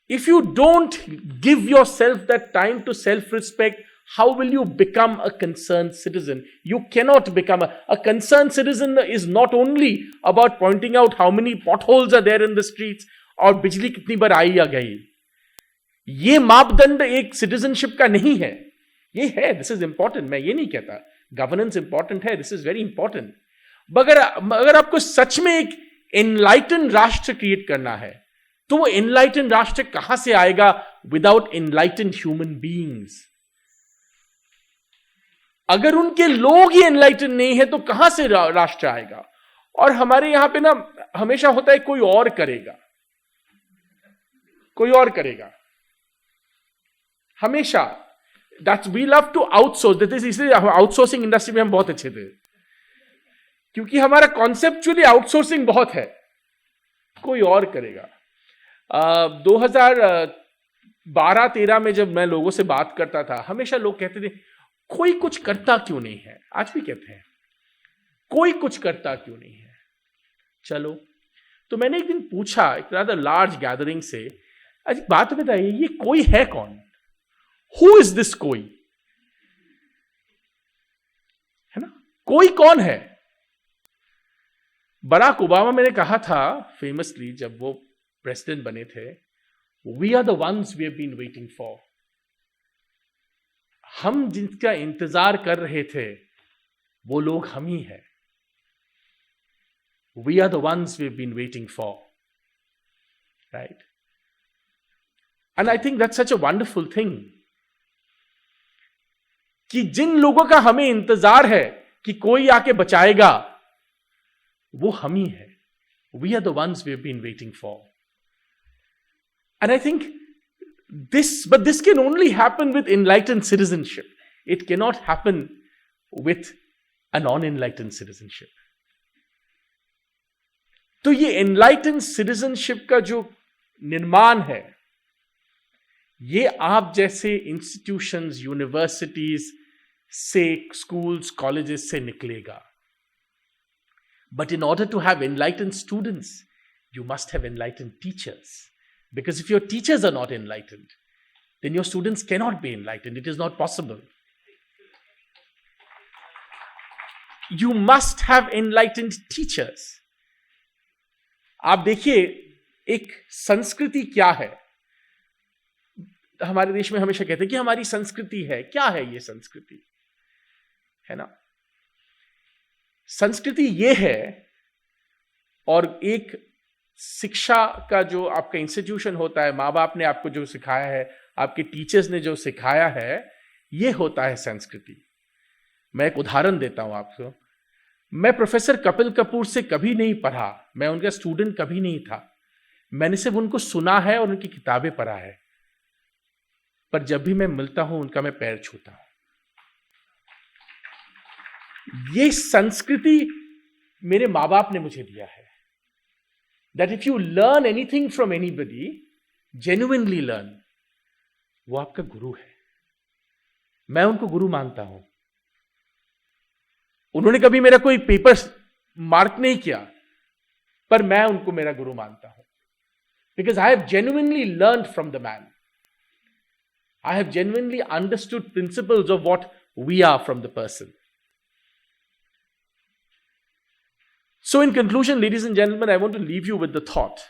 If you don't give yourself that time to self respect, how will you become a concerned citizen? You cannot become a concerned citizen is not only about pointing out how many potholes are there in the streets और बिजली कितनी बार आई या गई. ये मापदंड एक citizenship का नहीं है. ये है, दिस इज इंपॉर्टेंट, मैं ये नहीं कहता गवर्नेंस इंपॉर्टेंट है, दिस इज वेरी इंपॉर्टेंट. अगर आपको सच में एक एनलाइटन राष्ट्र क्रिएट करना है, तो वो एनलाइटन राष्ट्र कहां से आएगा विदाउट एनलाइटन ह्यूमन बीइंग्स? अगर उनके लोग ही एनलाइटन नहीं है तो कहां से राष्ट्र आएगा? और हमारे यहां पे ना हमेशा होता है कोई और करेगा, कोई और करेगा हमेशा. That's we love to outsource. That is, इसलिए आउटसोर्सिंग इंडस्ट्री में हम बहुत अच्छे थे, क्योंकि हमारा कॉन्सेप्चुअली आउटसोर्सिंग बहुत है. कोई और करेगा. 2012-13 में जब मैं लोगों से बात करता था, हमेशा लोग कहते थे कोई कुछ करता क्यों नहीं है. आज भी कहते हैं कोई कुछ करता क्यों नहीं है. चलो, तो मैंने एक दिन पूछा एक रादर लार्ज गैदरिंग से, आज बात बताइए, ये कोई है कौन? हु इज दिस कोई? है ना, कोई कौन है? बराक ओबामा मैंने कहा था फेमसली जब वो प्रेसिडेंट बने थे, we are the ones we have been waiting for. हम जिनका इंतजार कर रहे थे वो लोग हम ही हैं. We are the ones we have been waiting for, right? And I think that's such a wonderful thing कि जिन लोगों का हमें इंतजार है कि कोई आके बचाएगा, वो हम ही है. We are the ones we have been waiting for. And I think but this can only happen with enlightened citizenship. It cannot happen with a non-enlightened citizenship. तो ये enlightened citizenship का जो निर्माण है, ये आप जैसे institutions, universities से, schools, colleges से निकलेगा. But in order to have enlightened students, you must have enlightened teachers. Because if your teachers are not enlightened, then your students cannot be enlightened. It is not possible. You must have enlightened teachers. आप देखिए एक संस्कृति क्या है. हमारे देश में हमेशा कहते हैं कि हमारी संस्कृति है. क्या है ये संस्कृति? है ना? संस्कृति ये है, और एक शिक्षा का जो आपका इंस्टीट्यूशन होता है, माँ बाप ने आपको जो सिखाया है, आपके टीचर्स ने जो सिखाया है, ये होता है संस्कृति. मैं एक उदाहरण देता हूं आपको. मैं प्रोफेसर कपिल कपूर से कभी नहीं पढ़ा, मैं उनका स्टूडेंट कभी नहीं था. मैंने सिर्फ उनको सुना है और उनकी किताबें पढ़ा है. पर जब भी मैं मिलता हूं उनका मैं पैर छूता हूं. ये संस्कृति मेरे माँ बाप ने मुझे दिया है. That if you learn anything from anybody, genuinely learn, वो आपका गुरु है. मैं उनको गुरु मानता हूं. उन्होंने कभी मेरा कोई पेपर मार्क नहीं किया, पर मैं उनको मेरा गुरु मानता हूं. Because I have genuinely learned from the man. I have genuinely understood principles of what we are from the person. So in conclusion, ladies and gentlemen, I want to leave you with the thought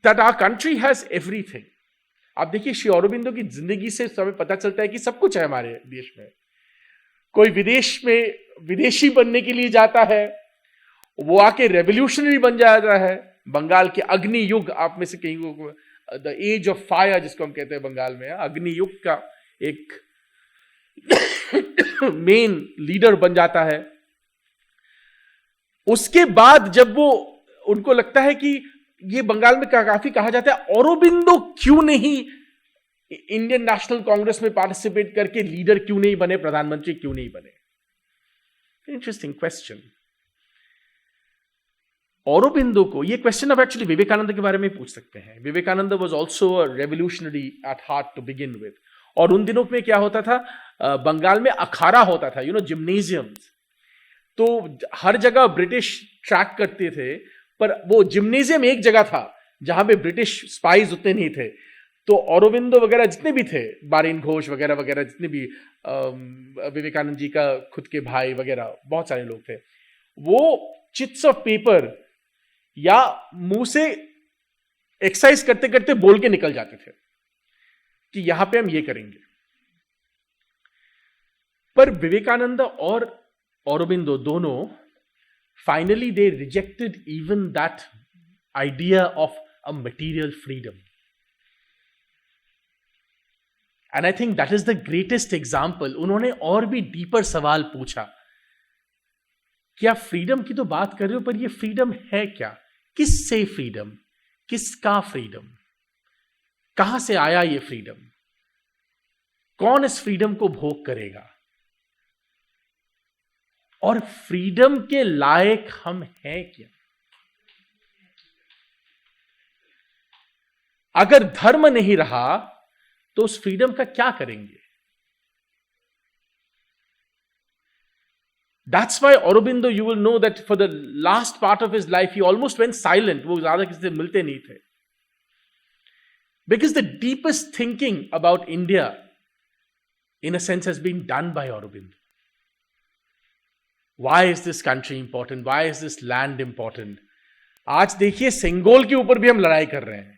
that our country has everything. आप देखिए श्री अरबिंदो की जिंदगी से हमें पता चलता है कि सब कुछ है हमारे देश में. कोई विदेश में विदेशी बनने के लिए जाता है, वो आके रेवोल्यूशनरी बन जाता है. बंगाल के अग्नि युग, आप में से कहीं को द एज ऑफ फायर जिसको हम कहते हैं बंगाल में, अग्नि युग का एक मेन लीडर बन जाता है. उसके बाद जब वो उनको लगता है कि ये बंगाल में काफी कहा जाता है, अरबिंदो क्यों नहीं इंडियन नेशनल कांग्रेस में पार्टिसिपेट करके लीडर क्यों नहीं बने, प्रधानमंत्री क्यों नहीं बने? Interesting question. अरबिंदो को ये क्वेश्चन अब एक्चुअली विवेकानंद के बारे में पूछ सकते हैं. Vivekananda was also a revolutionary at heart to begin with. और उन दिनों में क्या होता था, बंगाल में अखाड़ा होता था, जिम्नेजियम्स. तो हर जगह ब्रिटिश ट्रैक करते थे, पर वो जिम्नेजियम एक जगह था जहां पे ब्रिटिश स्पाइज उतने नहीं थे. तो अरबिंदो वगैरह जितने भी थे, बारिन घोष वगैरह वगैरह जितने भी, विवेकानंद जी का खुद के भाई वगैरह बहुत सारे लोग थे, वो चिट्स ऑफ पेपर या मुंह से एक्सरसाइज करते करते बोल के निकल जाते थे कि यहां पे हम ये करेंगे. पर विवेकानंद और अरबिंदो दोनों finally they rejected even that idea of a material freedom. And I think that is the greatest example. उन्होंने और भी डीपर सवाल पूछा कि आप फ्रीडम की तो बात कर रहे हो, पर ये फ्रीडम है क्या? किससे फ्रीडम? किसका फ्रीडम? कहां से आया ये फ्रीडम? कौन इस फ्रीडम को भोग करेगा? और फ्रीडम के लायक हम हैं क्या? अगर धर्म नहीं रहा तो उस फ्रीडम का क्या करेंगे? That's why Aurobindo, you will know that for the last part of his life, he almost went silent. वो ज़्यादा किसी से मिलते नहीं थे. Because the deepest thinking about India, in a sense, has been done by Aurobindo. Why is this country important? Why is this land important? आज देखिए सेंगोल के ऊपर भी हम लड़ाई कर रहे हैं.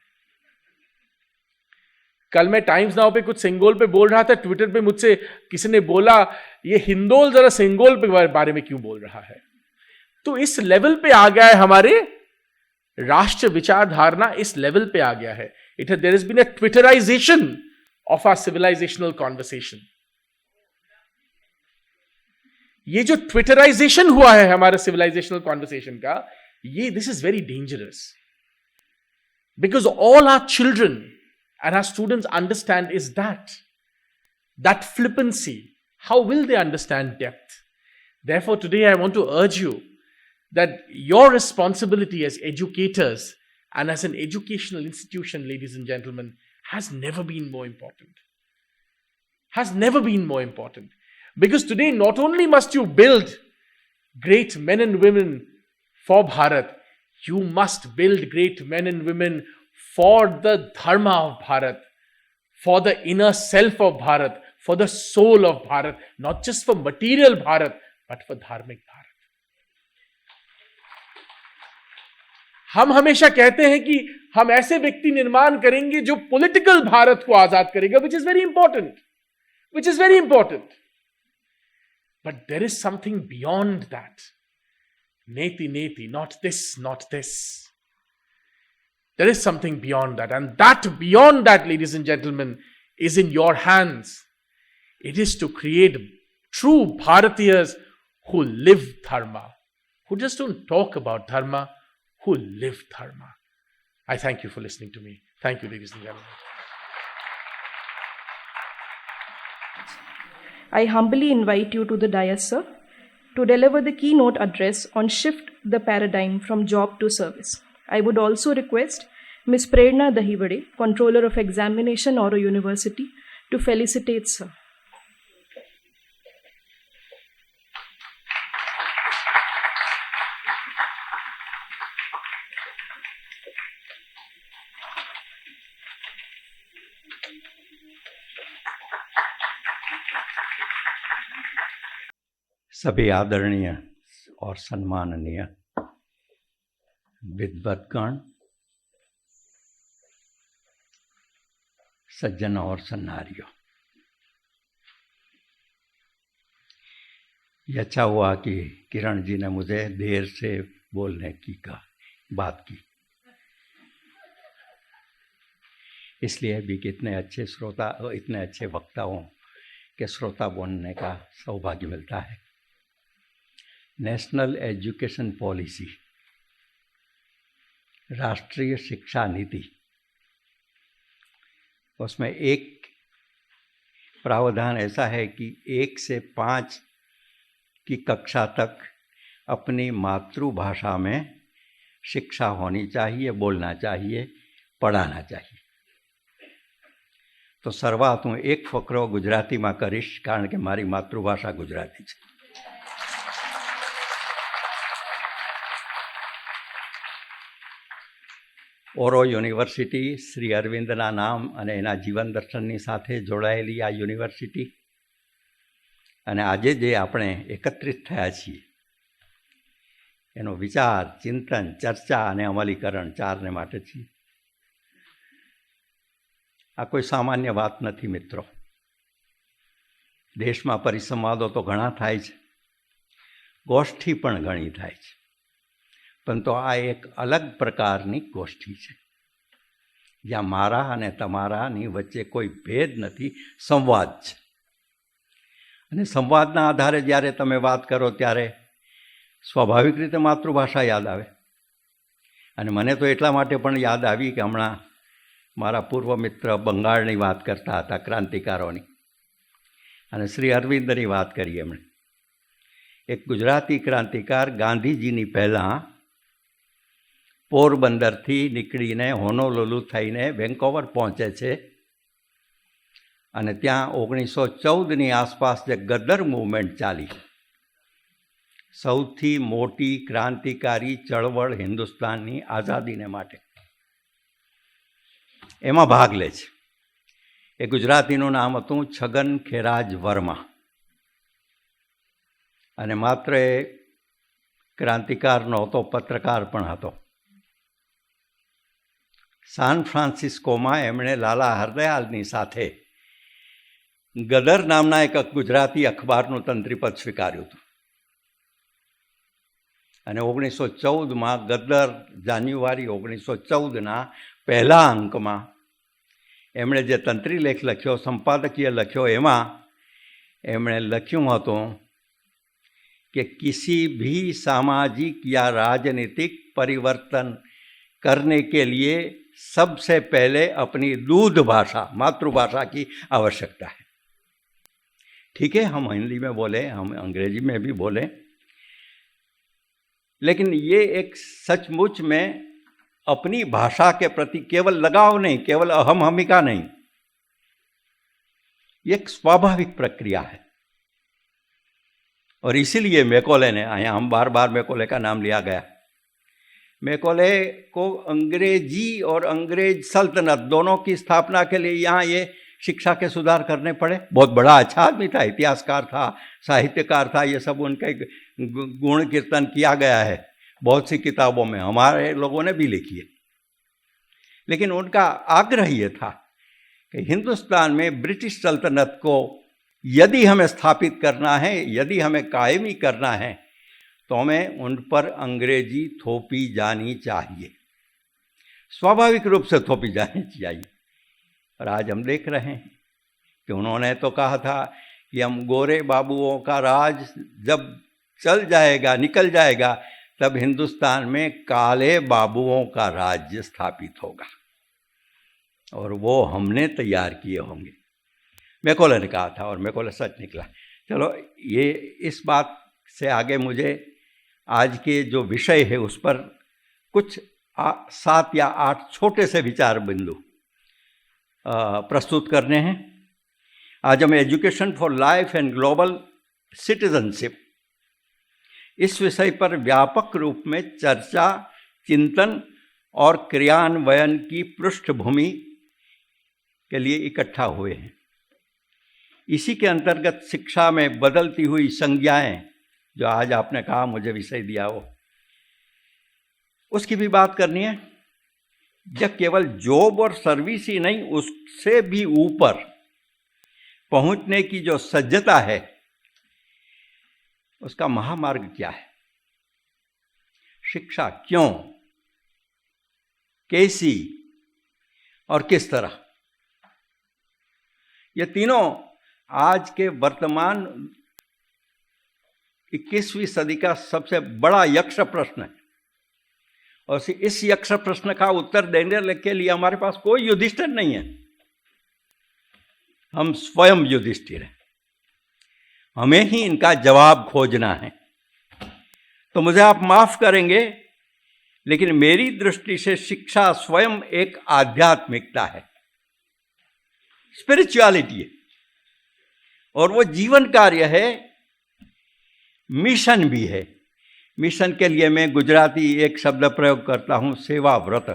कल मैं टाइम्स नाउ पे कुछ सेंगोल पे बोल रहा था, ट्विटर पे मुझसे किसी ने बोला ये हिंदोल जरा सेंगोल पे बारे में क्यों बोल रहा है. तो इस लेवल पे आ गया है हमारे राष्ट्र विचारधारणा, इस लेवल पे आ गया है. There has been a twitterisation of our civilisational conversation. ये जो ट्विटराइजेशन हुआ है हमारे सिविलाइजेशनल कॉन्वर्सेशन का, ये this is very dangerous, because all our children and our students understand is that flippancy. How will they understand depth? Therefore, today I want to urge you that your responsibility as educators and as an educational institution, ladies and gentlemen, has never been more important. Has never been more important. Because today, not only must you build great men and women for Bharat, you must build great men and women for the dharma of Bharat, for the inner self of Bharat, for the soul of Bharat, not just for material Bharat, but for dharmic Bharat. हम हमेशा कहते हैं कि हम ऐसे व्यक्ति निर्माण करेंगे जो पॉलिटिकल भारत को आजाद करेगा, which is very important. Which is very important. But there is something beyond that. Neti, neti, not this, not this. There is something beyond that. And that beyond that, ladies and gentlemen, is in your hands. It is to create true Bharatiyas who live dharma, who just don't talk about dharma, who live dharma. I thank you for listening to me. Thank you, ladies and gentlemen. I humbly invite you to the dais, sir, to deliver the keynote address on Shift the Paradigm from Job to Service. I would also request Ms. Prerna Dahivade, Controller of Examination, Oro University, to felicitate sir. सभी आदरणीय और सम्माननीय विद्वद्गण, सज्जन और सन्नारियों, ये अच्छा हुआ कि किरण जी ने मुझे देर से बोलने की बात की, इसलिए भी कितने अच्छे श्रोता, इतने अच्छे वक्ताओं के श्रोता बनने का सौभाग्य मिलता है. नेशनल एजुकेशन पॉलिसी, राष्ट्रीय शिक्षा नीति, उसमें एक प्रावधान ऐसा है कि 1 से 5 की कक्षा तक अपनी मातृभाषा में शिक्षा होनी चाहिए, बोलना चाहिए, पढ़ाना चाहिए. तो શરૂઆત હું એક ફકરો ગુજરાતીમાં કરીશ, કારણ કે મારી માતૃભાષા ગુજરાતી છે. ઓરો યુનિવર્સિટી શ્રી અરવિંદના નામ અને એના જીવન દર્શનની સાથે જોડાયેલી આ યુનિવર્સિટી, અને આજે જે આપણે એકત્રિત થયા છીએ એનો વિચાર, ચિંતન, ચર્ચા અને અમલીકરણ ચારને માટે છીએ. આ કોઈ સામાન્ય વાત નથી મિત્રો. દેશમાં પરિસંવાદો તો ઘણા થાય છે, ગોષ્ઠી પણ ઘણી થાય છે, પરંતુ આ એક અલગ પ્રકારની ગોષ્ઠી છે જ્યાં મારા અને તમારાની વચ્ચે કોઈ ભેદ નથી, સંવાદ છે. અને સંવાદના આધારે જ્યારે તમે વાત કરો ત્યારે સ્વાભાવિક રીતે માતૃભાષા યાદ આવે. અને મને તો એટલા માટે પણ યાદ આવી કે હમણાં મારા પૂર્વ મિત્ર બંગાળની વાત કરતા હતા, ક્રાંતિકારોની, અને શ્રી અરવિંદની વાત કરી એમણે. એક ગુજરાતી ક્રાંતિકાર ગાંધીજીની પહેલાં પોરબંદરથી નીકળીને હોનોલુલુ થઈને વેન્કોવર પહોંચે છે, અને ત્યાં 1914ની આસપાસ જે ગદર મૂવમેન્ટ ચાલી, સૌથી મોટી ક્રાંતિકારી ચળવળ હિન્દુસ્તાનની આઝાદીને માટે, એમાં ભાગ લે છે. એ ગુજરાતીનું નામ હતું છગન ખેરાજ વર્મા. અને માત્ર એ ક્રાંતિકાર નહોતો, પત્રકાર પણ હતો. સાન ફ્રાન્સિસ્કોમાં એમણે લાલા હરદયાલની સાથે ગદર નામના એક ગુજરાતી અખબારનું તંત્રીપદ સ્વીકાર્યું હતું. અને 1914માં ગદર જાન્યુઆરી 1914ના પહેલા અંકમાં એમણે જે તંત્રી લેખ લખ્યો, સંપાદકીય લખ્યો, એમાં એમણે લખ્યું હતું कि किसी भी सामाजिक या राजनीतिक परिवर्तन करने के लिए सबसे पहले अपनी दूध भाषा, मातृभाषा की आवश्यकता है. ठीक है, हम हिंदी में बोले, हम अंग्रेजी में भी बोले, लेकिन ये एक सचमुच में अपनी भाषा के प्रति केवल लगाव नहीं, केवल अहम-हमिका नहीं, ये एक स्वाभाविक प्रक्रिया है. और इसीलिए मैकोले ने, यहाँ हम बार बार मैकोले का नाम लिया गया, मैकोले को अंग्रेजी और अंग्रेज सल्तनत दोनों की स्थापना के लिए यहाँ ये शिक्षा के सुधार करने पड़े. बहुत बड़ा अच्छा आदमी था, इतिहासकार था, साहित्यकार था, ये सब उनके गुण कीर्तन किया गया है बहुत सी किताबों में, हमारे लोगों ने भी लिखी है. लेकिन उनका आग्रह ये था कि हिंदुस्तान में ब्रिटिश सल्तनत को यदि हमें स्थापित करना है, यदि हमें कायमी करना है, तो हमें उन पर अंग्रेजी थोपी जानी चाहिए, स्वाभाविक रूप से थोपी जानी चाहिए. और आज हम देख रहे हैं कि उन्होंने तो कहा था कि हम गोरे बाबुओं का राज जब चल जाएगा, निकल जाएगा, तब हिंदुस्तान में काले बाबुओं का राज्य स्थापित होगा, और वो हमने तैयार किए होंगे. मैकोले ने कहा था और मैकोले सच निकला. चलो, ये इस बात से आगे मुझे आज के जो विषय है उस पर कुछ 7 या 8 छोटे से विचार बिंदु प्रस्तुत करने हैं. आज हम education for life and global citizenship, इस विषय पर व्यापक रूप में चर्चा, चिंतन और क्रियान्वयन की पृष्ठभूमि के लिए इकट्ठा हुए हैं. इसी के अंतर्गत शिक्षा में बदलती हुई संज्ञाएं, जो आज आपने कहा मुझे विषय दिया हो, उसकी भी बात करनी है. जब केवल जॉब और सर्विस ही नहीं, उससे भी ऊपर पहुंचने की जो सज्जता है, उसका महामार्ग क्या है, शिक्षा क्यों, कैसी और किस तरह, ये तीनों आज के वर्तमान 21वीं सदी का सबसे बड़ा यक्ष प्रश्न है. और इस यक्ष प्रश्न का उत्तर देने के लिए हमारे पास कोई युधिष्ठिर नहीं है, हम स्वयं युधिष्ठिर हैं. हमें ही इनका जवाब खोजना है. तो मुझे आप माफ करेंगे, लेकिन मेरी दृष्टि से शिक्षा स्वयं एक आध्यात्मिकता है, स्पिरिचुअलिटी है, और वो जीवन कार्य है, मिशन भी है. मिशन के लिए मैं गुजराती एक शब्द प्रयोग करता हूँ, सेवा व्रत.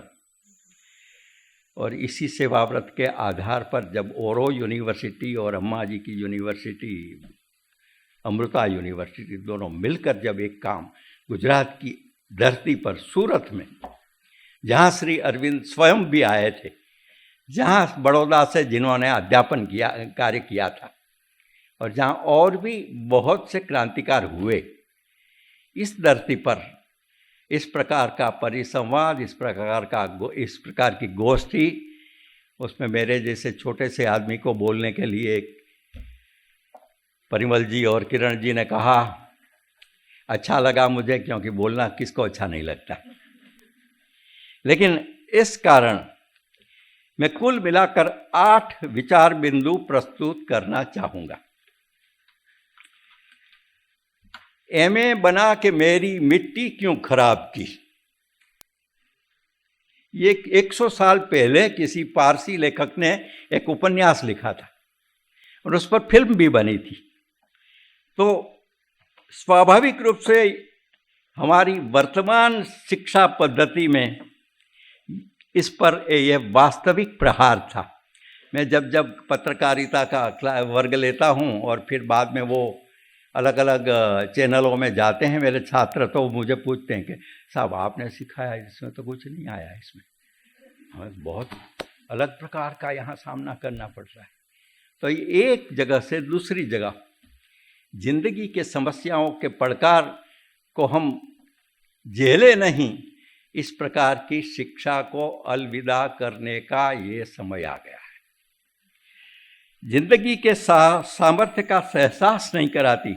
और इसी सेवा व्रत के आधार पर जब ओरो यूनिवर्सिटी और अम्मा जी की यूनिवर्सिटी, अमृता यूनिवर्सिटी, दोनों मिलकर जब एक काम गुजरात की धरती पर, सूरत में, जहाँ श्री अरविंद स्वयं भी आए थे, जहाँ बड़ौदा से जिन्होंने अध्यापन किया, कार्य किया था, और जहाँ और भी बहुत से क्रांतिकार हुए, इस धरती पर इस प्रकार का परिसंवाद, इस प्रकार की गोष्ठी, उसमें मेरे जैसे छोटे से आदमी को बोलने के लिए परिमल जी और किरण जी ने कहा, अच्छा लगा मुझे, क्योंकि बोलना किसको अच्छा नहीं लगता. लेकिन इस कारण मैं कुल मिलाकर 8 विचार बिंदु प्रस्तुत करना चाहूँगा. एमए बना के मेरी मिट्टी क्यों खराब की, ये 100 साल पहले किसी पारसी लेखक ने एक उपन्यास लिखा था और उस पर फिल्म भी बनी थी. तो स्वाभाविक रूप से हमारी वर्तमान शिक्षा पद्धति में इस पर यह वास्तविक प्रहार था. मैं जब पत्रकारिता का वर्ग लेता हूँ और फिर बाद में वो अलग अलग चैनलों में जाते हैं मेरे छात्र, तो मुझे पूछते हैं कि साहब आपने सिखाया, इसमें तो कुछ नहीं आया, इसमें हमें बहुत अलग प्रकार का यहाँ सामना करना पड़ रहा है। तो एक जगह से दूसरी जगह जिंदगी के समस्याओं के पड़कार को हम झेले नहीं, इस प्रकार की शिक्षा को अलविदा करने का ये समय आ गया है। जिंदगी के सामर्थ्य का एहसास नहीं कराती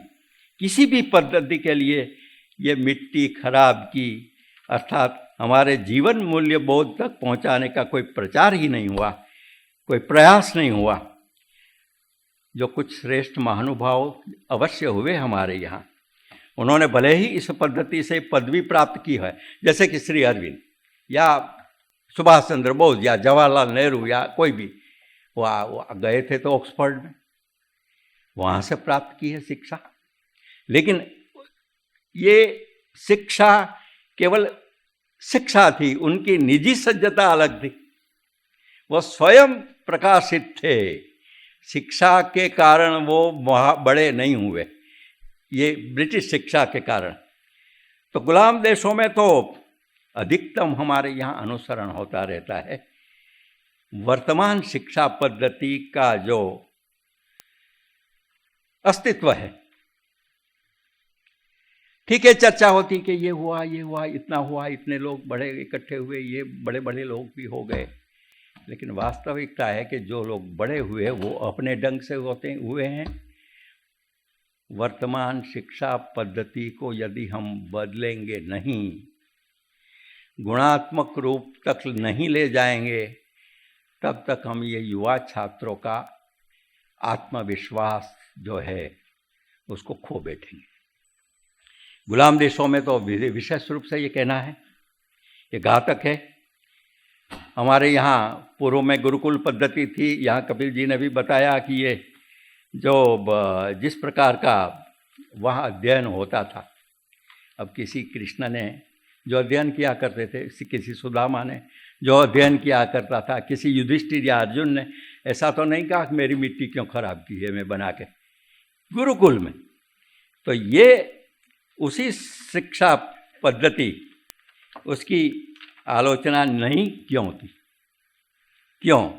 किसी भी पद्धति के लिए ये मिट्टी खराब की, अर्थात हमारे जीवन मूल्य बोध तक पहुंचाने का कोई प्रचार ही नहीं हुआ, कोई प्रयास नहीं हुआ। जो कुछ श्रेष्ठ महानुभाव अवश्य हुए हमारे यहाँ, उन्होंने भले ही इस पद्धति से पदवी प्राप्त की है, जैसे कि श्री अरविंद या सुभाष चंद्र बोस या जवाहरलाल नेहरू या कोई भी, वहाँ गए थे तो ऑक्सफोर्ड में, वहाँ से प्राप्त की है शिक्षा। लेकिन ये शिक्षा केवल शिक्षा थी, उनकी निजी सज्जता अलग थी, वो स्वयं प्रकाशित थे। शिक्षा के कारण वो बड़े नहीं हुए, ये ब्रिटिश शिक्षा के कारण। तो गुलाम देशों में तो अधिकतम हमारे यहाँ अनुसरण होता रहता है। वर्तमान शिक्षा पद्धति का जो अस्तित्व है, ठीक है, चर्चा होती कि ये हुआ, इतना हुआ, इतने लोग बड़े इकट्ठे हुए, ये बड़े बड़े लोग भी हो गए। लेकिन वास्तविकता है कि जो लोग बड़े हुए वो अपने ढंग से हुए हैं। वर्तमान शिक्षा पद्धति को यदि हम बदलेंगे नहीं, गुणात्मक रूप तक नहीं ले जाएंगे, तब तक हम ये युवा छात्रों का आत्मविश्वास जो है उसको खो बैठेंगे। गुलाम देशों में तो विशेष रूप से ये कहना है, ये घातक है। हमारे यहाँ पूर्व में गुरुकुल पद्धति थी, यहाँ कपिल जी ने भी बताया कि ये जो जिस प्रकार का वहाँ अध्ययन होता था, अब किसी कृष्ण ने जो अध्ययन किया करते थे, किसी सुदामा ने जो अध्ययन किया करता था, किसी युधिष्ठिर या अर्जुन ने ऐसा तो नहीं कहा कि मेरी मिट्टी क्यों खराब की है मैं बना के, गुरुकुल में। तो ये उसी शिक्षा पद्धति, उसकी आलोचना नहीं क्यों थी? क्यों?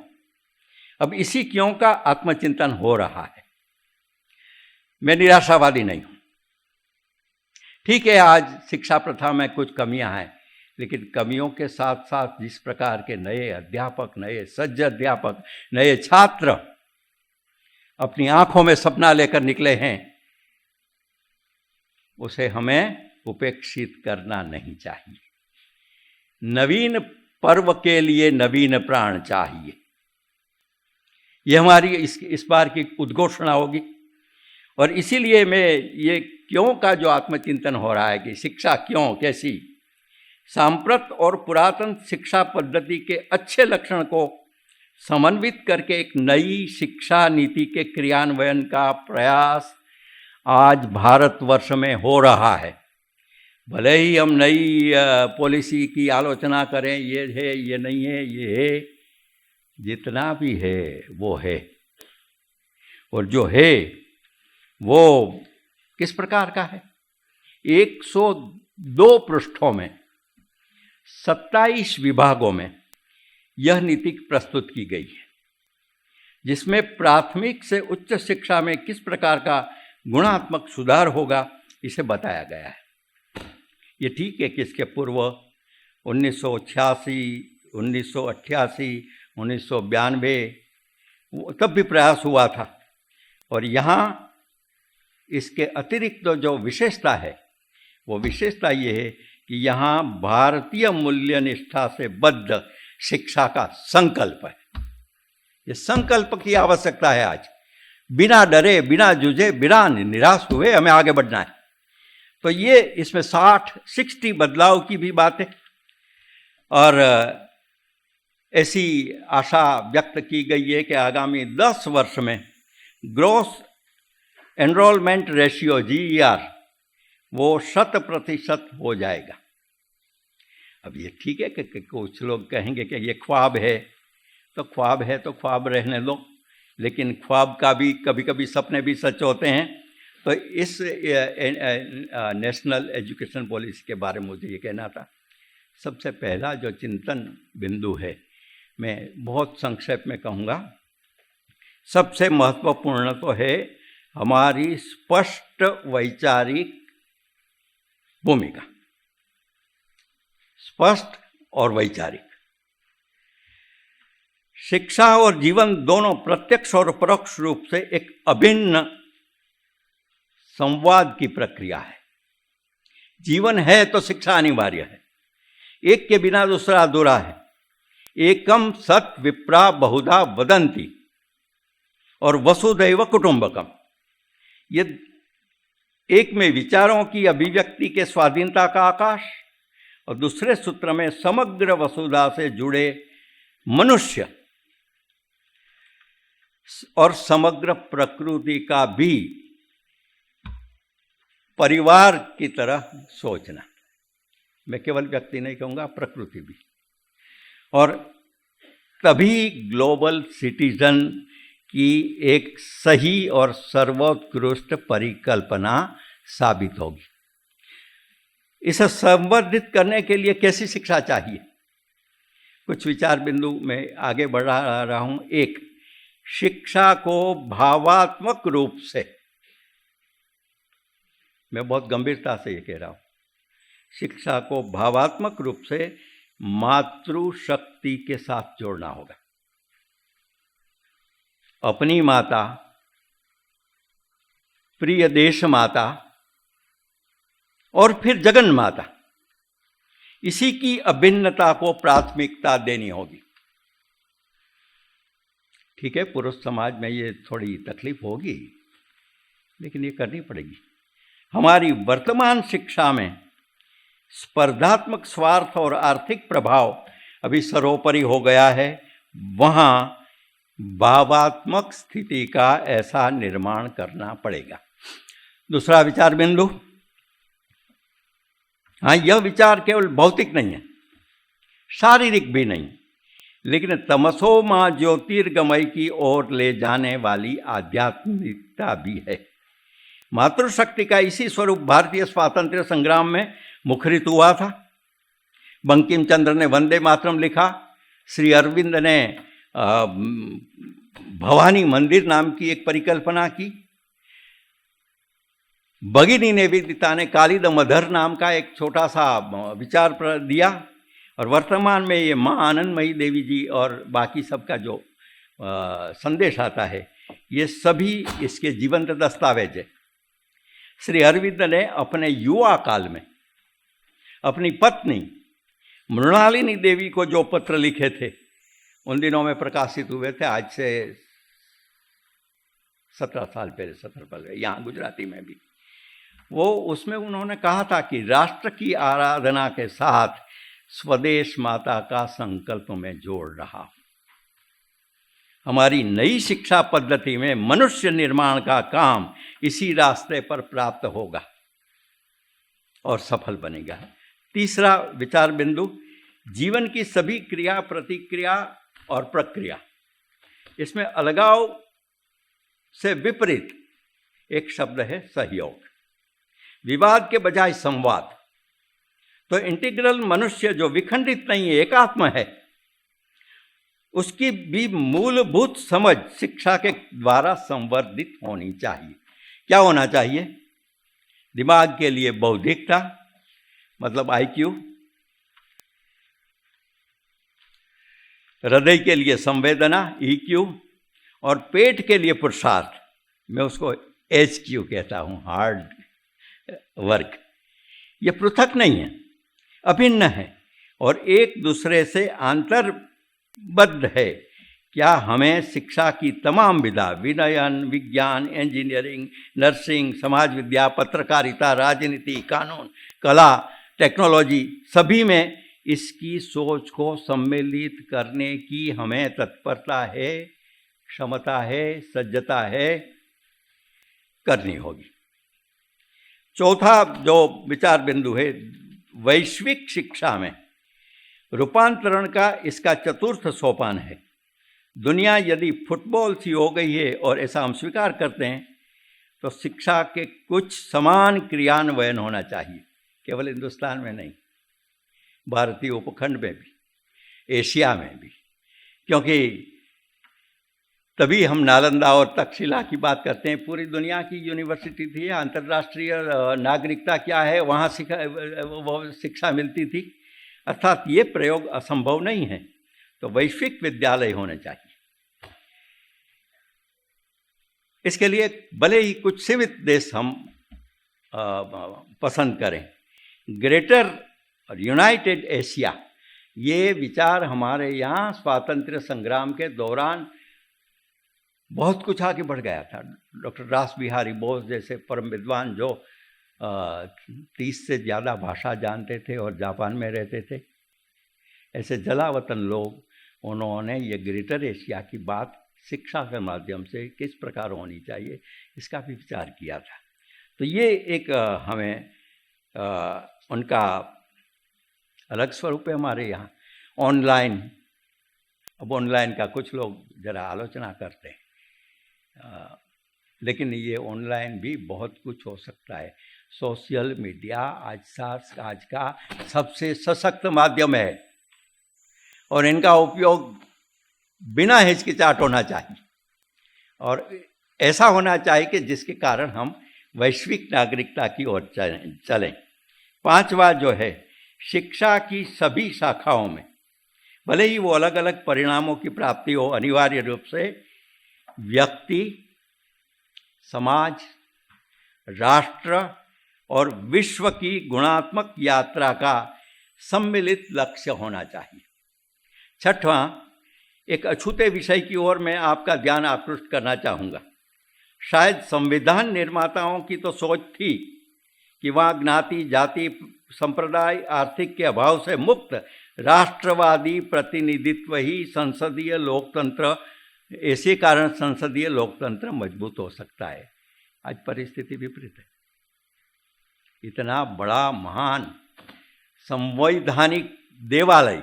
अब इसी क्यों का आत्मचिंतन हो रहा है। मैं निराशावादी नहीं हूँ। ठीक है, आज शिक्षा प्रथा में कुछ कमियां हैं, लेकिन कमियों के साथ साथ जिस प्रकार के नए अध्यापक, नए सज्ज अध्यापक, नए छात्र अपनी आंखों में सपना लेकर निकले हैं, उसे हमें उपेक्षित करना नहीं चाहिए। नवीन पर्व के लिए नवीन प्राण चाहिए, ये हमारी इस बार की उद्घोषणा होगी। और इसीलिए मैं ये क्यों का जो आत्मचिंतन हो रहा है कि शिक्षा क्यों कैसी, सांप्रत और पुरातन शिक्षा पद्धति के अच्छे लक्षण को समन्वित करके एक नई शिक्षा नीति के क्रियान्वयन का प्रयास आज भारतवर्ष में हो रहा है। भले ही हम नई पॉलिसी की आलोचना करें, ये है, ये नहीं है, ये है, जितना भी है वो है। और जो है वो किस प्रकार का है? 102 पृष्ठों में 27 विभागों में यह नीति प्रस्तुत की गई है, जिसमें प्राथमिक से उच्च शिक्षा में किस प्रकार का गुणात्मक सुधार होगा इसे बताया गया है। ये ठीक है कि इसके पूर्व 1986, 1988, 1992 तब भी प्रयास हुआ था। और यहाँ इसके अतिरिक्त जो विशेषता है, वो विशेषता ये है कि यहाँ भारतीय मूल्य निष्ठा से बद्ध शिक्षा का संकल्प है। ये संकल्प की आवश्यकता है आज। बिना डरे, बिना जूझे, बिना निराश हुए हमें आगे बढ़ना है। तो ये इसमें 60 बदलाव की भी बात है। और ऐसी आशा व्यक्त की गई है कि आगामी 10 वर्ष में ग्रोस एनरोलमेंट रेशियो GER वो 100% हो जाएगा। अब ये ठीक है कि कुछ लोग कहेंगे कि ये ख्वाब है, तो ख्वाब है तो ख्वाब रहने दो, लेकिन ख्वाब का भी कभी कभी सपने भी सच होते हैं। तो इस नेशनल एजुकेशन पॉलिसी के बारे में मुझे ये कहना था। सबसे पहला जो चिंतन बिंदु है, मैं बहुत संक्षेप में कहूँगा। सबसे महत्वपूर्ण तो है हमारी स्पष्ट वैचारिक भूमिका, स्पष्ट और वैचारिक। शिक्षा और जीवन दोनों प्रत्यक्ष और परोक्ष रूप से एक अभिन्न संवाद की प्रक्रिया है। जीवन है तो शिक्षा अनिवार्य है, एक के बिना दूसरा अधूरा है। एकम सत विप्रा बहुधा वदंती और वसुदैव कुटुंबकम, ये एक में विचारों की अभिव्यक्ति के स्वाधीनता का आकाश, और दूसरे सूत्र में समग्र वसुधा से जुड़े मनुष्य और समग्र प्रकृति का भी परिवार की तरह सोचना। मैं केवल व्यक्ति नहीं कहूँगा, प्रकृति भी। और तभी ग्लोबल सिटीजन की एक सही और सर्वोत्कृष्ट परिकल्पना साबित होगी। इसे संवर्धित करने के लिए कैसी शिक्षा चाहिए? कुछ विचार बिंदु में आगे बढ़ा रहा हूँ। एक, शिक्षा को भावात्मक रूप से, मैं बहुत गंभीरता से ये कह रहा हूँ, शिक्षा को भावात्मक रूप से मातृशक्ति के साथ जोड़ना होगा। अपनी माता, प्रिय देश माता और फिर जगन माता, इसी की अभिन्नता को प्राथमिकता देनी होगी। ठीक है, पुरुष समाज में ये थोड़ी तकलीफ होगी, लेकिन ये करनी पड़ेगी। हमारी वर्तमान शिक्षा में स्पर्धात्मक स्वार्थ और आर्थिक प्रभाव अभी सर्वोपरि हो गया है। वहाँ भावात्मक स्थिति का ऐसा निर्माण करना पड़ेगा। दूसरा विचार बिंदु, हाँ, यह विचार केवल भौतिक नहीं है, शारीरिक भी नहीं, लेकिन तमसो मां ज्योतिर्गमय की ओर ले जाने वाली आध्यात्मिकता भी है। मातृशक्ति का इसी स्वरूप भारतीय स्वातंत्र्य संग्राम में मुखरित हुआ था। बंकिम चंद्र ने वंदे मातरम लिखा, श्री अरविंद ने भवानी मंदिर नाम की एक परिकल्पना की, भगिनी निवेदिता ने काली द मदर नाम का एक छोटा सा विचार दिया, और वर्तमान में ये माँ आनंदमयी देवी जी और बाकी सबका जो संदेश आता है, ये सभी इसके जीवंत दस्तावेज है। श्री अरविंद ने अपने युवा काल में अपनी पत्नी मृणालिनी देवी को जो पत्र लिखे थे, उन दिनों में प्रकाशित हुए थे, आज से 17 साल पहले, 17 पहले, यहाँ गुजराती में भी। वो उसमें उन्होंने कहा था कि राष्ट्र की आराधना के साथ स्वदेश माता का संकल्प में जोड़ रहा हूँ। हमारी नई शिक्षा पद्धति में मनुष्य निर्माण का काम इसी रास्ते पर प्राप्त होगा और सफल बनेगा। तीसरा विचार बिंदु, जीवन की सभी क्रिया, प्रतिक्रिया और प्रक्रिया, इसमें अलगाव से विपरीत एक शब्द है सहयोग। विवाद के बजाय संवाद। तो इंटीग्रल मनुष्य जो विखंडित नहीं है, एकात्म है, उसकी भी मूलभूत समझ शिक्षा के द्वारा संवर्धित होनी चाहिए। क्या होना चाहिए? दिमाग के लिए बौद्धिकता, मतलब IQ, हृदय के लिए संवेदना EQ, और पेट के लिए पुरुषार्थ, मैं उसको HQ कहता हूँ, हार्ड वर्क। ये पृथक नहीं है, अभिन्न है और एक दूसरे से अंतर्बद्ध है। क्या हमें शिक्षा की तमाम विधा, विनयन, विज्ञान, इंजीनियरिंग, नर्सिंग, समाज विद्या, पत्रकारिता, राजनीति, कानून, कला, टेक्नोलॉजी, सभी में इसकी सोच को सम्मिलित करने की हमें तत्परता है, क्षमता है, सज्जता है, करनी होगी। चौथा जो विचार बिंदु है, वैश्विक शिक्षा में रूपांतरण का इसका चतुर्थ सोपान है। दुनिया यदि फुटबॉल सी हो गई है, और ऐसा हम स्वीकार करते हैं, तो शिक्षा के कुछ समान क्रियान्वयन होना चाहिए, केवल हिंदुस्तान में नहीं, भारतीय उपखंड में भी, एशिया में भी। क्योंकि तभी हम नालंदा और तक्षशिला की बात करते हैं, पूरी दुनिया की यूनिवर्सिटी थी, अंतर्राष्ट्रीय नागरिकता क्या है वहाँ शिक्षा मिलती थी। अर्थात ये प्रयोग असंभव नहीं है, तो वैश्विक विद्यालय होने चाहिए। इसके लिए भले ही कुछ सीमित देश हम पसंद करें, ग्रेटर और यूनाइटेड एशिया, ये विचार हमारे यहाँ स्वातंत्र्य संग्राम के दौरान बहुत कुछ आगे बढ़ गया था। डॉक्टर रास बिहारी बोस जैसे परम विद्वान जो 30 से ज़्यादा भाषा जानते थे और जापान में रहते थे, ऐसे जलावतन लोग, उन्होंने ये ग्रेटर एशिया की बात शिक्षा के माध्यम से किस प्रकार होनी चाहिए इसका भी विचार किया था। तो ये एक हमें उनका अलग स्वरूप है हमारे यहाँ। ऑनलाइन, अब ऑनलाइन का कुछ लोग ज़रा आलोचना करते हैं, लेकिन ये ऑनलाइन भी बहुत कुछ हो सकता है। सोशल मीडिया आज का सबसे सशक्त माध्यम है और इनका उपयोग बिना हिचकिचाहट होना चाहिए और ऐसा होना चाहिए कि जिसके कारण हम वैश्विक नागरिकता की ओर चलें। 5वां जो है, शिक्षा की सभी शाखाओं में, भले ही वो अलग अलग परिणामों की प्राप्ति हो, अनिवार्य रूप से व्यक्ति, समाज, राष्ट्र और विश्व की गुणात्मक यात्रा का सम्मिलित लक्ष्य होना चाहिए। 6वां, एक अछूते विषय की ओर मैं आपका ध्यान आकृष्ट करना चाहूँगा। शायद संविधान निर्माताओं की तो सोच थी कि वहाँ ज्ञाति, जाति, संप्रदाय, आर्थिक के अभाव से मुक्त राष्ट्रवादी प्रतिनिधित्व ही संसदीय लोकतंत्र, इसी कारण संसदीय लोकतंत्र मजबूत हो सकता है। आज परिस्थिति विपरीत है। इतना बड़ा महान संवैधानिक देवालय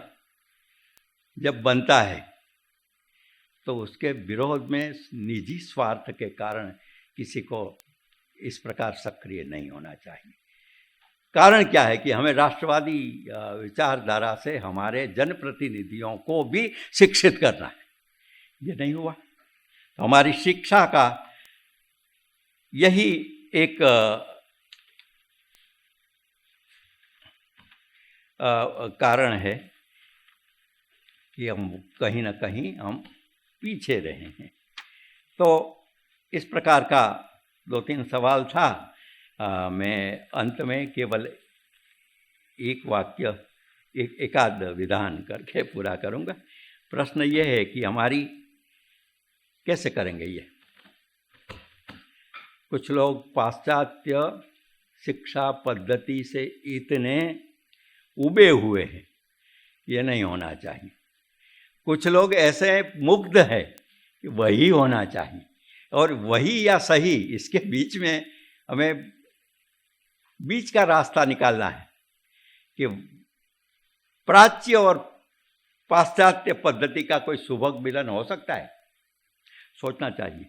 जब बनता है तो उसके विरोध में निजी स्वार्थ के कारण किसी को इस प्रकार सक्रिय नहीं होना चाहिए। कारण क्या है कि हमें राष्ट्रवादी विचारधारा से हमारे जनप्रतिनिधियों को भी शिक्षित करना है। ये नहीं हुआ। तो हमारी शिक्षा का यही एक कारण है कि हम कहीं ना कहीं हम पीछे रहे हैं। तो इस प्रकार का 2-3 सवाल था। मैं अंत में केवल एक वाक्य, एकाध विधान करके पूरा करूँगा। प्रश्न ये है कि हमारी कैसे करेंगे ये? कुछ लोग पाश्चात्य शिक्षा पद्धति से इतने उबे हुए हैं, ये नहीं होना चाहिए। कुछ लोग ऐसे मुग्ध है कि वही होना चाहिए, और वही या सही, इसके बीच में हमें बीच का रास्ता निकालना है कि प्राच्य और पाश्चात्य पद्धति का कोई सुभग मिलन हो सकता है, सोचना चाहिए।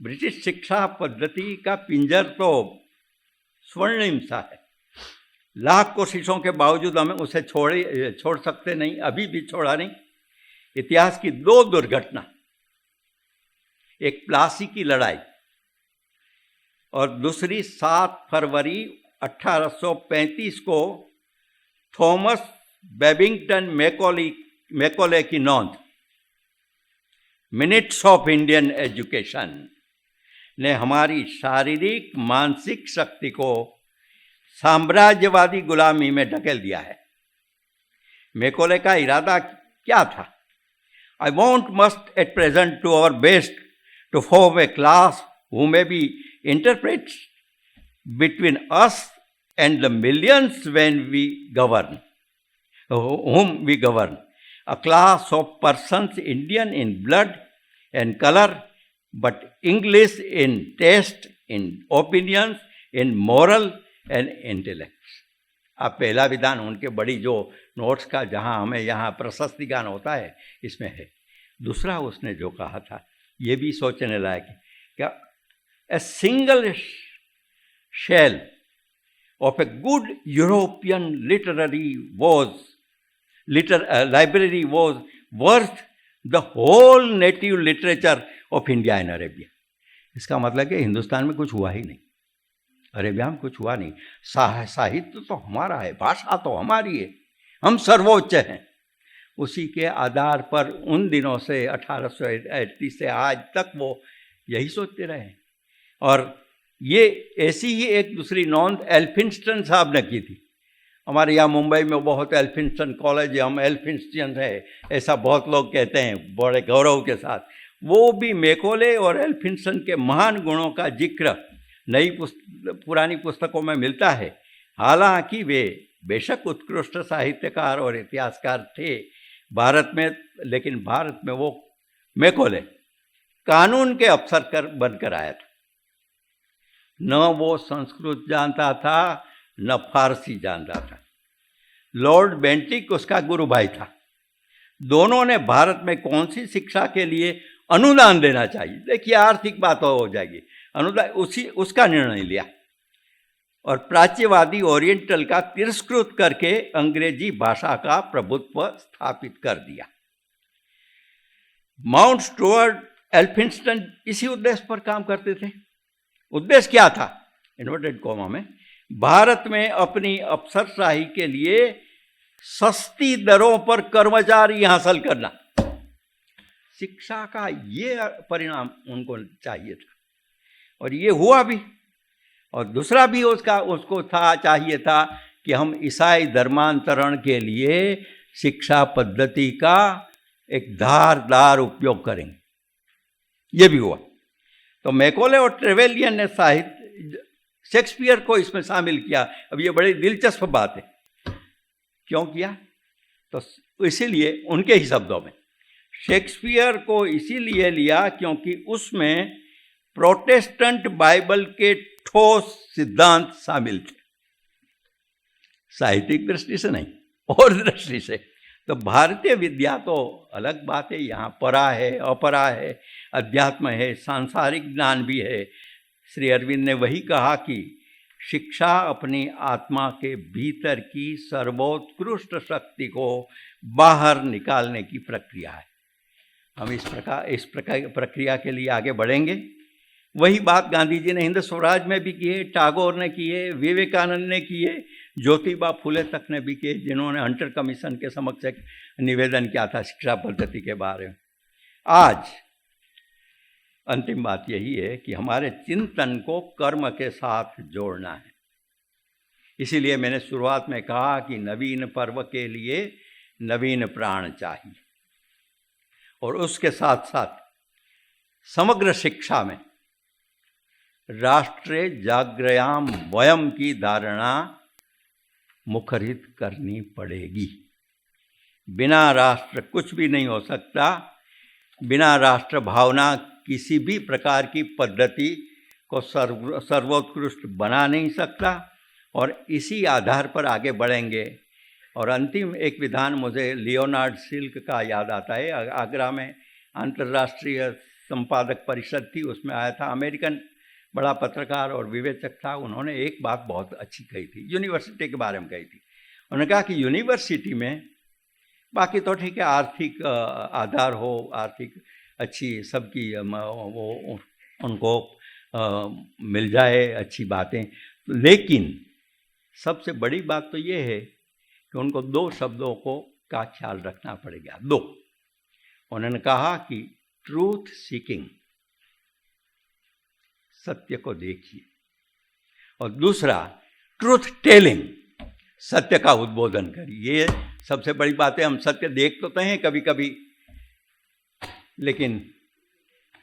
ब्रिटिश शिक्षा पद्धति का पिंजर तो स्वर्णिम सा है, लाख कोशिशों के बावजूद हमें उसे छोड़ सकते नहीं, अभी भी छोड़ा नहीं। इतिहास की 2 दुर्घटना, एक प्लासी की लड़ाई और दूसरी 7 फरवरी 1835 को थॉमस बेबिंगटन मैकॉले की नोंद, मिनट्स ऑफ इंडियन एजुकेशन, ने हमारी शारीरिक मानसिक शक्ति को साम्राज्यवादी गुलामी में ढकेल दिया है। मैकॉले का इरादा क्या था? I must at present do our best to form a class who may be interprets between us and the millions when we govern, whom we govern. A class of persons Indian in blood and color, but English in taste, in opinions, in moral and intellect. अब पहला विधान उनके बड़ी जो notes का, जहाँ हमें यहाँ प्रशस्ति गान होता है, इसमें है। दूसरा उसने जो कहा था ये भी सोचने लायक है। क्या a single shell of a good European library was worth the whole native literature of India and Arabia. इसका मतलब कि हिंदुस्तान में कुछ हुआ ही नहीं, अरेबिया में कुछ हुआ नहीं। साहित्य तो हमारा है, भाषा तो हमारी है, हम सर्वोच्च हैं। उसी के आधार पर उन दिनों से 1880 से आज तक वो यही सोचते रहे। और ये ऐसी ही एक दूसरी नोंद एल्फिंस्टन साहब ने की थी। हमारे यहाँ मुंबई में बहुत एल्फिंस्टन कॉलेज है, हम एल्फिंस्टन है ऐसा बहुत लोग कहते हैं बड़े गौरव के साथ। वो भी मैकॉले और एल्फिंस्टन के महान गुणों का जिक्र नई पुरानी पुस्तकों में मिलता है। हालांकि वे बेशक उत्कृष्ट साहित्यकार और इतिहासकार थे भारत में, लेकिन भारत में वो मैकॉले कानून के अफसर बनकर आया था। न वो संस्कृत जानता था न फारसी जानता था। लॉर्ड बेंटिक उसका गुरु भाई था। दोनों ने भारत में कौन सी शिक्षा के लिए अनुदान देना चाहिए, देखिए आर्थिक बात हो जाएगी, अनुदान उसका निर्णय लिया और प्राच्यवादी ओरिएंटल का तिरस्कृत करके अंग्रेजी भाषा का प्रभुत्व स्थापित कर दिया। माउंट स्टुअर्ट एल्फिंस्टन इसी उद्देश्य पर काम करते थे। उद्देश्य क्या था? इन्वर्टेड कॉमा में, भारत में अपनी अफसरशाही के लिए सस्ती दरों पर कर्मचारी हासिल करना। शिक्षा का ये परिणाम उनको चाहिए था और ये हुआ भी। और दूसरा भी उसको चाहिए था कि हम ईसाई धर्मांतरण के लिए शिक्षा पद्धति का एक धारदार उपयोग करेंगे। ये भी हुआ। तो मैकॉले और ट्रेवेलियन ने साहित्य शेक्सपियर को इसमें शामिल किया। अब ये बड़ी दिलचस्प बात है। क्यों किया? तो इसीलिए उनके ही शब्दों में शेक्सपियर को इसीलिए लिया क्योंकि उसमें प्रोटेस्टेंट बाइबल के ठोस सिद्धांत शामिल थे, साहित्यिक दृष्टि से नहीं और दृष्टि से। तो भारतीय विद्या तो अलग बात है, यहाँ परा है, अपरा है, अध्यात्म है, सांसारिक ज्ञान भी है। श्री अरविंद ने वही कहा कि शिक्षा अपनी आत्मा के भीतर की सर्वोत्कृष्ट शक्ति को बाहर निकालने की प्रक्रिया है। हम इस प्रकार प्रक्रिया के लिए आगे बढ़ेंगे। वही बात गांधी जी ने हिंद स्वराज में भी की है, टागोर ने की है, विवेकानंद ने की है, ज्योतिबा फुले तक ने भी किए, जिन्होंने हंटर कमीशन के समक्ष एक निवेदन किया था शिक्षा पद्धति के बारे में। आज अंतिम बात यही है कि हमारे चिंतन को कर्म के साथ जोड़ना है। इसीलिए मैंने शुरुआत में कहा कि नवीन पर्व के लिए नवीन प्राण चाहिए और उसके साथ साथ समग्र शिक्षा में राष्ट्रे जाग्रयाम वयम की धारणा मुखरित करनी पड़ेगी। बिना राष्ट्र कुछ भी नहीं हो सकता। बिना राष्ट्र भावना किसी भी प्रकार की पद्धति को सर्वोत्कृष्ट बना नहीं सकता और इसी आधार पर आगे बढ़ेंगे। और अंतिम एक विधान मुझे लियोनार्ड सिल्क का याद आता है। आगरा में अंतर्राष्ट्रीय संपादक परिषद थी, उसमें आया था, अमेरिकन बड़ा पत्रकार और विवेचक था। उन्होंने एक बात बहुत अच्छी कही थी, यूनिवर्सिटी के बारे में कही थी। उन्होंने कहा कि यूनिवर्सिटी में बाकी तो ठीक है, आर्थिक आधार हो, आर्थिक अच्छी सबकी वो उनको मिल जाए अच्छी बातें, लेकिन सबसे बड़ी बात तो ये है कि उनको दो शब्दों का ख्याल रखना पड़ेगा। दो, उन्होंने कहा कि ट्रूथ सीकिंग, सत्य को देखिए, और दूसरा ट्रूथ टेलिंग, सत्य का उद्बोधन करिए। ये सबसे बड़ी बात है। हम सत्य देख तो हैं कभी कभी, लेकिन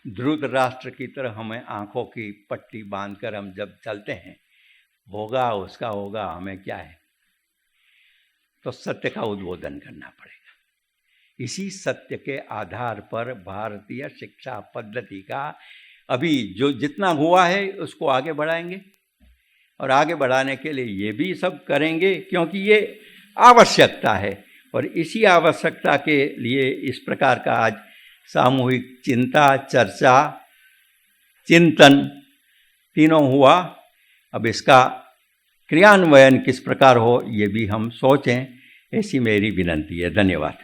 ध्रुव राष्ट्र की तरह हमें आंखों की पट्टी बांधकर हम जब चलते हैं, होगा उसका होगा, हमें क्या है। तो सत्य का उद्बोधन करना पड़ेगा। इसी सत्य के आधार पर भारतीय शिक्षा पद्धति का अभी जो जितना हुआ है उसको आगे बढ़ाएंगे और आगे बढ़ाने के लिए ये भी सब करेंगे क्योंकि ये आवश्यकता है। और इसी आवश्यकता के लिए इस प्रकार का आज सामूहिक चिंता, चर्चा, चिंतन तीनों हुआ, अब इसका क्रियान्वयन किस प्रकार हो ये भी हम सोचें, ऐसी मेरी विनंती है। धन्यवाद।